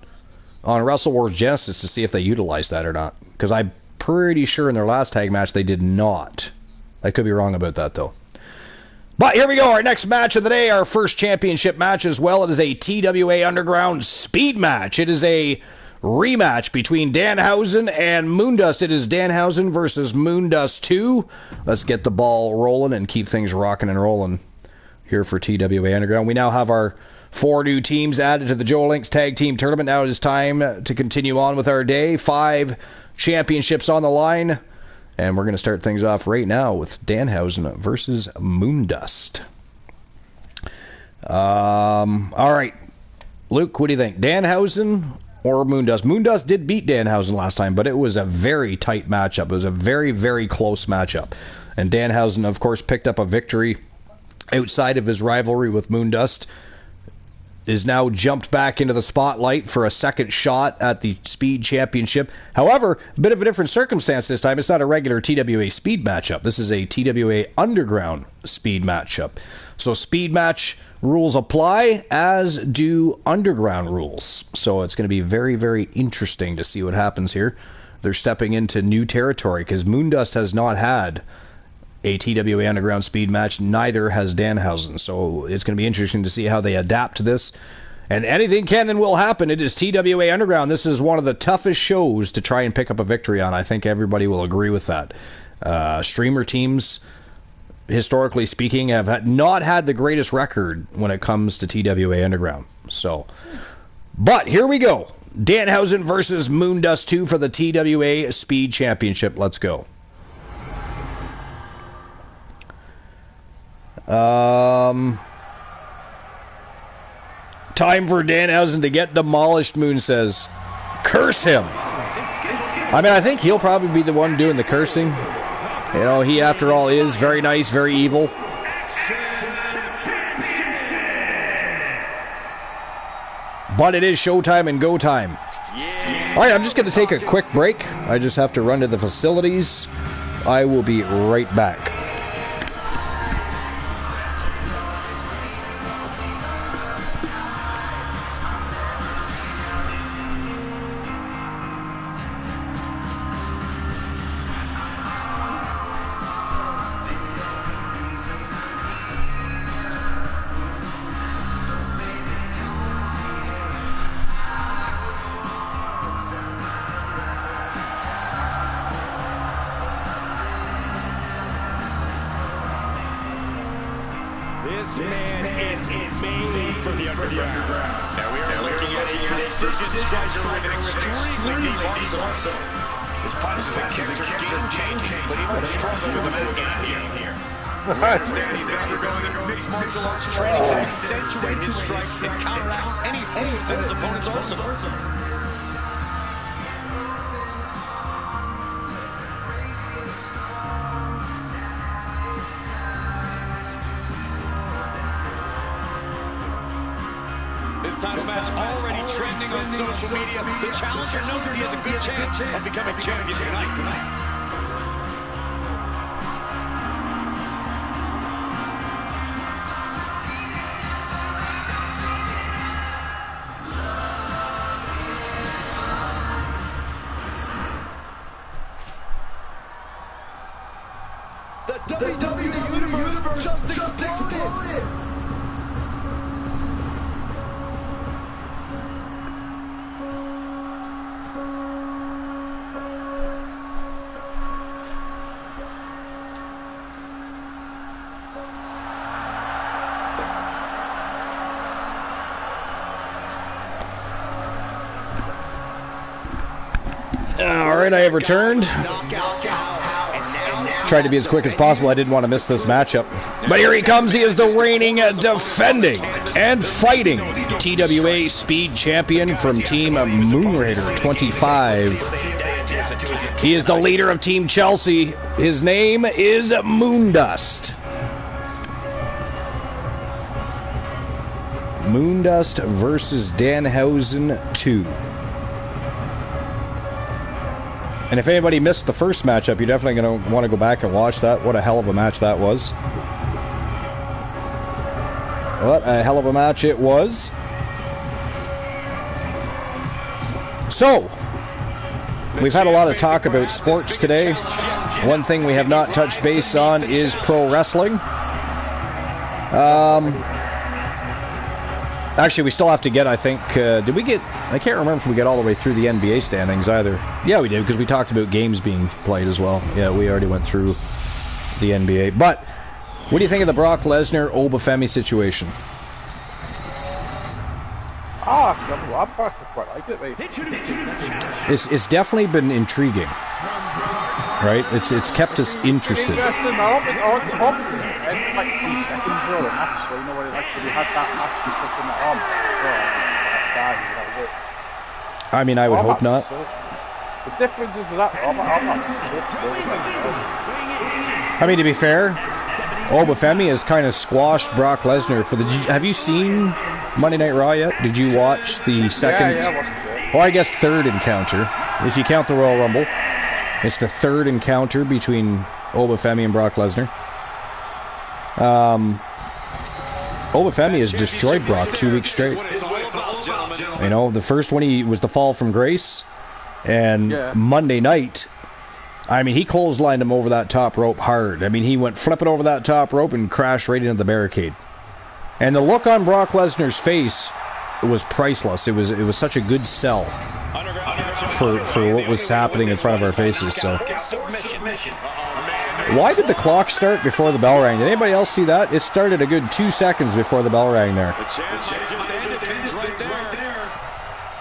on Wrestle Wars Genesis to see if they utilize that or not. Because I'm pretty sure in their last tag match they did not. I could be wrong about that, though. But here we go, our next match of the day, our first championship match as well. It is a TWA Underground speed match. It is a rematch between Danhausen and Moondust. It is Danhausen versus Moondust 2. Let's get the ball rolling and keep things rocking and rolling here for TWA Underground. We now have our 4 new teams added to the Joe Linck's Tag Team Tournament. Now it is time to continue on with our day. 5 championships on the line. And we're going to start things off right now with Danhausen versus Moondust. All right. Luke, what do you think? Danhausen or Moondust? Moondust did beat Danhausen last time, but it was a very tight matchup. It was a very, very close matchup. And Danhausen, of course, picked up a victory outside of his rivalry with Moondust. is now jumped back into the spotlight for a second shot at the Speed Championship. However, a bit of a different circumstance this time. It's not a regular TWA Speed matchup. This is a TWA Underground Speed matchup. So Speed match rules apply, as do Underground rules. So it's going to be very, very interesting to see what happens here. They're stepping into new territory because Moondust has not had a TWA Underground Speed match. Neither has Danhausen. So it's going to be interesting to see how they adapt to this. And anything can and will happen. It is TWA Underground. This is one of the toughest shows to try and pick up a victory on. I think everybody will agree with that. Streamer teams, historically speaking, have not had the greatest record when it comes to TWA Underground. So, but here we go. Danhausen versus Moondust 2 for the TWA Speed Championship. Let's go. Time for Danhausen to get demolished, Moon says. Curse him. I mean, I think he'll probably be the one doing the cursing. You know, he, after all, is very nice, very evil. But it is showtime and go time. Alright, I'm just going to take a quick break. I just have to run to the facilities. I will be right back. This man is made for the underground. Now we are looking at a precision striker with an extremely deep arsenal. His punches and kicks are game-changing, but he might struggle with the game here. He's been undergoing mixed martial arts training to accentuate his strikes and counteract any holds in his opponent's arsenal. Title match already trending on social media. The challenger knows he has a good chance of becoming champion tonight. The WWE Universe just exploded. Alright, I have returned. Tried to be as quick as possible. I didn't want to miss this matchup. But here he comes. He is the reigning, defending, and fighting TWA Speed Champion from Team Moonraider 25. He is the leader of Team Chelsea. His name is Moondust. Moondust versus Danhausen 2. And if anybody missed the first matchup, you're definitely going to want to go back and watch that. What a hell of a match that was. What a hell of a match it was. So, we've had a lot of talk about sports today. One thing we have not touched base on is pro wrestling. Actually, we still have to get, I think, did we get, I can't remember if we got all the way through the NBA standings either. Yeah, we did, because we talked about games being played as well. Yeah, we already went through the NBA. But, what do you think of the Brock Lesnar-Obafemi situation? I personally quite like it, mate. It's definitely been intriguing. Right? It's kept us interested. I mean, I would hope not. The difference is that I mean, to be fair, Obafemi has kind of squashed Brock Lesnar for the... Have you seen Monday Night Raw yet? Did you watch the second? Yeah, I watched it. Well, I guess third encounter, if you count the Royal Rumble. It's the third encounter between Obafemi and Brock Lesnar. Obafemi has destroyed Brock 2 weeks straight. You know, the first one he was the fall from grace, and Monday night, I mean, he clotheslined him over that top rope hard. I mean, he went flipping over that top rope and crashed right into the barricade. And the look on Brock Lesnar's face was priceless. It was such a good sell for what was happening in front of our faces. So, why did the clock start before the bell rang? Did anybody else see that? It started a good 2 seconds before the bell rang there.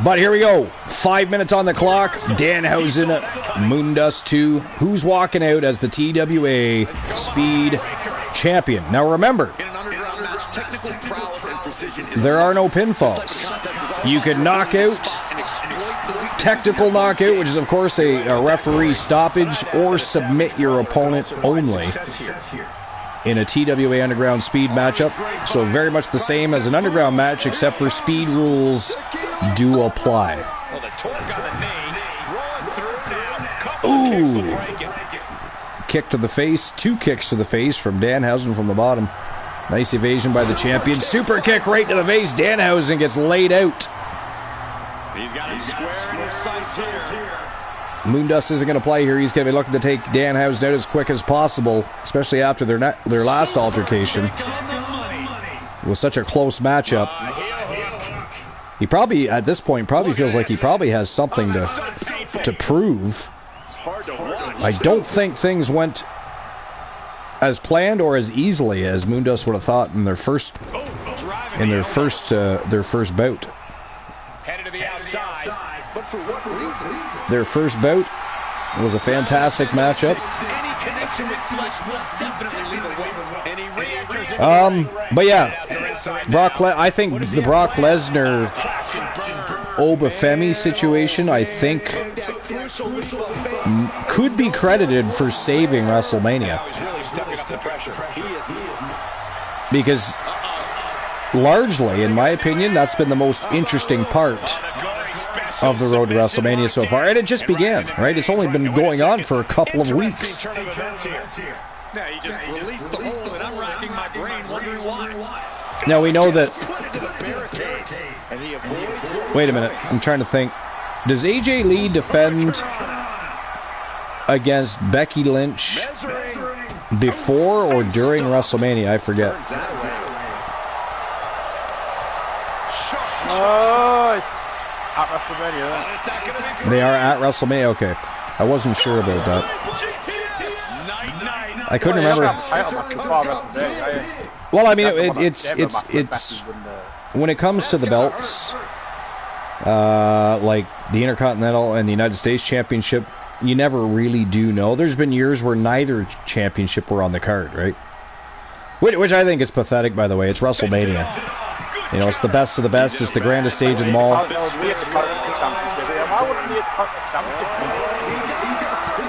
But here we go. 5 minutes on the clock. Danhausen, Moondust 2. Who's walking out as the TWA Speed Champion? Now remember, there are no pinfalls. You can knock out, technical knockout, which is of course a referee stoppage, or submit your opponent only in a TWA Underground Speed matchup. So very much the same as an Underground match, except for speed rules do apply. Ooh! Kick to the face, 2 kicks to the face from Danhausen from the bottom. Nice evasion by the champion. Super kick right to the face. Danhausen gets laid out. He's got him square in his sights here. Moondust isn't going to play here. He's going to be looking to take Danhausen out as quick as possible, especially after their last altercation. It was such a close matchup. He probably, at this point, feels like he probably has something to prove. I don't think things went as planned or as easily as Moondust would have thought in their first bout. Headed to the outside, but for what reason? Their first bout was a fantastic matchup. Any connection with flesh will definitely leave a weight. And he re-enters But yeah, I think the Brock Lesnar Obafemi situation, I think, could be credited for saving WrestleMania. Because largely, in my opinion, that's been the most interesting part of the road to WrestleMania so far. And it just began, right? It's only been going on for a couple of weeks. Now he just released the hold, and I'm racking my brain wondering why. Now we know that... Wait a minute, I'm trying to think. Does AJ Lee defend against Becky Lynch before or during WrestleMania? I forget. Oh, it's at WrestleMania. They are at WrestleMania? Okay. I wasn't sure about that. I couldn't remember. Well, I mean, it's when it comes to the belts, like the Intercontinental and the United States Championship, you never really do know. There's been years where neither championship were on the card, right? Which I think is pathetic, by the way. It's WrestleMania. You know, it's the best of the best. It's the grandest stage of them all.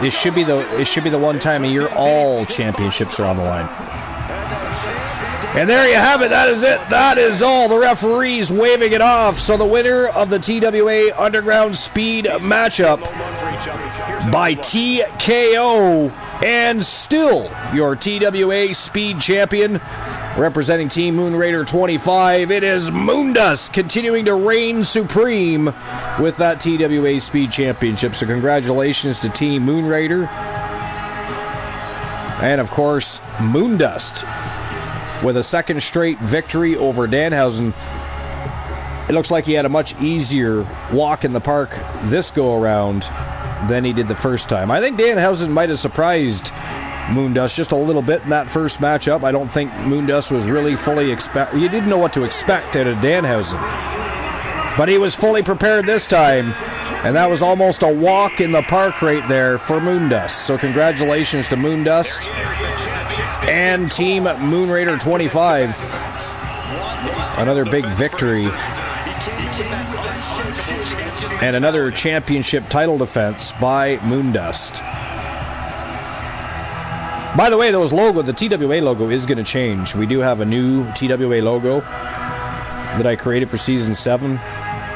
It should be the one time a year all championships are on the line. And there you have it. That is it. That is all. The referees waving it off. So the winner of the TWA Underground Speed matchup by TKO, and still your TWA Speed champion, representing Team Moon Raider 25, it is Moondust continuing to reign supreme with that TWA Speed Championship. So congratulations to Team Moon Raider. And of course, Moondust with a second straight victory over Danhausen. It looks like he had a much easier walk in the park this go-around than he did the first time. I think Danhausen might have surprised Moondust just a little bit in that first matchup. I don't think Moondust was really fully he didn't know what to expect out of Danhausen. But he was fully prepared this time, and that was almost a walk in the park right there for Moondust. So congratulations to Moondust and Team Moon Raider 25. Another big victory. And another championship title defense by Moondust. By the way, the TWA logo is going to change. We do have a new TWA logo. that I created for Season 7,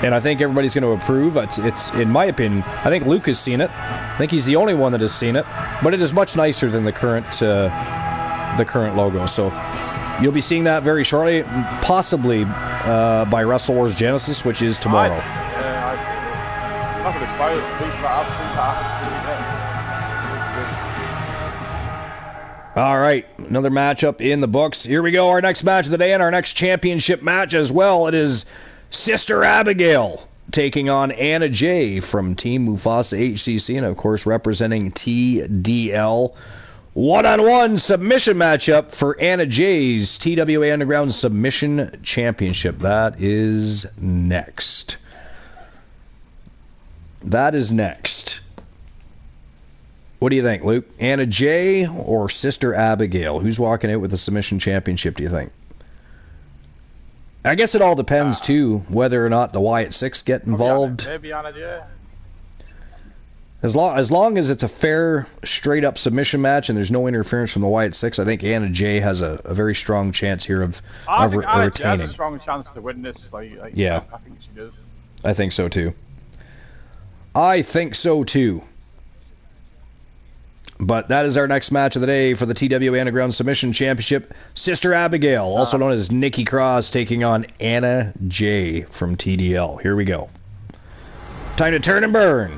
and I think everybody's going to approve. It's in my opinion, I think Luke has seen it. I think he's the only one that has seen it, but it is much nicer than the current logo. So you'll be seeing that very shortly, possibly by Wrestle Wars Genesis, which is tomorrow. All right, another matchup in the books. Here we go, our next match of the day and our next championship match as well. It is Sister Abigail taking on Anna Jay from Team Mufasa HCC, and of course representing TDL. One-on-one submission matchup for Anna Jay's TWA Underground Submission Championship. That is next. That is next. What do you think, Luke? Anna Jay or Sister Abigail? Who's walking out with the submission championship, do you think? I guess it all depends, too, whether or not the Wyatt Six get involved. Maybe Anna Jay. As long as it's a fair, straight-up submission match and there's no interference from the Wyatt Six, I think Anna Jay has a very strong chance here of retaining. Anna Jay has a strong chance to win this. Yeah. I think she does. I think so, too. I think so, too. But that is our next match of the day for the TWA Underground Submission Championship. Sister Abigail, also known as Nikki Cross, taking on Anna Jay from TDL. Here we go. Time to turn and burn.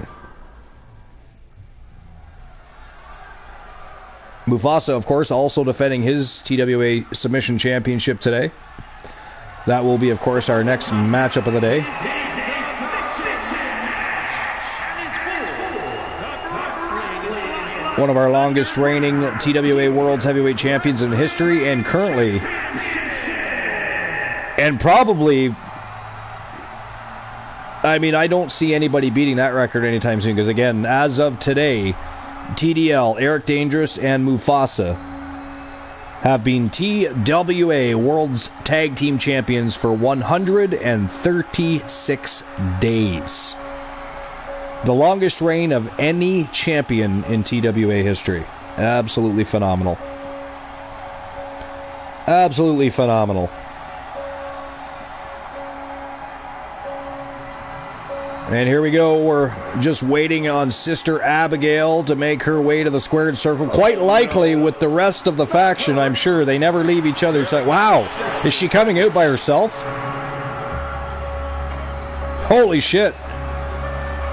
Mufasa, of course, also defending his TWA Submission Championship today. That will be, of course, our next matchup of the day. One of our longest reigning TWA World's Heavyweight Champions in history, and currently, and probably, I mean, I don't see anybody beating that record anytime soon, because again, as of today, TDL, Eric Dangerous, and Mufasa have been TWA World's Tag Team Champions for 136 days. The longest reign of any champion in TWA history. Absolutely phenomenal. Absolutely phenomenal. And here we go. We're just waiting on Sister Abigail to make her way to the squared circle. Quite likely with the rest of the faction, I'm sure. They never leave each other's side. Wow. Is she coming out by herself? Holy shit.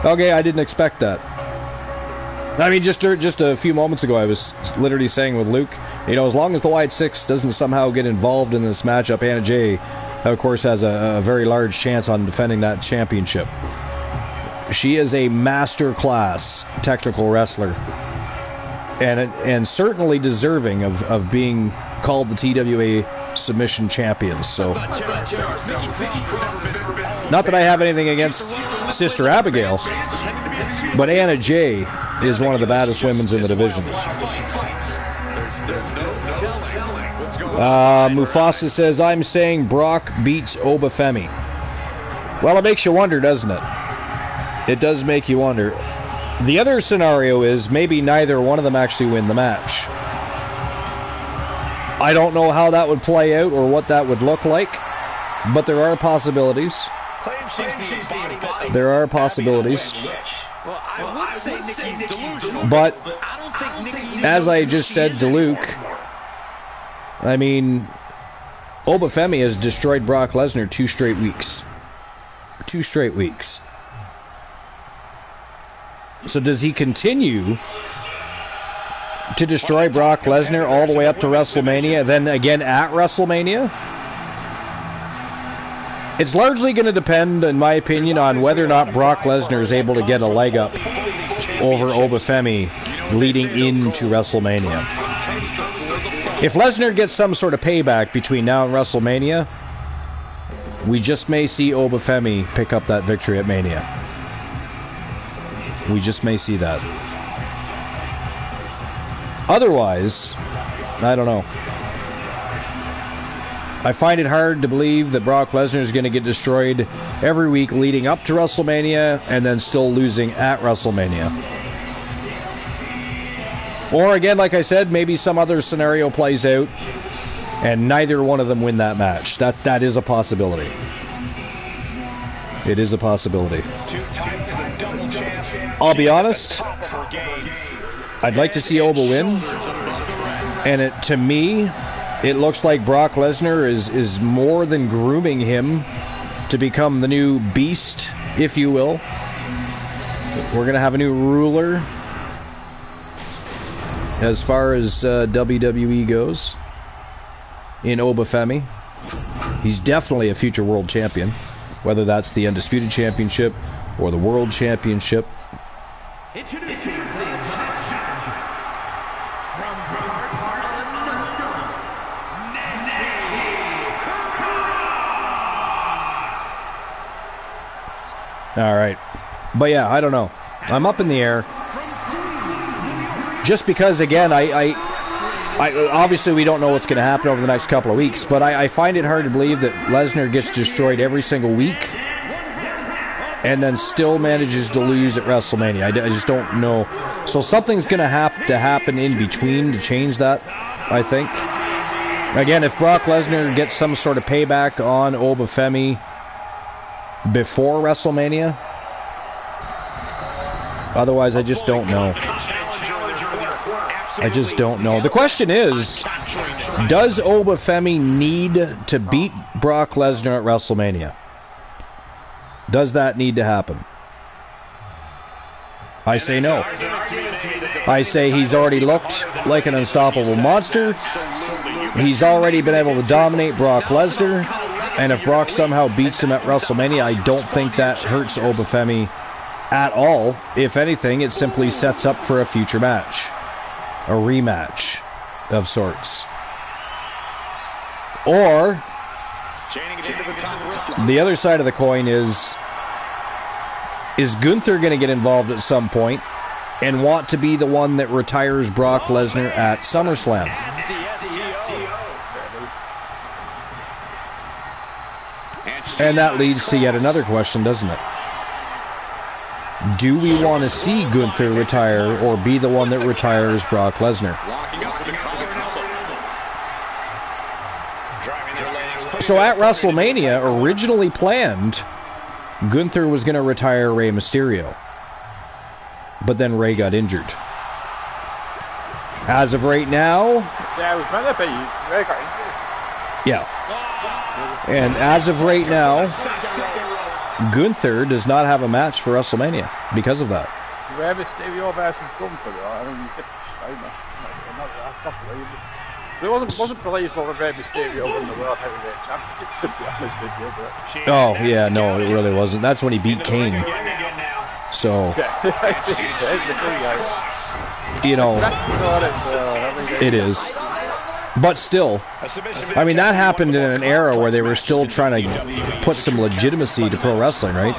Okay, I didn't expect that. I mean, just a few moments ago, I was literally saying with Luke, you know, as long as the Wyatt Six doesn't somehow get involved in this matchup, Anna Jay, of course, has a very large chance on defending that championship. She is a master-class technical wrestler, and certainly deserving of being called the TWA Submission Champions. So, not that I have anything against Sister Abigail, but Anna Jay is one of the baddest women in the division. Mufasa says, I'm saying Brock beats Obafemi. Well, it makes you wonder, doesn't it? It does make you wonder. The other scenario is maybe neither one of them actually win the match. I don't know how that would play out or what that would look like, but there are possibilities. There are possibilities. But as I just said to Luke, I mean, Obafemi has destroyed Brock Lesnar 2 straight weeks. 2 straight weeks. So does he continue to destroy Brock Lesnar all the way up to WrestleMania, then again at WrestleMania? It's largely going to depend, in my opinion, on whether or not Brock Lesnar is able to get a leg up over Obafemi leading into WrestleMania. If Lesnar gets some sort of payback between now and WrestleMania, we just may see Obafemi pick up that victory at Mania. We just may see that. Otherwise, I don't know. I find it hard to believe that Brock Lesnar is going to get destroyed every week leading up to WrestleMania and then still losing at WrestleMania. Or again, like I said, maybe some other scenario plays out and neither one of them win that match. That is a possibility. It is a possibility. I'll be honest, I'd like to see Oba win, and to me, it looks like Brock Lesnar is more than grooming him to become the new beast, if you will. We're going to have a new ruler as far as WWE goes in Oba Femi. He's definitely a future world champion, whether that's the Undisputed Championship or the World Championship. All right. But yeah, I don't know. I'm up in the air. Just because, again, I obviously we don't know what's going to happen over the next couple of weeks, but I find it hard to believe that Lesnar gets destroyed every single week and then still manages to lose at WrestleMania. I just don't know. So something's going to have to happen in between to change that, I think. Again, if Brock Lesnar gets some sort of payback on Oba Femi before WrestleMania, otherwise I just don't know. I just don't know. The question is, does Oba Femi need to beat Brock Lesnar at WrestleMania? Does that need to happen? I say no. I say he's already looked like an unstoppable monster. He's already been able to dominate Brock Lesnar. And if Brock somehow beats him at WrestleMania, I don't think that hurts Oba Femi at all. If anything, it simply sets up for a future match. A rematch of sorts. Or the other side of the coin is Gunther going to get involved at some point and want to be the one that retires Brock Lesnar at SummerSlam? And that leads to yet another question, doesn't it? Do we want to see Gunther retire or be the one that retires Brock Lesnar? So at WrestleMania, originally planned, Gunther was going to retire Rey Mysterio. But then Rey got injured. As of right now... Yeah, it was meant to be. Rey got injured. Yeah. And as of right now, Gunther does not have a match for WrestleMania because of that. Rey Mysterio versus Gunther, I don't think that's believable. It wasn't believable that Rey Mysterio won the World Heavyweight Championship, to be honest with you. Oh, yeah, no, it really wasn't. That's when he beat Kane. So, you know, it is. But still, I mean, that happened in an era where they were still trying to put some legitimacy to pro wrestling, right?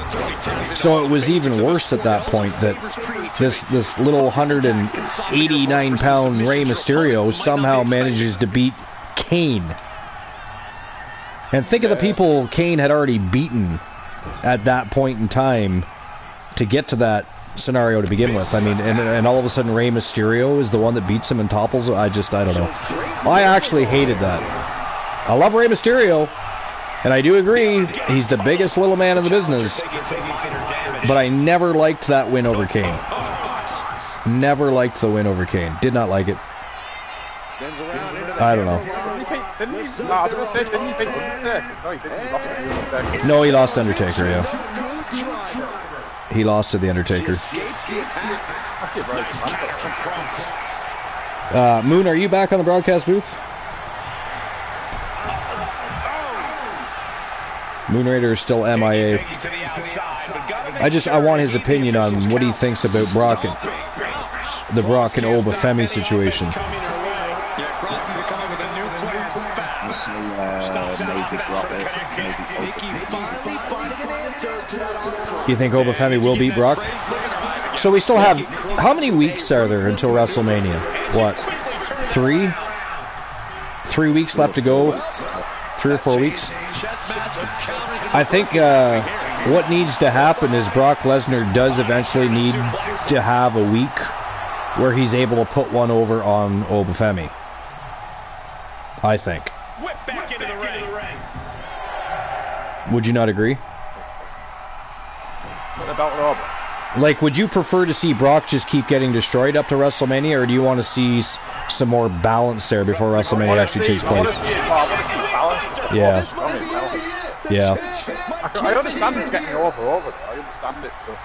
So it was even worse at that point that this little 189-pound Rey Mysterio somehow manages to beat Kane. And think of the people Kane had already beaten at that point in time to get to that scenario to begin with. I mean, and all of a sudden Rey Mysterio is the one that beats him and topples him. I don't know. I actually hated that. I love Rey Mysterio, and I do agree he's the biggest little man in the business, but I never liked that win over Kane. Never liked the win over Kane. Did not like it. I don't know. No, he lost to Undertaker, yeah. He lost to The Undertaker. Moon, are you back on the broadcast booth? Moon Raider is still MIA. I want his opinion on what he thinks about Brock and the Brock and Oba Femi situation. You think Oba Femi will beat Brock? So we still have... How many weeks are there until WrestleMania? What? 3? 3 weeks left to go? 3 or 4 weeks? I think what needs to happen is Brock Lesnar does eventually need to have a week where he's able to put one over on Oba Femi. I think. Would you not agree? What about Robert? Like, would you prefer to see Brock just keep getting destroyed up to WrestleMania, or do you want to see some more balance there before WrestleMania actually takes place? Yeah. Yeah. I understand he's getting over, though. I understand it, but...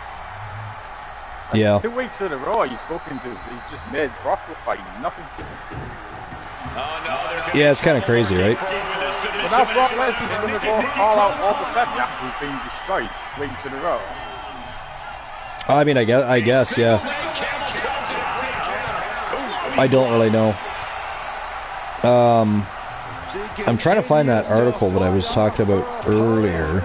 Yeah. 2 weeks in a row, he's just made Brock look like nothing. Yeah, it's kind of crazy, right? But now Brock Lesnar's going to go all out over February after he's been destroyed 2 weeks in a row. I mean, I guess, yeah. I don't really know. I'm trying to find that article that I was talking about earlier.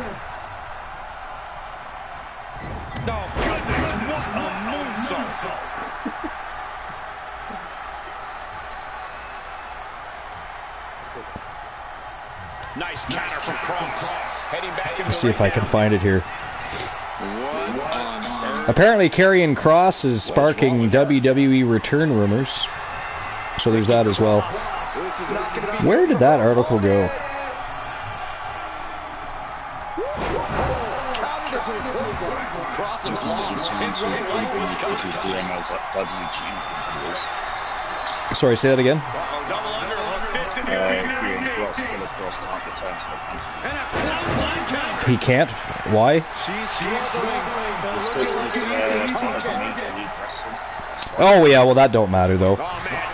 Nice counter from Cross. Heading back in. Let's see if I can find it here. Apparently, Karrion Kross is sparking WWE return rumors. So there's that as well. Where did that article go? Sorry, say that again. He can't? Why? Oh yeah, well that don't matter though.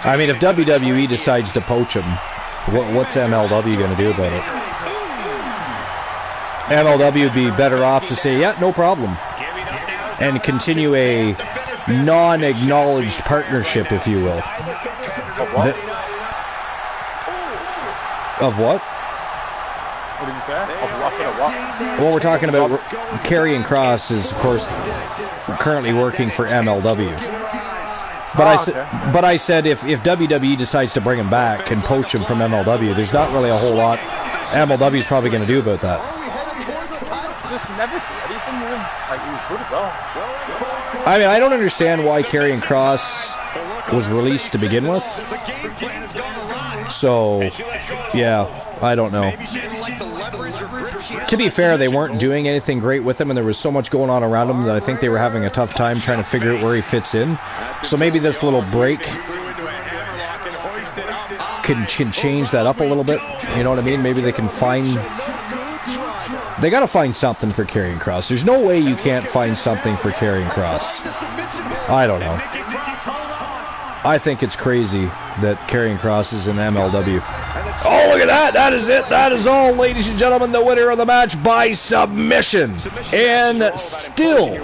I mean, if WWE decides to poach him, what's MLW going to do about it? MLW would be better off to say, yeah, no problem, and continue a non-acknowledged partnership, if you will. Of what? What did you say? Of what? Well, we're talking about Karrion Kross is, of course, currently working for MLW. But I said if WWE decides to bring him back and poach him from MLW, there's not really a whole lot MLW is probably going to do about that. I mean, I don't understand why Karrion Kross was released to begin with. So, yeah, I don't know. To be fair, they weren't doing anything great with him, and there was so much going on around him that I think they were having a tough time trying to figure out where he fits in. So maybe this little break can change that up a little bit. You know what I mean? Maybe they can find... They got to find something for Karrion Kross. There's no way you can't find something for Karrion Kross. I don't know. I think it's crazy that Karrion Kross is in MLW. Oh, look at that. That is it. That is all, ladies and gentlemen. The winner of the match by submission. And still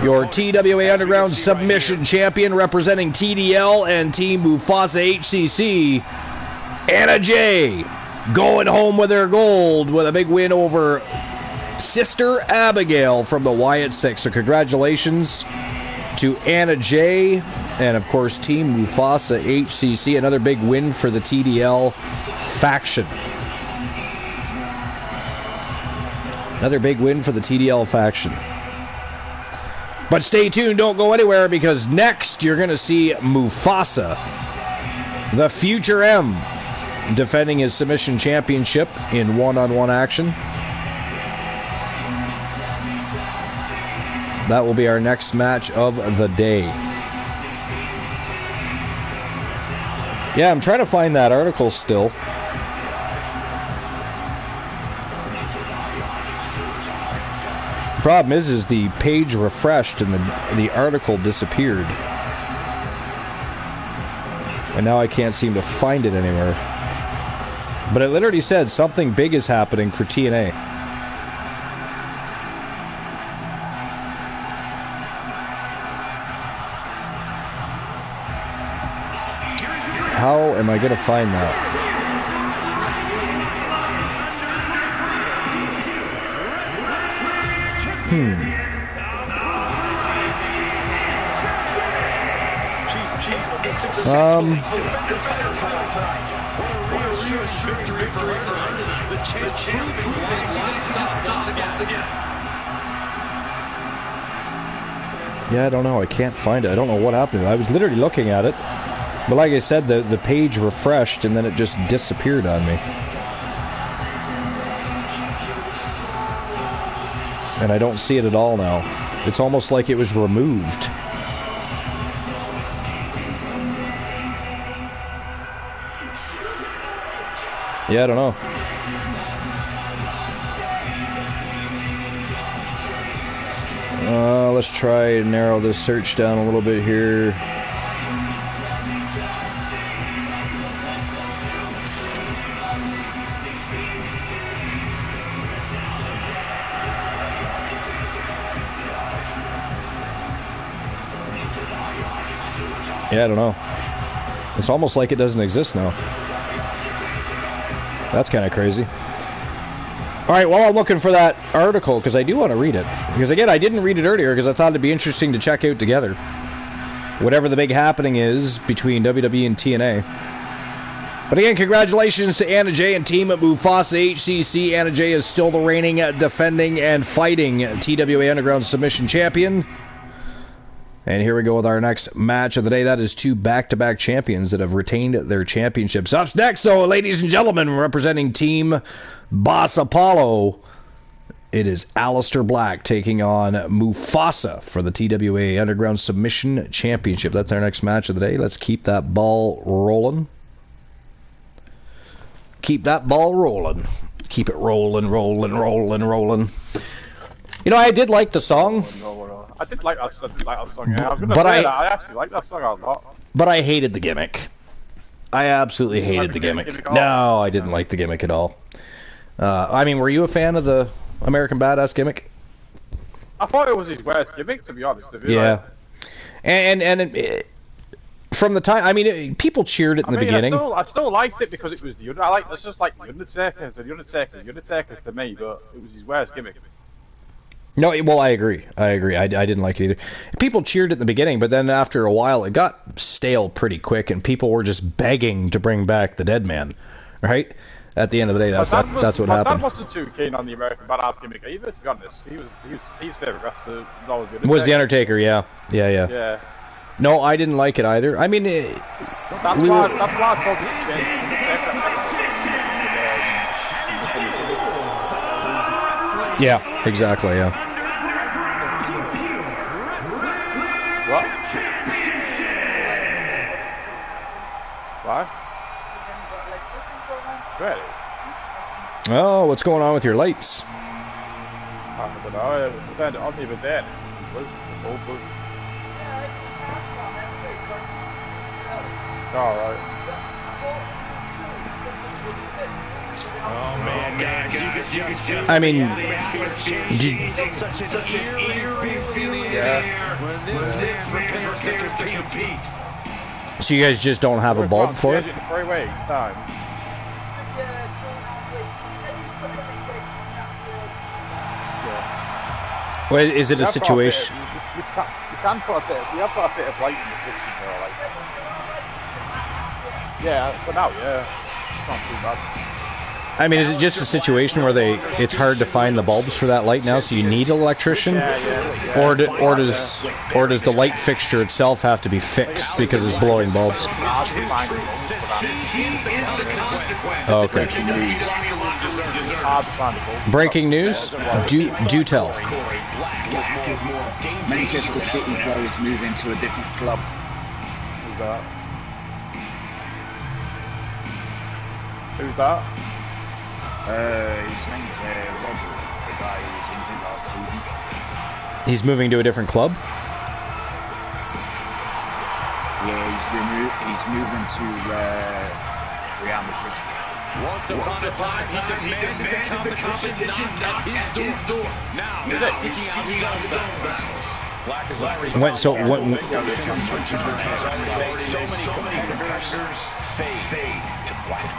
your TWA Underground submission champion representing TDL and Team Mufasa HCC, Anna Jay, going home with her gold with a big win over Sister Abigail from the Wyatt Six. So congratulations to Anna Jay and, of course, Team Mufasa HCC. Another big win for the TDL faction. Another big win for the TDL faction. But stay tuned, don't go anywhere, because next you're going to see Mufasa, the future M, defending his submission championship in one-on-one action. That will be our next match of the day. Yeah, I'm trying to find that article still. Problem is the page refreshed and the article disappeared. And now I can't seem to find it anywhere. But it literally said something big is happening for TNA. How am I going to find that? Yeah, I don't know. I can't find it. I don't know what happened. I was literally looking at it. But like I said, the page refreshed and then it just disappeared on me. And I don't see it at all now. It's almost like it was removed. Yeah, I don't know. Let's try to narrow this search down a little bit here. Yeah, I don't know. It's almost like it doesn't exist now. That's kind of crazy. All right, while I'm looking for that article, because I do want to read it. Because, again, I didn't read it earlier because I thought it'd be interesting to check out together. Whatever the big happening is between WWE and TNA. But, again, congratulations to Anna Jay and team at Mufasa HCC. Anna Jay is still the reigning, defending, and fighting TWA Underground Submission Champion. And here we go with our next match of the day. That is two back-to-back champions that have retained their championships. Up next, though, ladies and gentlemen, representing Team Boss Apollo, it is Aleister Black taking on Mufasa for the TWA Underground Submission Championship. That's our next match of the day. Let's keep that ball rolling. Keep that ball rolling. Keep it rolling, rolling, rolling, rolling. You know, I did like the song. I did like that song. Yeah. I was going to say that. I actually like that song a lot. But I hated the gimmick. I absolutely hated the gimmick. No, I didn't like the gimmick at all. I mean, were you a fan of the American Badass gimmick? I thought it was his worst gimmick, to be honest. Yeah. And from the time, I mean, people cheered it in the beginning. I still liked it because it was the Undertaker. It's just like the Undertaker. The Undertaker to me, but it was his worst gimmick. No, well, I agree. I didn't like it either. People cheered at the beginning, but then after a while, it got stale pretty quick, and people were just begging to bring back the Dead Man, right? At the end of the day, that's what happened. My dad wasn't too keen on the American Badass gimmick either, to be honest. His favorite wrestler was the Undertaker. Yeah. No, I didn't like it either. I mean, that's why I told you. Yeah, exactly. Yeah. What? Why? Ready? Oh, what's going on with your lights? I don't know. I turned it on the other day. Alright. Oh man, guys, I mean, such an eerie feeling in the air when this man prepares to compete. So you guys just don't have a bulb for it? Well, is it a situation? You can put a bit. You have got a bit of light in the system there, like. Yeah, for now, yeah, it's not too bad. I mean, is it just a situation where it's hard to find the bulbs for that light now, so you need an electrician? Or does the light fixture itself have to be fixed because it's blowing bulbs? Okay. Breaking news, do tell. Manchester City players move into a different club. Who's that? Who's that? His name's Robert, the guy who was injured last season. He's moving to a different club? Yeah, he's moving to Real Madrid. Once upon a time, he demanded the competition knock at his door. Now he's seeking out his own battles. What, so what? So many competitors fade.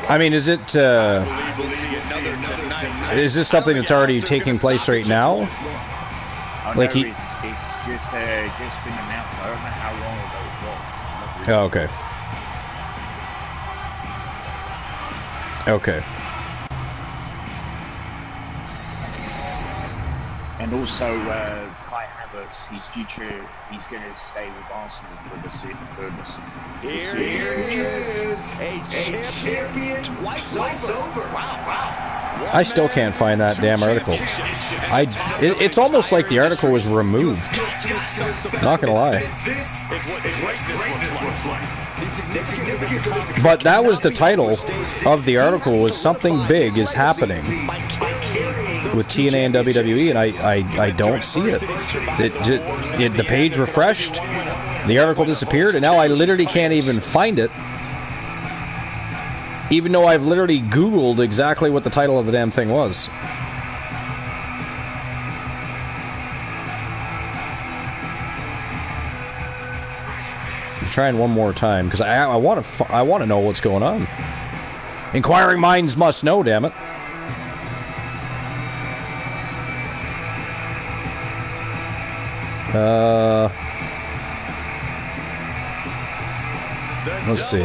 I mean, is it? Is this something that's already taking place right now? Like it's just been announced. I don't know how long ago it was. Oh, okay. Okay. And also, Kai Havertz, his future, he's going to stay with Arsenal for the season. Here he is, a champion twice over. Wow. I still can't find that damn article. It's almost like the article was removed. Not gonna lie. But that was the title of the article, was something big is happening with TNA and WWE, and I don't see it. The page refreshed, the article disappeared, and now I literally can't even find it. Even though I've literally Googled exactly what the title of the damn thing was. I'm trying one more time because I want to know what's going on. Inquiring minds must know, damn it. Let's see.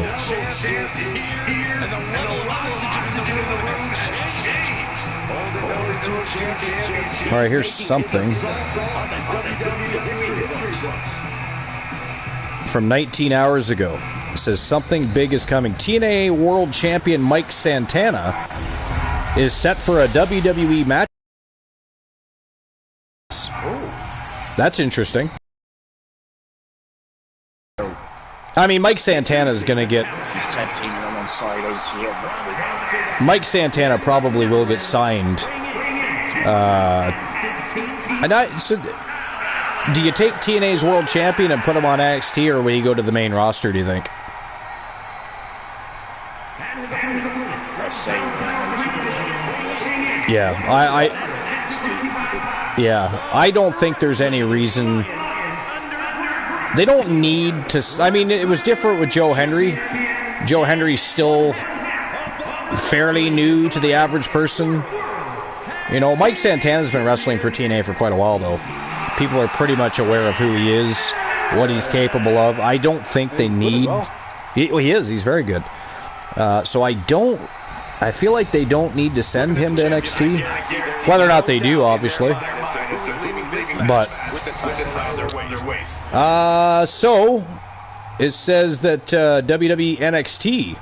All right, here's something from 19 hours ago. It says something big is coming. TNA World Champion Mike Santana is set for a WWE match. That's interesting. I mean, Mike Santana is going to get... Mike Santana probably will get signed. So, do you take TNA's World Champion and put him on NXT, or will he go to the main roster, do you think? Yeah, I don't think there's any reason... They don't need to... I mean, it was different with Joe Hendry. Joe Hendry's still fairly new to the average person. You know, Mike Santana's been wrestling for TNA for quite a while, though. People are pretty much aware of who he is, what he's capable of. I don't think they need... He is. He's very good. So I feel like they don't need to send him to NXT. Whether or not they do, obviously. But... so it says that WWE NXT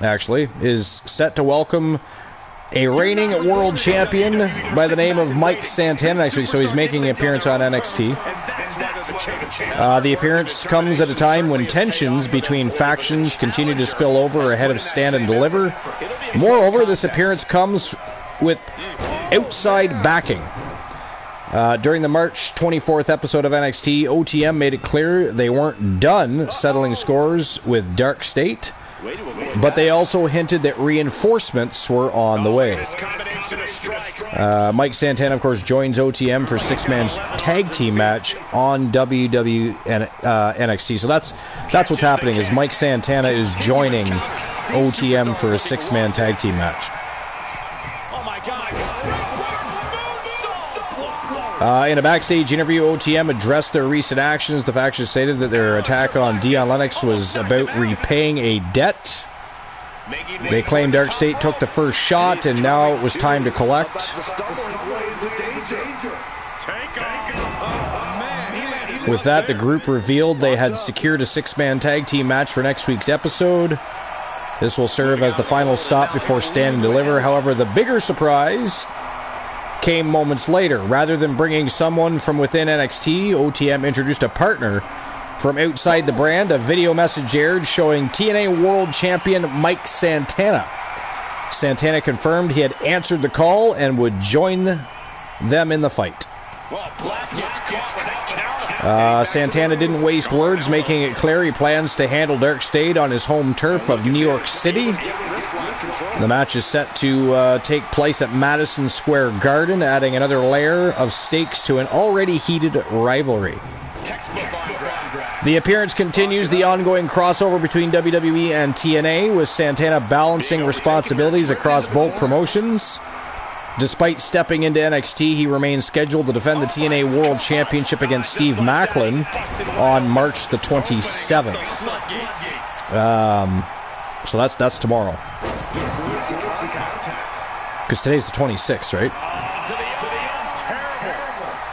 actually is set to welcome a reigning world champion by the name of Mike Santana next week. So he's making an appearance on NXT. The appearance comes at a time when tensions between factions continue to spill over ahead of Stand and Deliver. Moreover, this appearance comes with outside backing. During the March 24th episode of NXT, OTM made it clear they weren't done settling scores with Dark State, but they also hinted that reinforcements were on the way. Mike Santana, of course, joins OTM for a six-man tag team match on NXT. So that's what's happening, is Mike Santana is joining OTM for a six-man tag team match. In a backstage interview, OTM addressed their recent actions. The faction stated that their attack on Dion Lennox was about repaying a debt. They claimed Dark State took the first shot, and now it was time to collect. With that, the group revealed they had secured a six-man tag team match for next week's episode. This will serve as the final stop before Stand and Deliver. However, the bigger surprise came moments later. Rather than bringing someone from within NXT, OTM introduced a partner from outside the brand. A video message aired showing TNA World Champion Mike Santana. Santana confirmed he had answered the call and would join them in the fight. Santana didn't waste words, making it clear he plans to handle Dark State on his home turf of New York City. The match is set to take place at Madison Square Garden, adding another layer of stakes to an already heated rivalry. The appearance continues the ongoing crossover between WWE and TNA, with Santana balancing responsibilities across both promotions. Despite stepping into NXT, he remains scheduled to defend the TNA World Championship against Steve Maclin on March the 27th. So that's tomorrow. Because today's the 26th, right?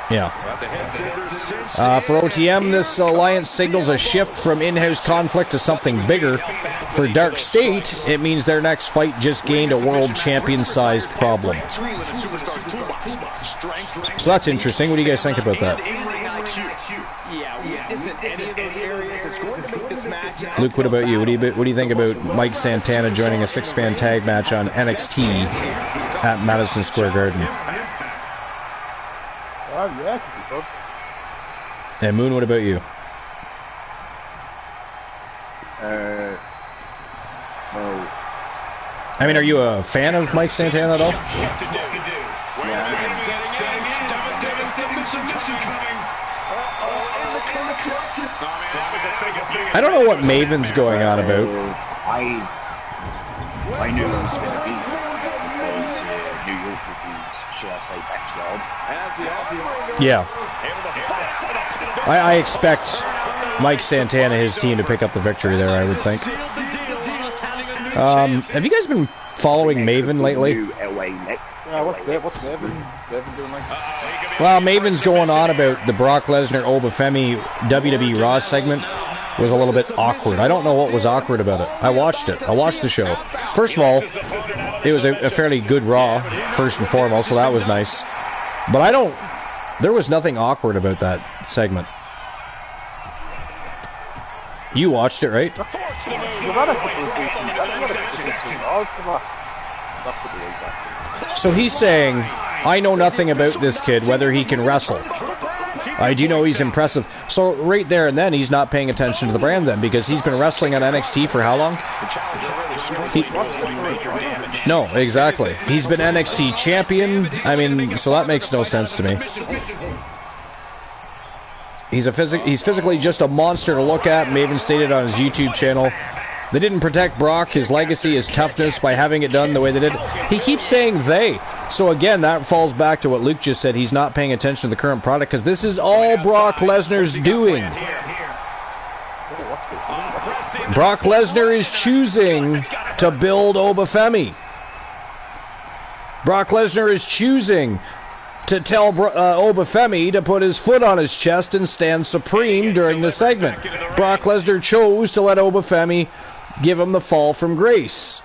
Yeah. For OTM, this alliance signals a shift from in-house conflict to something bigger. For Dark State, it means their next fight just gained a world champion-sized problem. So that's interesting. What do you guys think about that? Luke, what about you? What do you think about Mike Santana joining a six-man tag match on NXT at Madison Square Garden? Yeah, could be good. And Moon, what about you? Well, I mean, are you a fan of Mike Santana at all? I don't know what Maven's going on about. I knew it was going to be because New York was his, should I say, backyard. Yeah. I expect Mike Santana, his team, to pick up the victory there, I would think. Have you guys been following Maven lately? Yeah, what's Maven doing like? Well, Maven's going on about the Brock Lesnar Obafemi WWE Raw segment was a little bit awkward. I don't know what was awkward about it. I watched it. I watched the show. First of all, it was a fairly good Raw, first and foremost, so that was nice. But there was nothing awkward about that segment. You watched it, right? So he's saying, I know nothing about this kid, whether he can wrestle. I do know he's impressive. So right there and then, he's not paying attention to the brand then, because he's been wrestling on NXT for how long? No, exactly. He's been NXT champion. I mean, so that makes no sense to me. He's physically just a monster to look at. Maven stated on his YouTube channel, they didn't protect Brock, his legacy, his toughness by having it done the way they did. He keeps saying they. So again, that falls back to what Luke just said. He's not paying attention to the current product because this is all Brock Lesnar's doing. Brock Lesnar is choosing to build Obafemi. Brock Lesnar is choosing to tell Obafemi to put his foot on his chest and stand supreme during the segment. Brock Lesnar chose to let Obafemi give him the fall from grace.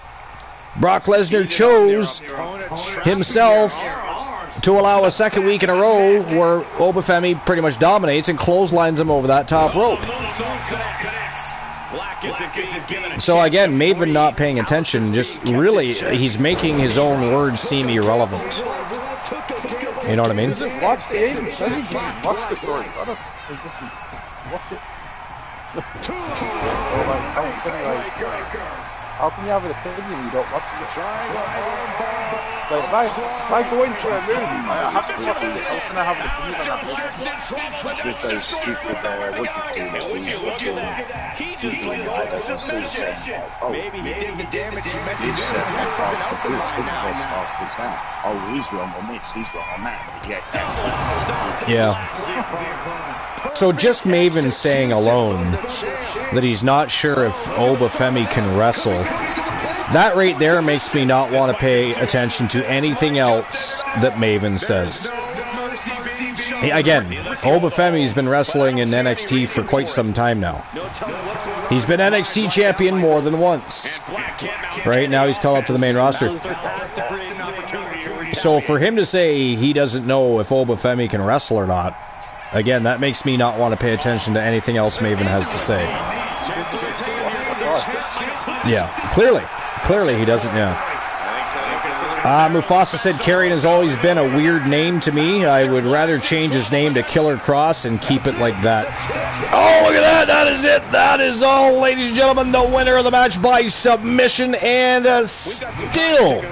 Brock Lesnar chose himself to allow a second week in a row where Obafemi pretty much dominates and clotheslines him over that top rope. So again, Maven not paying attention, just really, he's making his own words seem irrelevant. You know what I mean? Watch the game. Watch the story. Watch it. How can you have an opinion when you don't watch it? Like, if I go into a movie, I have to watch it. How can I have an opinion on that movie? With those stupid, maybe he did the damage he mentioned oh, he's wrong on this, he's wrong on that. Yeah. So just Maven saying alone that he's not sure if Obafemi can wrestle, that right there makes me not want to pay attention to anything else that Maven says. Again, Obafemi's been wrestling in NXT for quite some time now. He's been NXT champion more than once. Right now he's called up to the main roster. So for him to say he doesn't know if Obafemi can wrestle or not, again, that makes me not want to pay attention to anything else Maven has to say. Yeah, clearly he doesn't, yeah. Mufasa said Karrion has always been a weird name to me. I would rather change his name to Killer Cross and keep it like that. Oh, look at that. That is it. That is all, ladies and gentlemen. The winner of the match by submission and still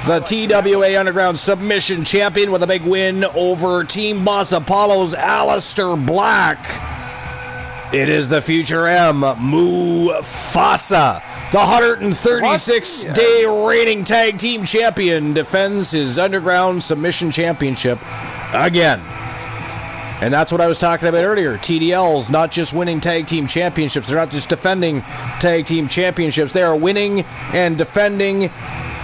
the TWA Underground submission champion with a big win over Team Boss Apollo's Aleister Black. It is the future M, Mufasa. The 136-day reigning tag team champion defends his Underground Submission Championship again. And that's what I was talking about earlier. TDL's not just winning tag team championships. They're not just defending tag team championships. They are winning and defending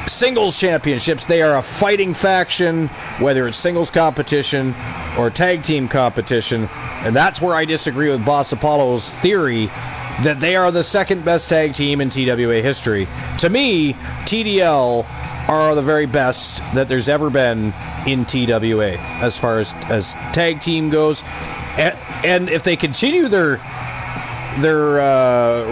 singles championships. They are a fighting faction, whether it's singles competition or tag team competition. And that's where I disagree with Boss Apollo's theory that they are the second best tag team in TWA history. To me, TDL are the very best that there's ever been in TWA as far as tag team goes. And if they continue their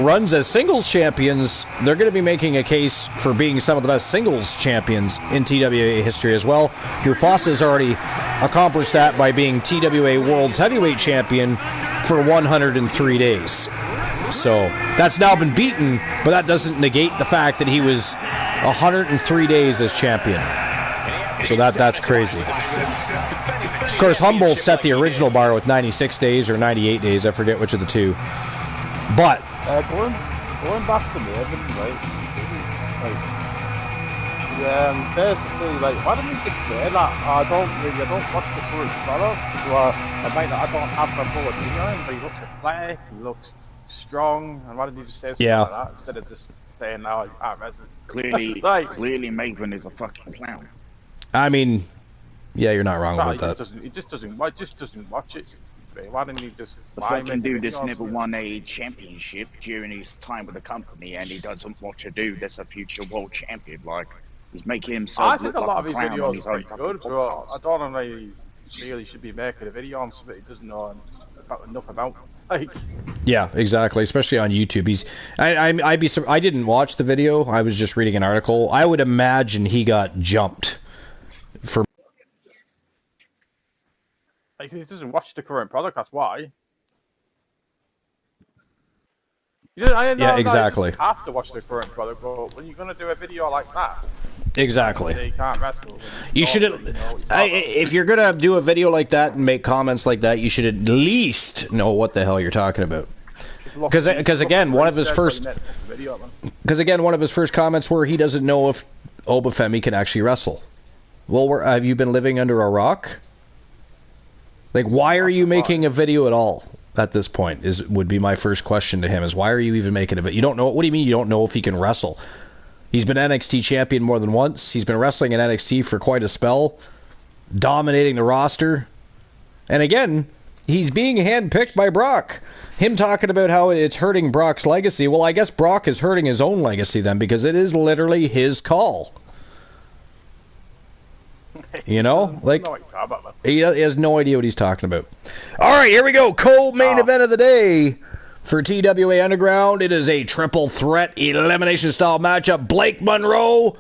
runs as singles champions, they're going to be making a case for being some of the best singles champions in TWA history as well. Mufasa's already accomplished that by being TWA World's Heavyweight Champion for 103 days. So that's now been beaten, but that doesn't negate the fact that he was 103 days as champion. So that's crazy. Of course, Humboldt set the original bar with 96 days or 98 days. I forget which of the two. But going back to Maven, right? Basically, like, why don't you just say that? I don't watch the current product, so I don't have the full opinion, but he looks athletic, he looks strong, and why don't you just say something like that instead of just saying, "No, I'm resident." Clearly, clearly, Maven is a fucking clown. I mean, yeah, you're not wrong about that. He just doesn't watch it. Why didn't you just? The fucking dude that's never won a championship during his time with the company, and he doesn't watch a dude that's a future world champion. Like, he's making himself look like a clown on his own fucking podcast. I don't know if he really should be making a video on something he doesn't know enough about. Like, yeah, exactly. Especially on YouTube. I didn't watch the video. I was just reading an article. I would imagine he got jumped for. Like, he doesn't watch the current product. That's why. Yeah, exactly. You have to watch the current product, but when you're gonna do a video like that, exactly. You can't wrestle. You should. If you're gonna do a video like that and make comments like that, you should at least know what the hell you're talking about. Because again, one of his first comments were he doesn't know if Obafemi can actually wrestle. Well, have you been living under a rock? Like, why are you making a video at all at this point? Would be my first question to him. Is why are you even making a video? You don't know. What do you mean you don't know if he can wrestle? He's been NXT champion more than once. He's been wrestling in NXT for quite a spell, dominating the roster. And again, he's being handpicked by Brock. Him talking about how it's hurting Brock's legacy. Well, I guess Brock is hurting his own legacy then, because it is literally his call. You know? Like, he has no idea what he's talking about. All right, here we go. Co-main event of the day. For TWA Underground, it is a triple threat elimination style matchup. Blake Monroe,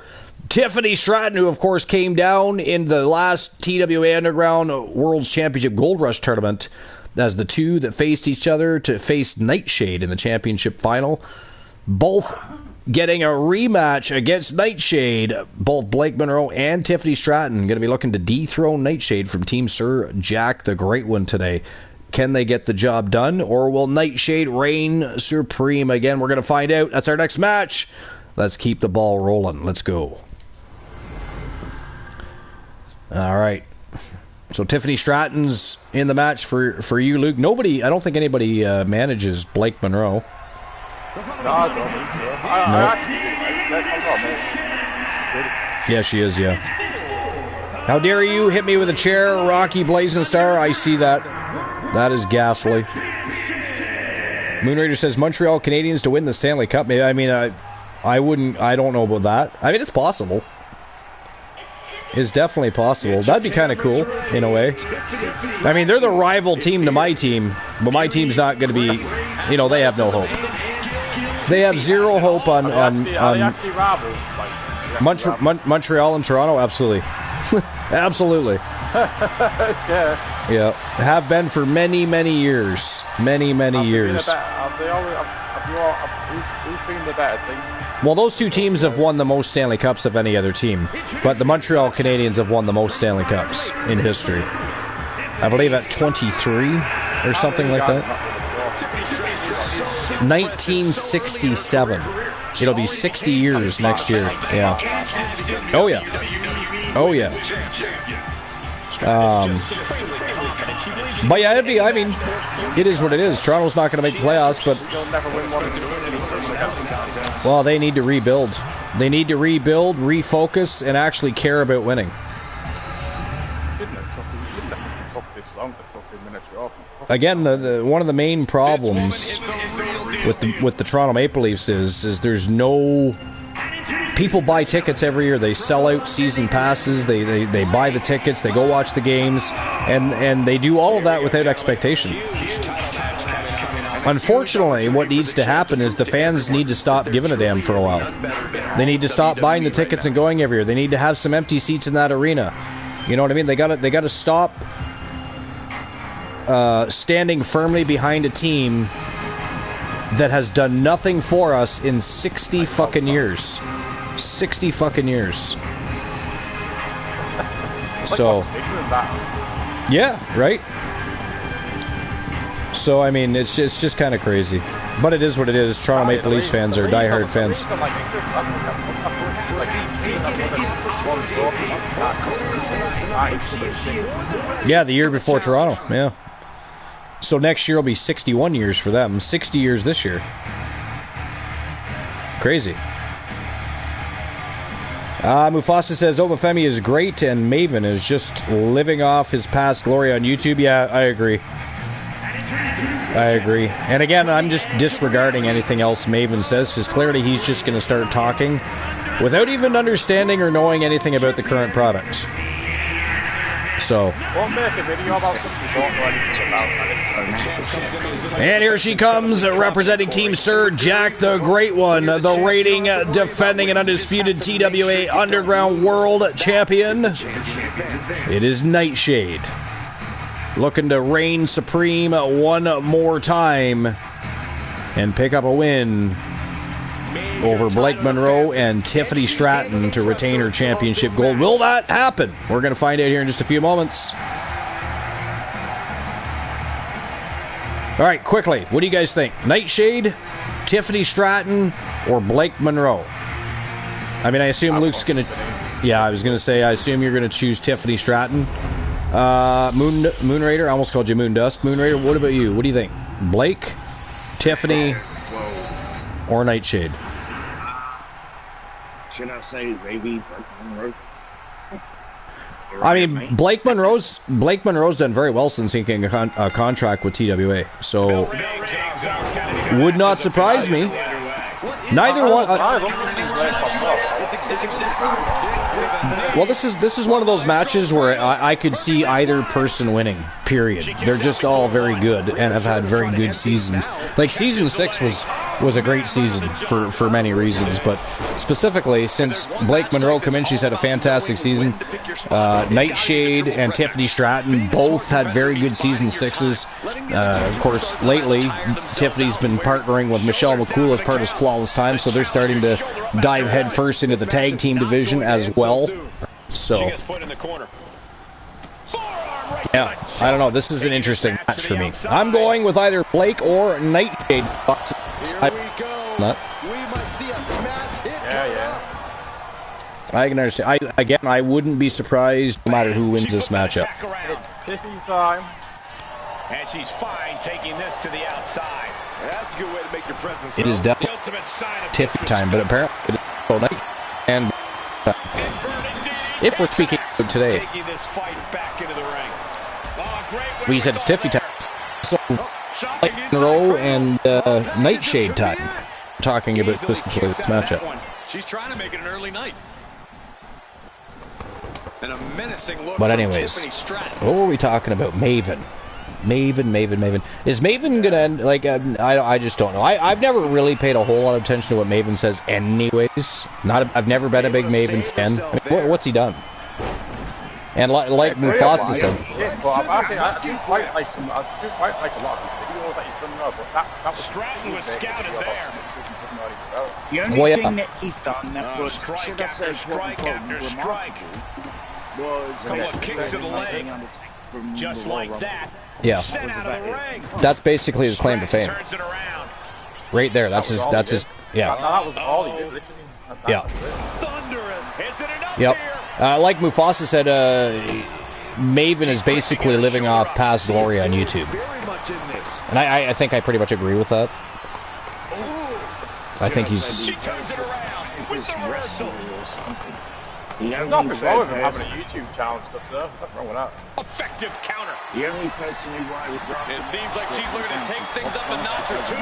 Tiffany Stratton, who of course came down in the last TWA Underground World's Championship Gold Rush tournament as the two that faced each other to face Nightshade in the championship final. Both getting a rematch against Nightshade. Both Blake Monroe and Tiffany Stratton going to be looking to dethrone Nightshade from Team Sir Jack the Great One today. Can they get the job done, or will Nightshade reign supreme again? We're going to find out. That's our next match. Let's keep the ball rolling. Let's go. All right. So Tiffany Stratton's in the match for you, Luke. I don't think anybody manages Blake Monroe. No, I don't think so. Yeah, she is, yeah. How dare you hit me with a chair, Rocky Blazing Star? I see that. That is ghastly. Moonrader says Montreal Canadiens to win the Stanley Cup. Maybe, I mean, I don't know about that. I mean, it's possible. It's definitely possible. That'd be kind of cool, in a way. I mean, they're the rival team to my team, but my team's not going to be, they have no hope. They have zero hope on Montreal and Toronto, absolutely. Absolutely. Yeah. Have been for many, many years. Many years. Who's been the better team? Well, those two teams have won the most Stanley Cups of any other team, but the Montreal Canadiens have won the most Stanley Cups in history. I believe at 23 or something like that. 1967. It'll be 60 years next year. Yeah. Oh yeah. Oh yeah. But yeah, it is what it is. Toronto's not going to make the playoffs, but well, they need to rebuild. They need to rebuild, refocus, and actually care about winning. Again, the one of the main problems with the Toronto Maple Leafs is there's no... People buy tickets every year. They sell out season passes. They buy the tickets. They go watch the games, and they do all of that without expectation. Unfortunately, what needs to happen is the fans need to stop giving a damn for a while. They need to stop buying the tickets and going every year. They need to have some empty seats in that arena. You know what I mean? They gotta stop standing firmly behind a team that has done nothing for us in 60 fucking years. 60 fucking years. So, yeah, right? So, I mean, it's just kind of crazy. But it is what it is. Toronto Maple Leafs fans are diehard fans. Yeah, the year before Toronto, yeah. So next year will be 61 years for them. 60 years this year. Crazy. Mufasa says Obafemi is great and Maven is just living off his past glory on YouTube. Yeah, I agree. I agree. And again, I'm just disregarding anything else Maven says, because clearly he's just going to start talking without even understanding or knowing anything about the current product. So. And here she comes, representing Team Sir Jack the Great One, the reigning, defending, and undisputed TWA Underground World Champion. It is Nightshade, looking to reign supreme one more time and pick up a win over Blake Monroe and Tiffany Stratton to retain her championship gold. Will that happen? We're going to find out here in just a few moments. All right, quickly, what do you guys think? Nightshade, Tiffany Stratton, or Blake Monroe? I mean, I assume Luke's going to... Yeah, I was going to say, I assume you're going to choose Tiffany Stratton. Moonraider, I almost called you Moondust. Moonraider, what about you? What do you think? Blake, Tiffany, or Nightshade? Should I say maybe Monroe? I mean, Blake Monroe's done very well since inking a contract with TWA, so would not surprise me. Neither one. Well, this is one of those matches where I could see either person winning. Period. They're just all very good and have had very good seasons. Like season 6 was a great season for many reasons, but specifically since Blake Monroe came in, she's had a fantastic season. Nightshade and Tiffany Stratton both had very good season 6s. Of course, lately Tiffany's been partnering with Michelle McCool as part of Flawless Time, so they're starting to dive headfirst into the tag team division as well. So, yeah, I don't know. This is an interesting match for me. I'm going with either Blake or Nightshade. I can understand. I wouldn't be surprised no matter who wins this matchup. It's Tiffy time. And she's fine taking this to the outside. That's a good way to make your presence. It is definitely Tiffy time, but apparently it is all night. And if we're speaking of today, we said it's Tiffy time. So, Blake Monroe and Nightshade time. Talking about specifically this matchup. She's trying to make it an early night. And a menacing look. But anyways, what were we talking about? Maven. Is Maven gonna end, like, I just don't know. I've never really paid a whole lot of attention to what Maven says anyways. I've never been a big Maven fan. I mean, what's he done? And like Mufasa said, I do quite like a lot of his videos that he's done now, but that was Stratton was scouted there. The only thing that he's done that was, should I say, strike after strike. Was kicks to the leg. Just like that. Yeah, that's basically his claim to fame. Right there, that's his. Yeah. That was all he did. Yeah. Yep. Like Mufasa said, Maven is basically living off past glory on YouTube, and I think I pretty much agree with that. I think he's. Nothing wrong with him having a YouTube channel and stuff, though. Nothing wrong with that. Effective counter. The only person who I would rather... It seems like she's looking to take things up a notch or two.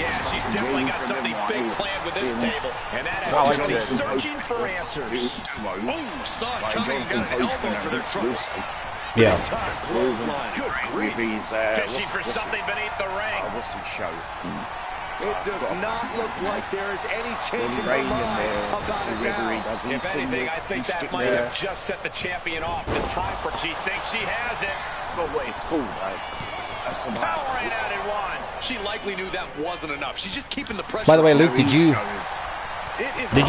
Yeah, she's definitely got something big planned with this table. And that has somebody searching for answers. Oh, saw it coming, got an elbow for their trouble. Yeah. Good grief. Fishing for something beneath the ring. What's the show? It does not look like there is any change in her mind about it now. If anything, I think that might have just set the champion off. The time for she thinks she has it. Not what it's called, right? Powering out in one. She likely knew that wasn't enough. She's just keeping the pressure. By the way, Luke, did you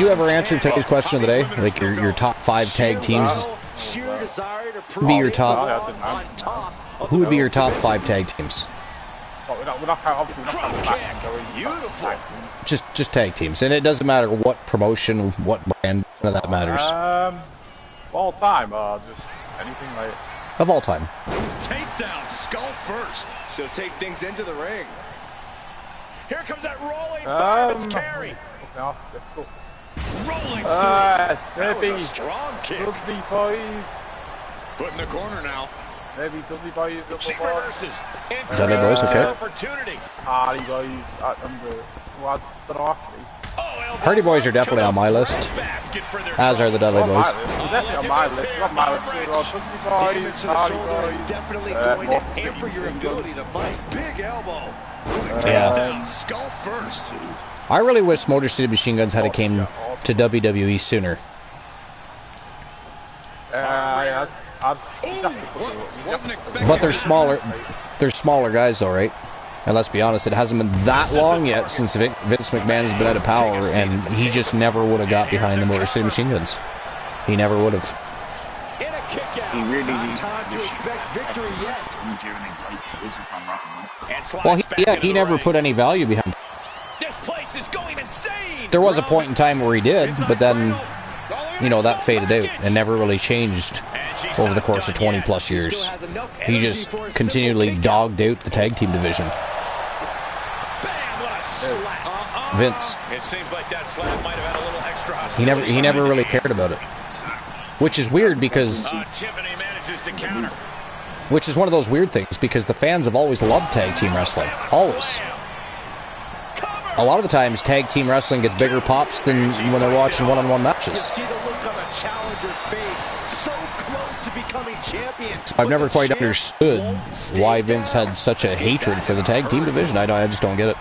ever answer today's question of the day? Like your top 5 tag teams? Sheer desire to prove Be your top. on top. Who would be your top 5 tag teams? Beautiful. Just tag teams, and it doesn't matter what promotion, what brand, none of that matters. All time, just anything like. Of all time. Takedown, skull first. She'll take things into the ring. Here comes that rolling fireman's carry. Difficult. Rolling through. Maybe Strong kick. Dudley Boys. Foot in the corner now. Maybe Dudley Boys. She reverses. Dudley Boys, okay. Opportunity. Hardy Boys at number. Well, I don't know actually. Hardy Boys are definitely on my list, as are the Dudley Boys. Definitely on my list. Not my list. Dudley Boys, Hardy Boys. Definitely going to hamper your ability to fight. Big elbow. Yeah. Skull first. I really wish Motor City Machine Guns had came to WWE sooner. But they're smaller. They're smaller guys, though, right? And let's be honest, it hasn't been that long yet since Vince McMahon has been out of power, and he just never would have got behind the Motor City Machine Guns. He never would have. He really Not time to expect victory yet. Well, he never put any value behind. This place is going insane. There was a point in time where he did, but then, you know, that faded out and never really changed over the course of 20 plus years. He just continually dogged out the tag team division. Vince. It seems like that slap might have had a little extra. He never really cared about it. Which is weird because Tiffany manages to counter. which is one of those weird things because the fans have always loved tag team wrestling. Always. A lot of the times tag team wrestling gets bigger pops than when they're watching one-on-one matches. See the look on the challenger's face. So close to becoming champion. I've never quite understood why Vince had such a hatred for the tag team division. I just don't get it.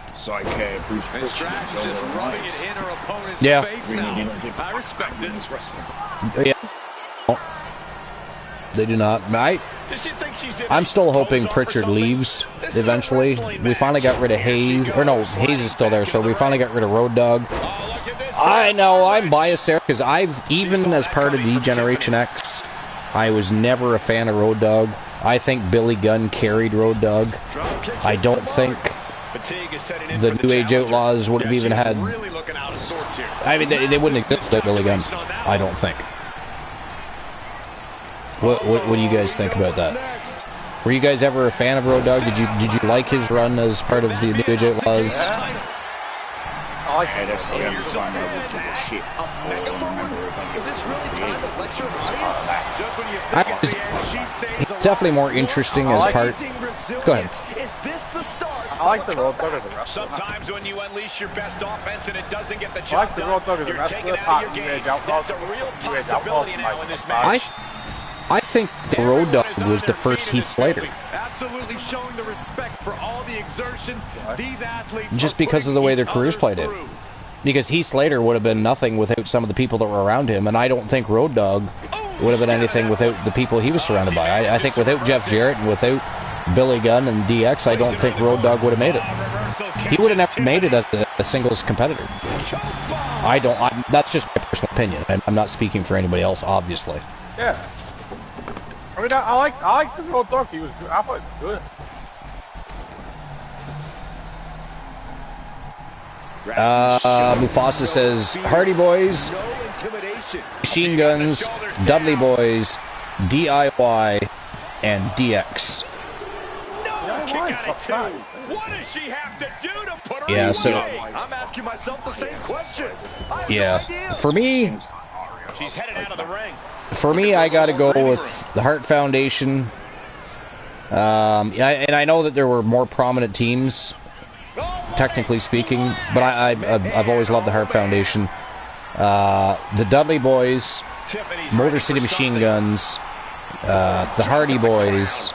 It's like Bruce And Stratton's just rubbing it in her opponent's Yeah. face now. I respect it. Yeah. They do not. I'm still hoping Pritchard leaves eventually. We finally got rid of Hayes. Or no, Hayes is still there, so we finally got rid of Road Dogg. I know, I'm biased there, because even as part of the Generation X, I was never a fan of Road Dogg. I think Billy Gunn carried Road Dogg. I don't think the New Age Outlaws would have even had... I mean, they wouldn't exist without Billy Gunn. I don't think. What do you guys think about that? Were you guys ever a fan of Road Dogg? Did you like his run as part of the New Age Outlaws? I like it. That's the only time I would give a shit. Is this really time to lecture an audience? Just when you think He's definitely more interesting as part... Go ahead. Is this the start? I like the Road Dogg as a wrestler. Sometimes when you unleash your best offense and it doesn't get the I job like the Road Dogg as a you're taken wrestler. out of your New Age game. Outlaws. That's a real New Age possibility Outlaws, now like, in this I- match. I think the Road Dogg was the first Heath Slater. Absolutely showing the respect for all the exertion these athletes Just because of the way their careers played out. Because Heath Slater would have been nothing without some of the people that were around him, and I don't think Road Dogg would have been anything without the people he was surrounded by. I think without Jeff Jarrett and without Billy Gunn and DX, I don't think Road Dogg would have made it. He would have never made it as a singles competitor. That's just my personal opinion. I'm not speaking for anybody else, obviously. Yeah. I mean, I like the Road Dogg. He was good. I thought he was good. Mufasa says, Hardy Boys, Machine Guns, Dudley Boys, DIY, and DX. Yeah, I like top 5. What does she have to do to put her Yeah, away? so I'm asking myself the same question. I have no yeah, idea. for me, She's headed out of the ring. I got to go with the Hart Foundation. Yeah, and I know that there were more prominent teams, technically speaking, but I've always loved the Hart Foundation. The Dudley Boys, Motor City Machine Guns, the Hardy Boys,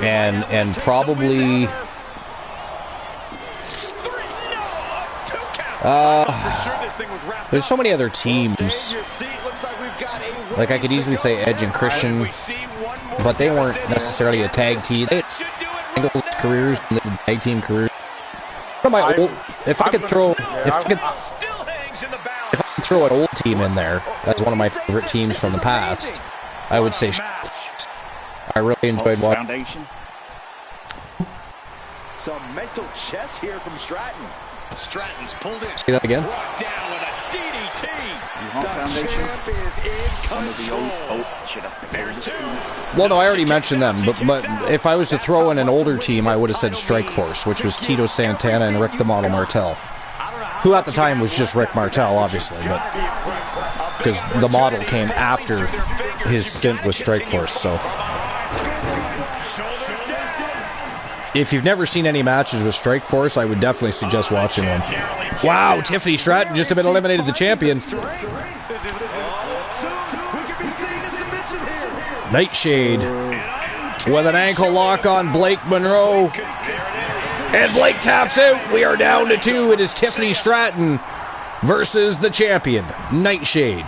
and probably there's so many other teams. Like I could easily say Edge and Christian, but they weren't necessarily a tag team. They had singles careers and they had tag team careers. One of my old, if I could throw an old team in there as one of my favorite teams from the past, I would say I really enjoyed watching. Foundation. Some mental chess here from Stratton. Stratton's pulled in. See that again? Brought down with a DDT. The Foundation. Champ is in One of the control. old. Oh, shit, that's the Well, no, I already mentioned them, but if I was to throw in an older team, I would have said Strike Force, which was Tito Santana and Rick the Model Martel, who at the time was just Rick Martel, obviously, but because the Model came after his stint with Strike Force. So, if you've never seen any matches with Strike Force, I would definitely suggest watching one. Wow, Tiffany Stratton just about eliminated the champion. Nightshade with an ankle lock on Blake Monroe. And Blake taps out. We are down to 2. It is Tiffany Stratton versus the champion, Nightshade.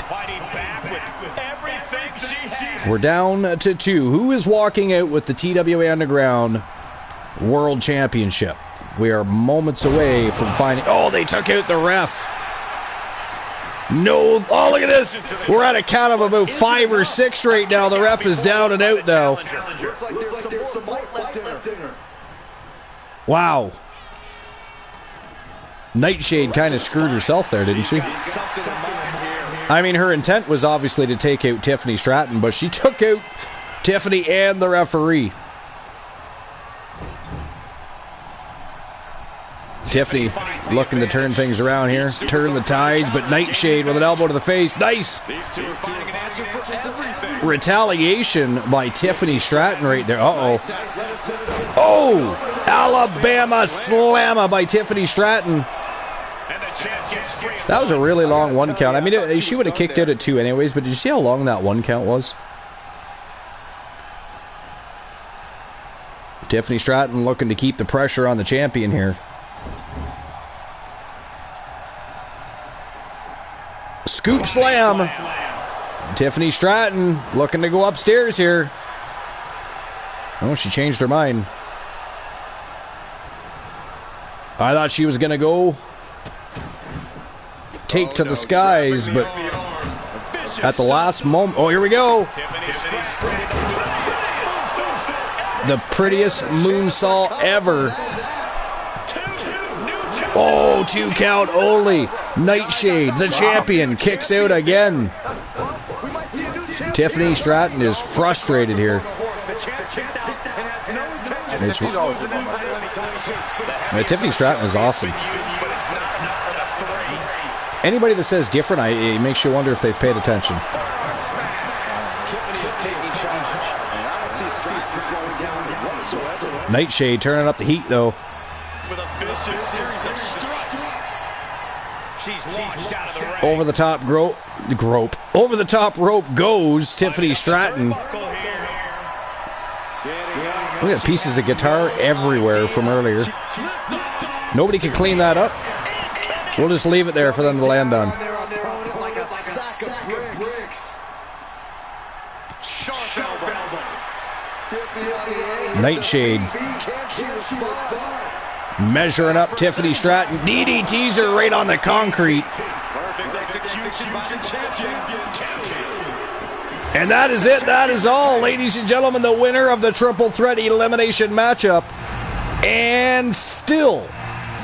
We're down to 2. Who is walking out with the TWA Underground World Championship? We are moments away from finding... Oh, they took out the ref. No. Oh, look at this. We're at a count of about 5 or 6 right now. The ref is down and out now. Looks like there's some light left in her. Wow. Nightshade kind of screwed herself there, didn't she? I mean, her intent was obviously to take out Tiffany Stratton, but she took out Tiffany and the referee. Tiffany looking to turn things around here, turn the tides, but Nightshade with an elbow to the face. Nice retaliation by Tiffany Stratton right there. Oh, Alabama slammer by Tiffany Stratton. That was a really long 1 count. I mean, she would have kicked out at 2 anyways, but did you see how long that 1 count was? Tiffany Stratton looking to keep the pressure on the champion here. Scoop slam. Tiffany Stratton looking to go upstairs here. Oh, she changed her mind. I thought she was going to go take to the skies, but at the last moment... Oh, here we go. The prettiest moonsault ever. Oh, 2 count only. Nightshade, the champion, kicks out again. Tiffany Stratton is frustrated here. Tiffany Stratton is awesome. Anybody that says different, it makes you wonder if they've paid attention. Nightshade turning up the heat, though. Over the top over the top rope goes Tiffany Stratton. Look at pieces of guitar everywhere from earlier. Nobody can clean that up. We'll just leave it there for them to land on. Nightshade measuring up Tiffany Stratton. DDTs her right on the concrete. And that is it. That is all, ladies and gentlemen. The winner of the triple threat elimination matchup, and still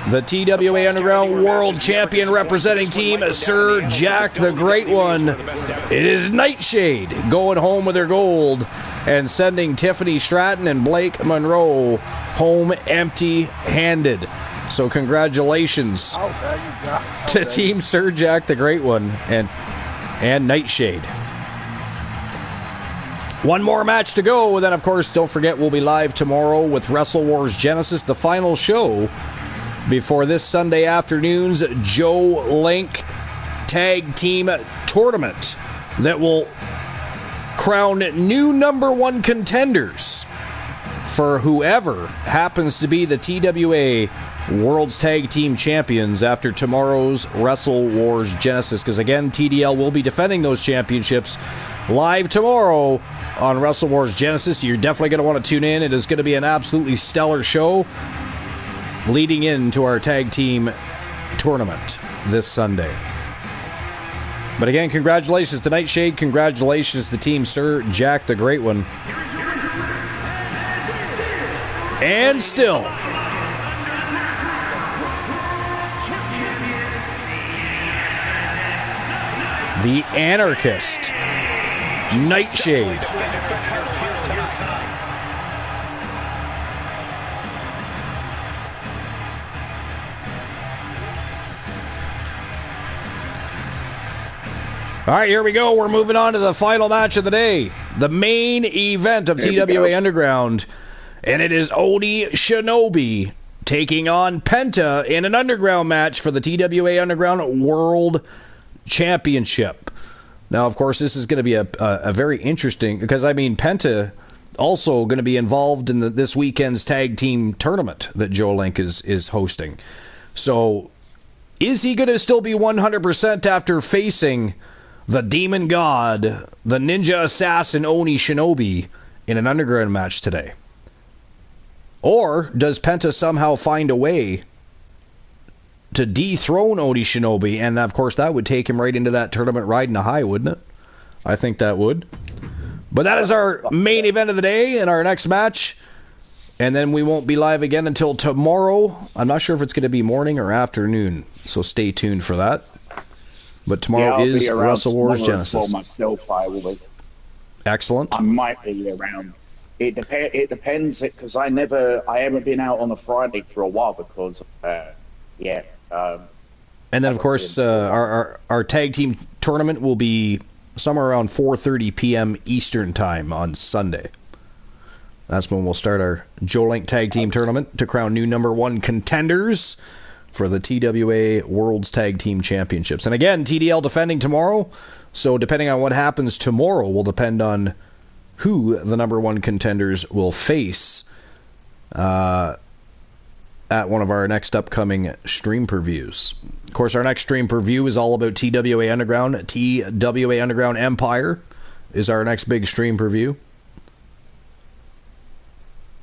the TWA Underground World Champion representing team, Sir Jack the Great One. It is Nightshade going home with their gold and sending Tiffany Stratton and Blake Monroe home empty-handed. So congratulations to Team Sir Jack the Great One and Nightshade. One more match to go. Then, of course, don't forget we'll be live tomorrow with Wrestle Wars Genesis, the final show before this Sunday afternoon's Joe Linck Tag Team Tournament that will crown new #1 contenders for whoever happens to be the TWA World's Tag Team Champions after tomorrow's Wrestle Wars Genesis. Because, again, TDL will be defending those championships live tomorrow on Wrestle Wars Genesis. You're definitely going to want to tune in. It is going to be an absolutely stellar show leading into our tag team tournament this Sunday. But again, congratulations to Nightshade. Congratulations to Team Sir Jack the Great One. And still, the Anarchist, Nightshade. All right, here we go. We're moving on to the final match of the day. The main event of TWA Underground. And it is Oni Shinobi taking on Penta in an underground match for the TWA Underground World Championship. Now, of course, this is going to be a very interesting, because, I mean, Penta also going to be involved in this weekend's tag team tournament that Joe Linck is hosting. So, is he going to still be 100% after facing the Demon God, the Ninja Assassin Oni Shinobi in an underground match today? Or does Penta somehow find a way to dethrone Oni Shinobi? And, of course, that would take him right into that tournament riding a high, wouldn't it? I think that would. But that is our main event of the day and our next match. And then we won't be live again until tomorrow. I'm not sure if it's going to be morning or afternoon, so stay tuned for that. But tomorrow is Wrestle Wars Genesis. Myself, I will be. Excellent. I might be around. It depends, because I haven't been out on a Friday for a while because, and then, of course, our tag team tournament will be somewhere around 4:30 p.m. Eastern Time on Sunday. That's when we'll start our Joe Linck Tag Team Tournament to crown new #1 contenders for the TWA World's Tag Team Championships. And again, TDL defending tomorrow, so depending on what happens tomorrow will depend on who the #1 contenders will face at one of our next upcoming stream previews. Of course, our next stream preview is all about TWA Underground. TWA Underground Empire is our next big stream preview.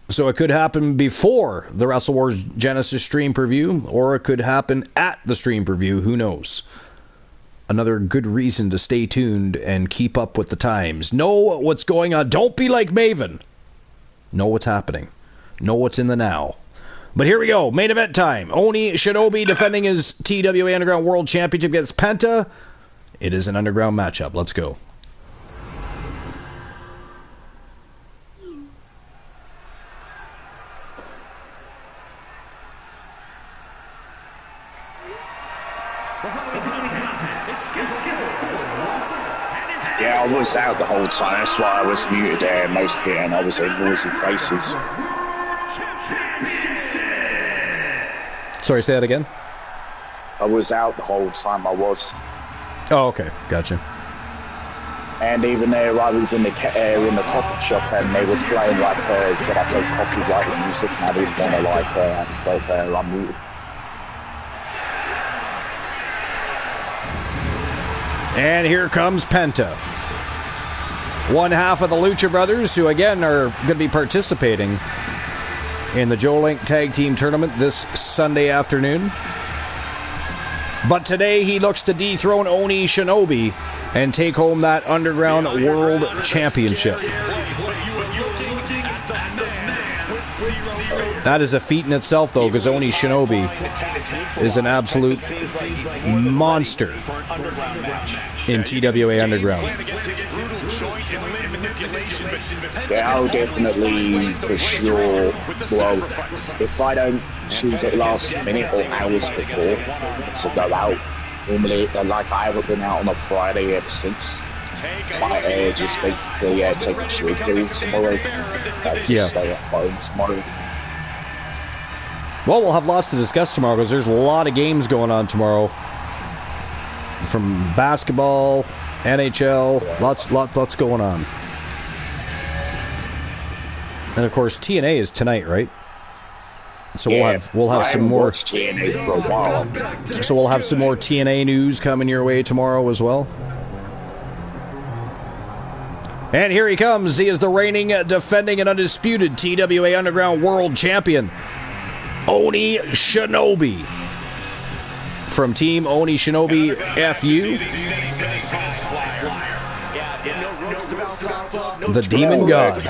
So it could happen before the Wrestle Wars Genesis stream preview, or it could happen at the stream preview. Who knows? Another good reason to stay tuned and keep up with the times. Know what's going on. Don't be like Maven. Know what's happening. Know what's in the now. But here we go. Main event time. Oni Shinobi defending his TWA Underground World Championship against Penta. It is an underground matchup. Let's go. Yeah, I was out the whole time. That's why I was muted there most of it, and I was in noisy faces. Sorry, say that again? I was out the whole time. I was. Oh, okay. Gotcha. And even there, I was in the coffee shop, and they were playing like, when I say copyright music, and I didn't want to like, I'm muted. And here comes Penta. One half of the Lucha Brothers, who again are going to be participating in the Joe Linck Tag Team Tournament this Sunday afternoon. But today he looks to dethrone Oni Shinobi and take home that Underground World Championship. That is a feat in itself, though, because Oni Shinobi is an absolute monster in TWA Underground. Yeah, I'll definitely, for sure. Well, if I don't choose it last minute or hours before to go out, normally, like I haven't been out on a Friday ever since. I just basically take a chill pill tomorrow. Just stay at home tomorrow. Well, we'll have lots to discuss tomorrow because there's a lot of games going on tomorrow. From basketball, NHL, lots going on. And of course, TNA is tonight, right? So we'll have some more TNA for a while. So we'll have some more TNA news coming your way tomorrow as well. And here he comes. He is the reigning, defending, and undisputed TWA Underground World Champion, Oni Shinobi. From Team Oni Shinobi FU, the Demon God.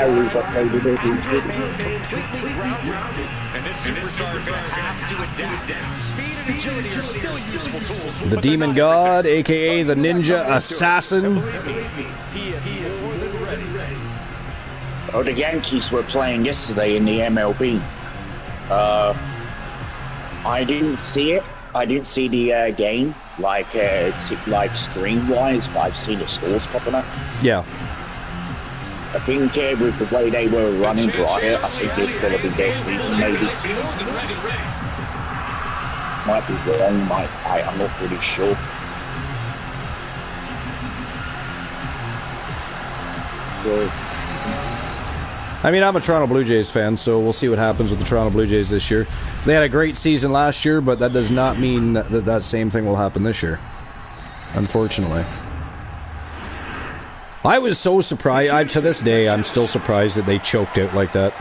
The Demon God, aka the Ninja Assassin. Oh, the Yankees were playing yesterday in the MLB. I didn't see it. I didn't see the game, like screen-wise, but I've seen the scores popping up. Yeah. I think with the way they were running Riot, I think it's going to be their season, maybe. Might be wrong, I'm not really sure. I mean, I'm a Toronto Blue Jays fan, so we'll see what happens with the Toronto Blue Jays this year. They had a great season last year, but that does not mean that same thing will happen this year, unfortunately. I was so surprised. To this day, I'm still surprised that they choked out like that.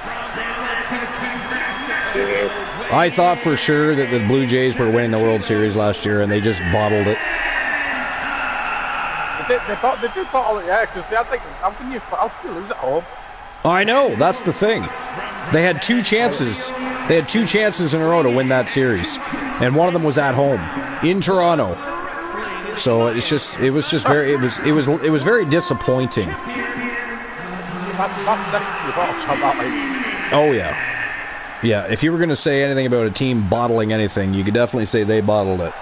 I thought for sure that the Blue Jays were winning the World Series last year, and they just bottled it. They did bottle it, yeah, because they had, like, how can you lose at home? I know, that's the thing. They had two chances. They had two chances in a row to win that series, and one of them was at home in Toronto. So it was very disappointing. Oh yeah, yeah. If you were going to say anything about a team bottling anything, you could definitely say they bottled it.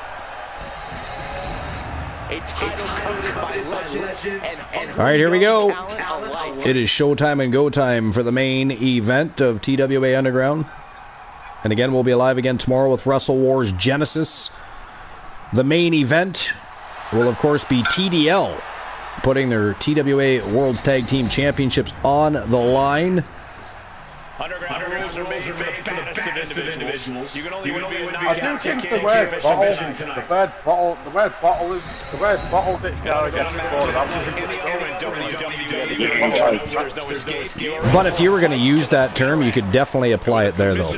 All right, here we go. It is showtime and go time for the main event of TWA Underground. And again, we'll be live again tomorrow with Wrestle Wars Genesis. The main event will, of course, be TDL, putting their TWA World's Tag Team Championships on the line. Underground rules are made for the baddest of individuals. You can only win via I do think the word bottle didn't go against the board. But if you were going to use that term, you could definitely apply it there, though.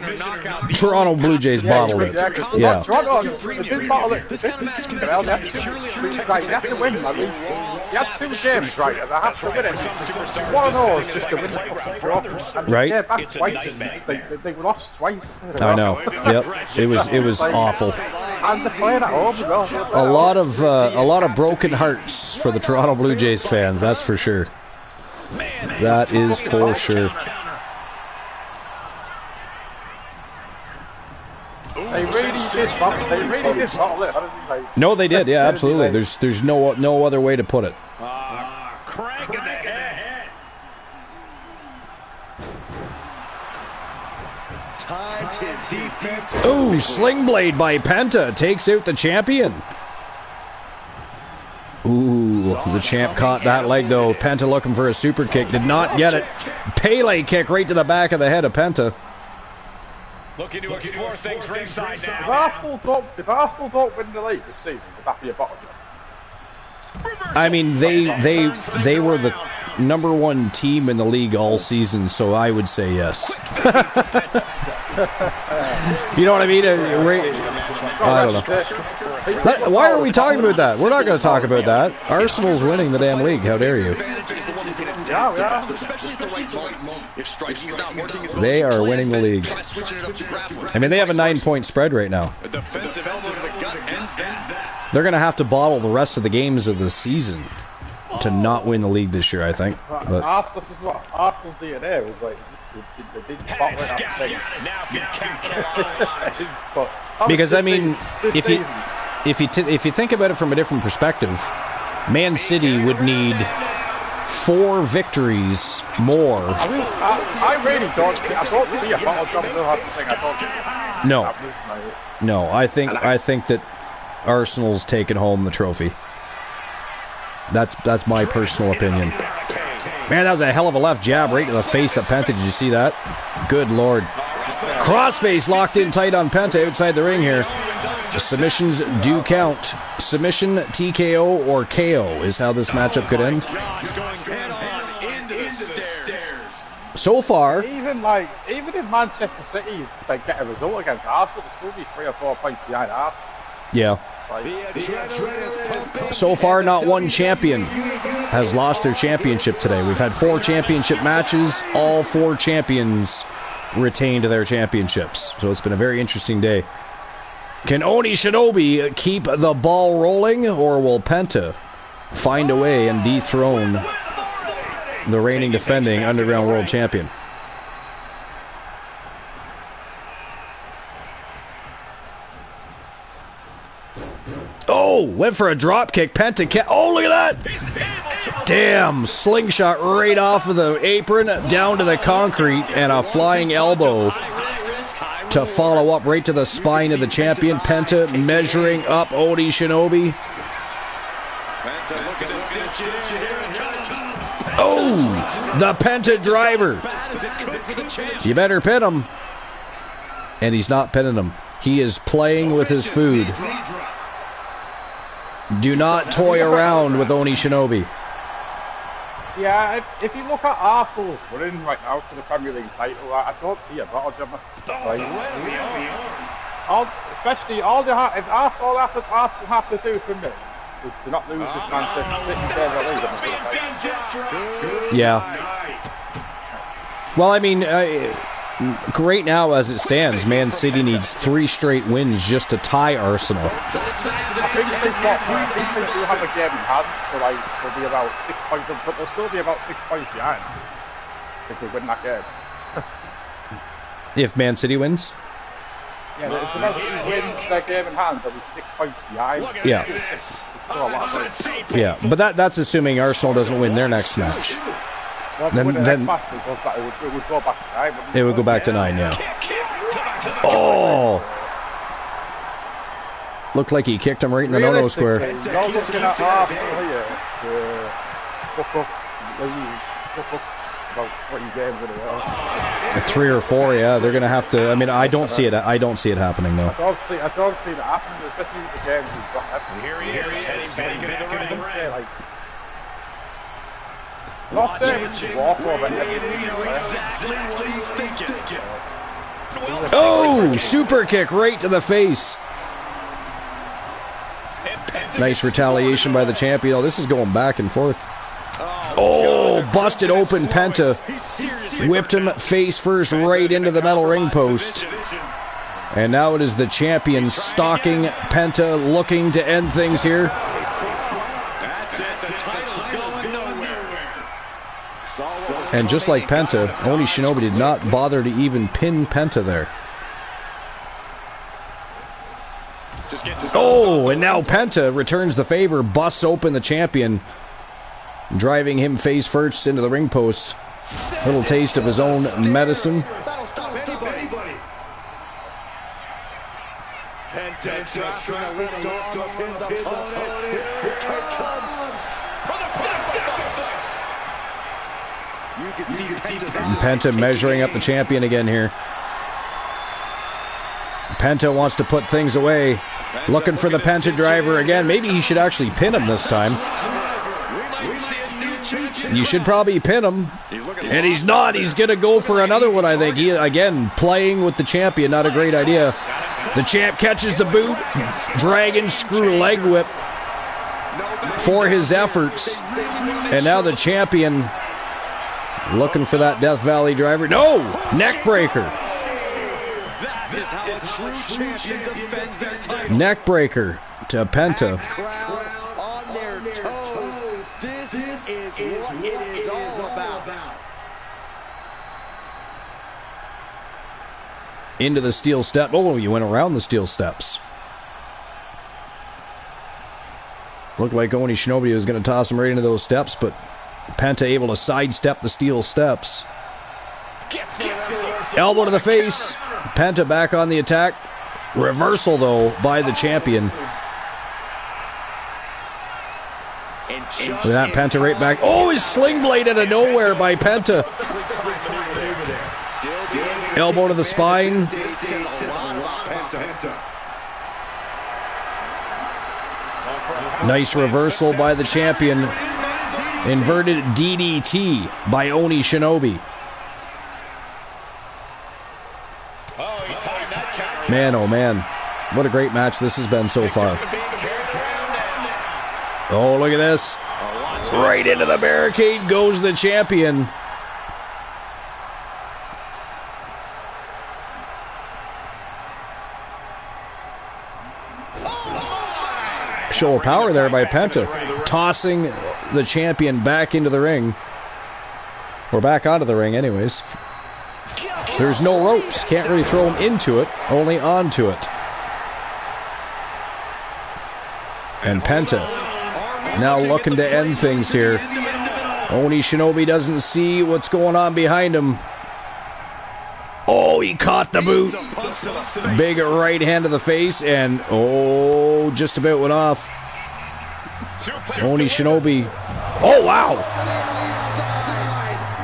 Toronto Blue Jays bottled it. Yeah. Toronto didn't bottle it. They have to win, at least. You had 2 games, right? They have to win it. One of those just to win it. Right? Yeah, back twice. They lost twice. I know. Yep. It was awful. And they're playing at home as well. A lot of broken hearts for the Toronto Blue Jays fans. That's for sure. That is for sure. They really did bottle it. No, they did. Yeah, absolutely. There's no other way to put it. Crank in the head. Ooh, Sling Blade by Penta takes out the champion. Ooh, the champ caught that leg, though. Penta looking for a super kick. Did not get it. Pele kick right to the back of the head of Penta. Looking to explore things ringside now. If Arsenal don't win the league this season, would that be a bottle? I mean, they were the #1 team in the league all season, so I would say yes. You know what I mean? I don't know. Why are we talking about that? We're not going to talk about that. Arsenal's winning the damn league. How dare you? They are winning the league. I mean, they have a 9-point spread right now. They're going to have to bottle the rest of the games of the season to not win the league this year, I think. But Arsenal, this is what Arsenal's DNA was like. They didn't bottle it up. Because I mean, if you think about it from a different perspective, Man City would need 4 victories more. I really don't see a bottle job still have to think. No, I think that Arsenal's taking home the trophy. That's my personal opinion. Man, that was a hell of a left jab right to the face of Penta. Did you see that? Good Lord. Crossface locked in tight on Penta outside the ring here. The submissions do count. Submission, TKO, or KO is how this matchup could end. So far, even if Manchester City get a result against Arsenal, they'll still be 3 or 4 points behind Arsenal. Yeah. So far, not one champion has lost their championship today. We've had 4 championship matches. All 4 champions retained their championships. So it's been a very interesting day. Can Oni Shinobi keep the ball rolling, or will Penta find a way and dethrone the reigning defending Underground World Champion? Oh, went for a drop kick. Penta. Oh, look at that! Damn, slingshot right off of the apron down to the concrete, and a flying elbow to follow up right to the spine of the champion. Penta measuring up Oni Shinobi. Oh, the Penta driver. You better pin him. And he's not pinning him. He is playing with his food. Do not toy around with Oni Shinobi. Yeah, if you look at Arsenal's running right now for the Premier League title, I don't see a battle jumper. Especially if Arsenal have to do for me is to not lose this Manchester City. Yeah. Well, I mean, right now as it stands, Man City needs 3 straight wins just to tie Arsenal. I think they do have a game in hand, so they'll be about 6 points, but they'll still be about 6 points behind if they win that game. If Man City wins? Yeah, if Man City wins their game in hand, they'll be 6 points behind. Yeah. Yeah, but that's assuming Arsenal doesn't win their next match. Well, Then it would go back to 9. It would go back to 9, yeah. Oh! Looked like he kicked him right in the no-no square. You're looking at Arsenal here to about 3 games in a row. 3 or 4, yeah. They're gonna have to. I mean, I don't see it happening though. I don't see it happening, especially with the games we've got left. Here he is, heading back into the ring. Not saying we should walk over exactly what he's thinking. Oh, super kick right to the face. Nice retaliation by the champion. Oh, this is going back and forth. Oh, busted open Penta. Whipped him face first right into the metal ring post. And now it is the champion stalking Penta, looking to end things here. That's it, the title's going nowhere. And just like Penta, Oni Shinobi did not bother to even pin Penta there. Oh, and now Penta returns the favor, busts open the champion, driving him face first into the ring post. Little taste of his own medicine. Penta measuring up the champion again here. Penta wants to put things away. Looking for the Penta driver again. Maybe he should actually pin him this time. You should probably pin him. And he's not. He's going to go for another one, I think. He, again, playing with the champion. Not a great idea. The champ catches the boot. Dragon screw leg whip for his efforts. And now the champion Looking for that Death Valley driver. No! Neck breaker. That is how a true champion defends their title. Neck breaker to Penta. Crowd on their toes. This is what it is all about. Into the steel step. Oh, you went around the steel steps. Looked like Oni Shinobi was going to toss him right into those steps, but Penta able to sidestep the steel steps. Elbow to the face. Penta back on the attack. Reversal, though, by the champion. Look at that, Penta right back. Oh, his sling blade out of nowhere by Penta. Elbow to the spine. Nice reversal by the champion. Inverted DDT by Oni Shinobi. Man, oh man. What a great match this has been so far. Oh, look at this. Right into the barricade goes the champion. Show of power there by Penta. Tossing the champion back into the ring. Or back onto the ring anyways. There's no ropes. Can't really throw him into it. Only onto it. And Penta now looking to end things here. Oni Shinobi doesn't see what's going on behind him. Oh, he caught the boot. Big right hand to the face, and oh, just about went off. Oni Shinobi. Oh, wow.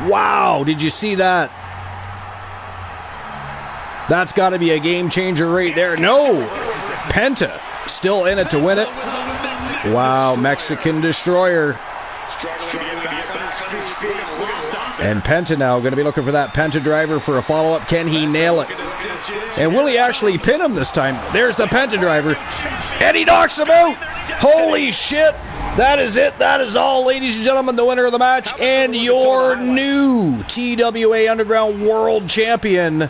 Wow, did you see that? That's got to be a game changer right there. No! Penta still in it to win it. Wow, Mexican Destroyer. And Penta now going to be looking for that Penta driver for a follow-up. Can he nail it? And will he actually pin him this time? There's the Penta driver. And he knocks him out. Holy shit. That is it. That is all, ladies and gentlemen. The winner of the match and your new TWA Underground World Champion,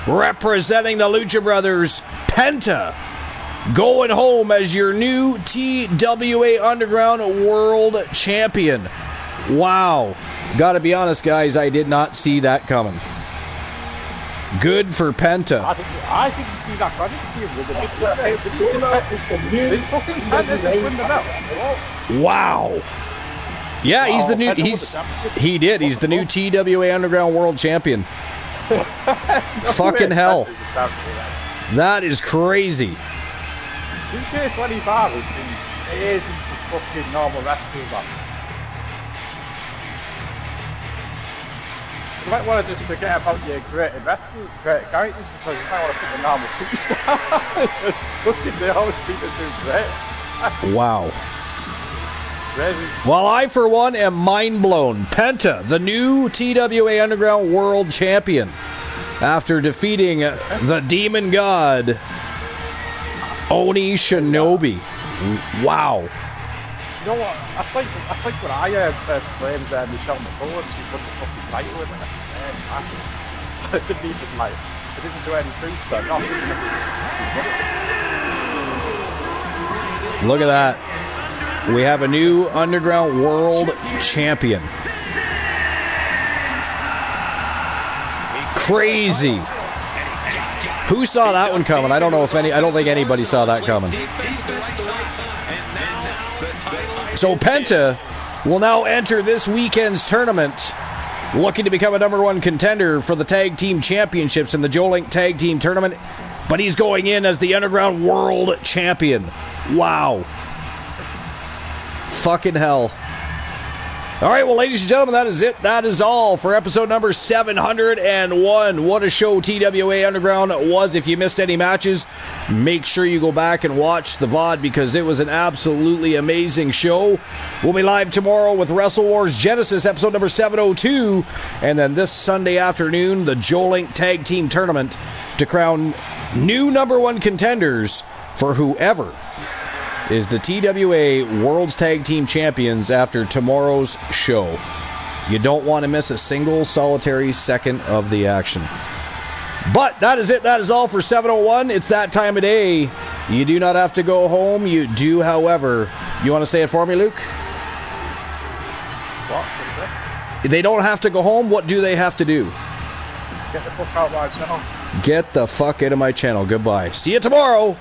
representing the Lucha Brothers, Penta, going home as your new TWA Underground World Champion. Wow. Gotta be honest, guys, I did not see that coming. Good for Penta. I think you see that. I didn't see him with it. Wow. Yeah, he's the new. He's the new TWA Underground World Champion. Fucking hell. That is crazy. UK25 has been years into fucking normal wrestling, man. You might want to just forget about your great wrestling, great characters, because you might want to put the normal superstar. Fucking, they always keep it doing great. Wow. Crazy. Well, I, for one, am mind blown. Penta, the new TWA Underground World Champion, after defeating the Demon God, Oni Shinobi. Wow. You know what? I think when I first played Michelle McCullough, she won the fucking title with it. I didn't even like, I didn't do any truth, but Look at that. We have a new Underground World Champion. Crazy. Who saw that one coming? I don't know if I don't think anybody saw that coming. So Penta will now enter this weekend's tournament, looking to become a #1 contender for the Tag Team Championships in the Linck Tag Team Tournament, but he's going in as the Underground World Champion. Wow. Fucking hell. All right, well, ladies and gentlemen, that is it. That is all for episode number 701. What a show TWA Underground was. If you missed any matches, make sure you go back and watch the VOD, because it was an absolutely amazing show. We'll be live tomorrow with Wrestle Wars Genesis, episode number 702. And then this Sunday afternoon, the Linck Tag Team Tournament to crown new #1 contenders for whoever is the TWA World's Tag Team Champions after tomorrow's show. You don't want to miss a single solitary second of the action. But that is it. That is all for 701. It's that time of day. You do not have to go home. You do, however. You want to say it for me, Luke? What? They don't have to go home. What do they have to do? Get the fuck out of my channel. Get the fuck out of my channel. Goodbye. See you tomorrow.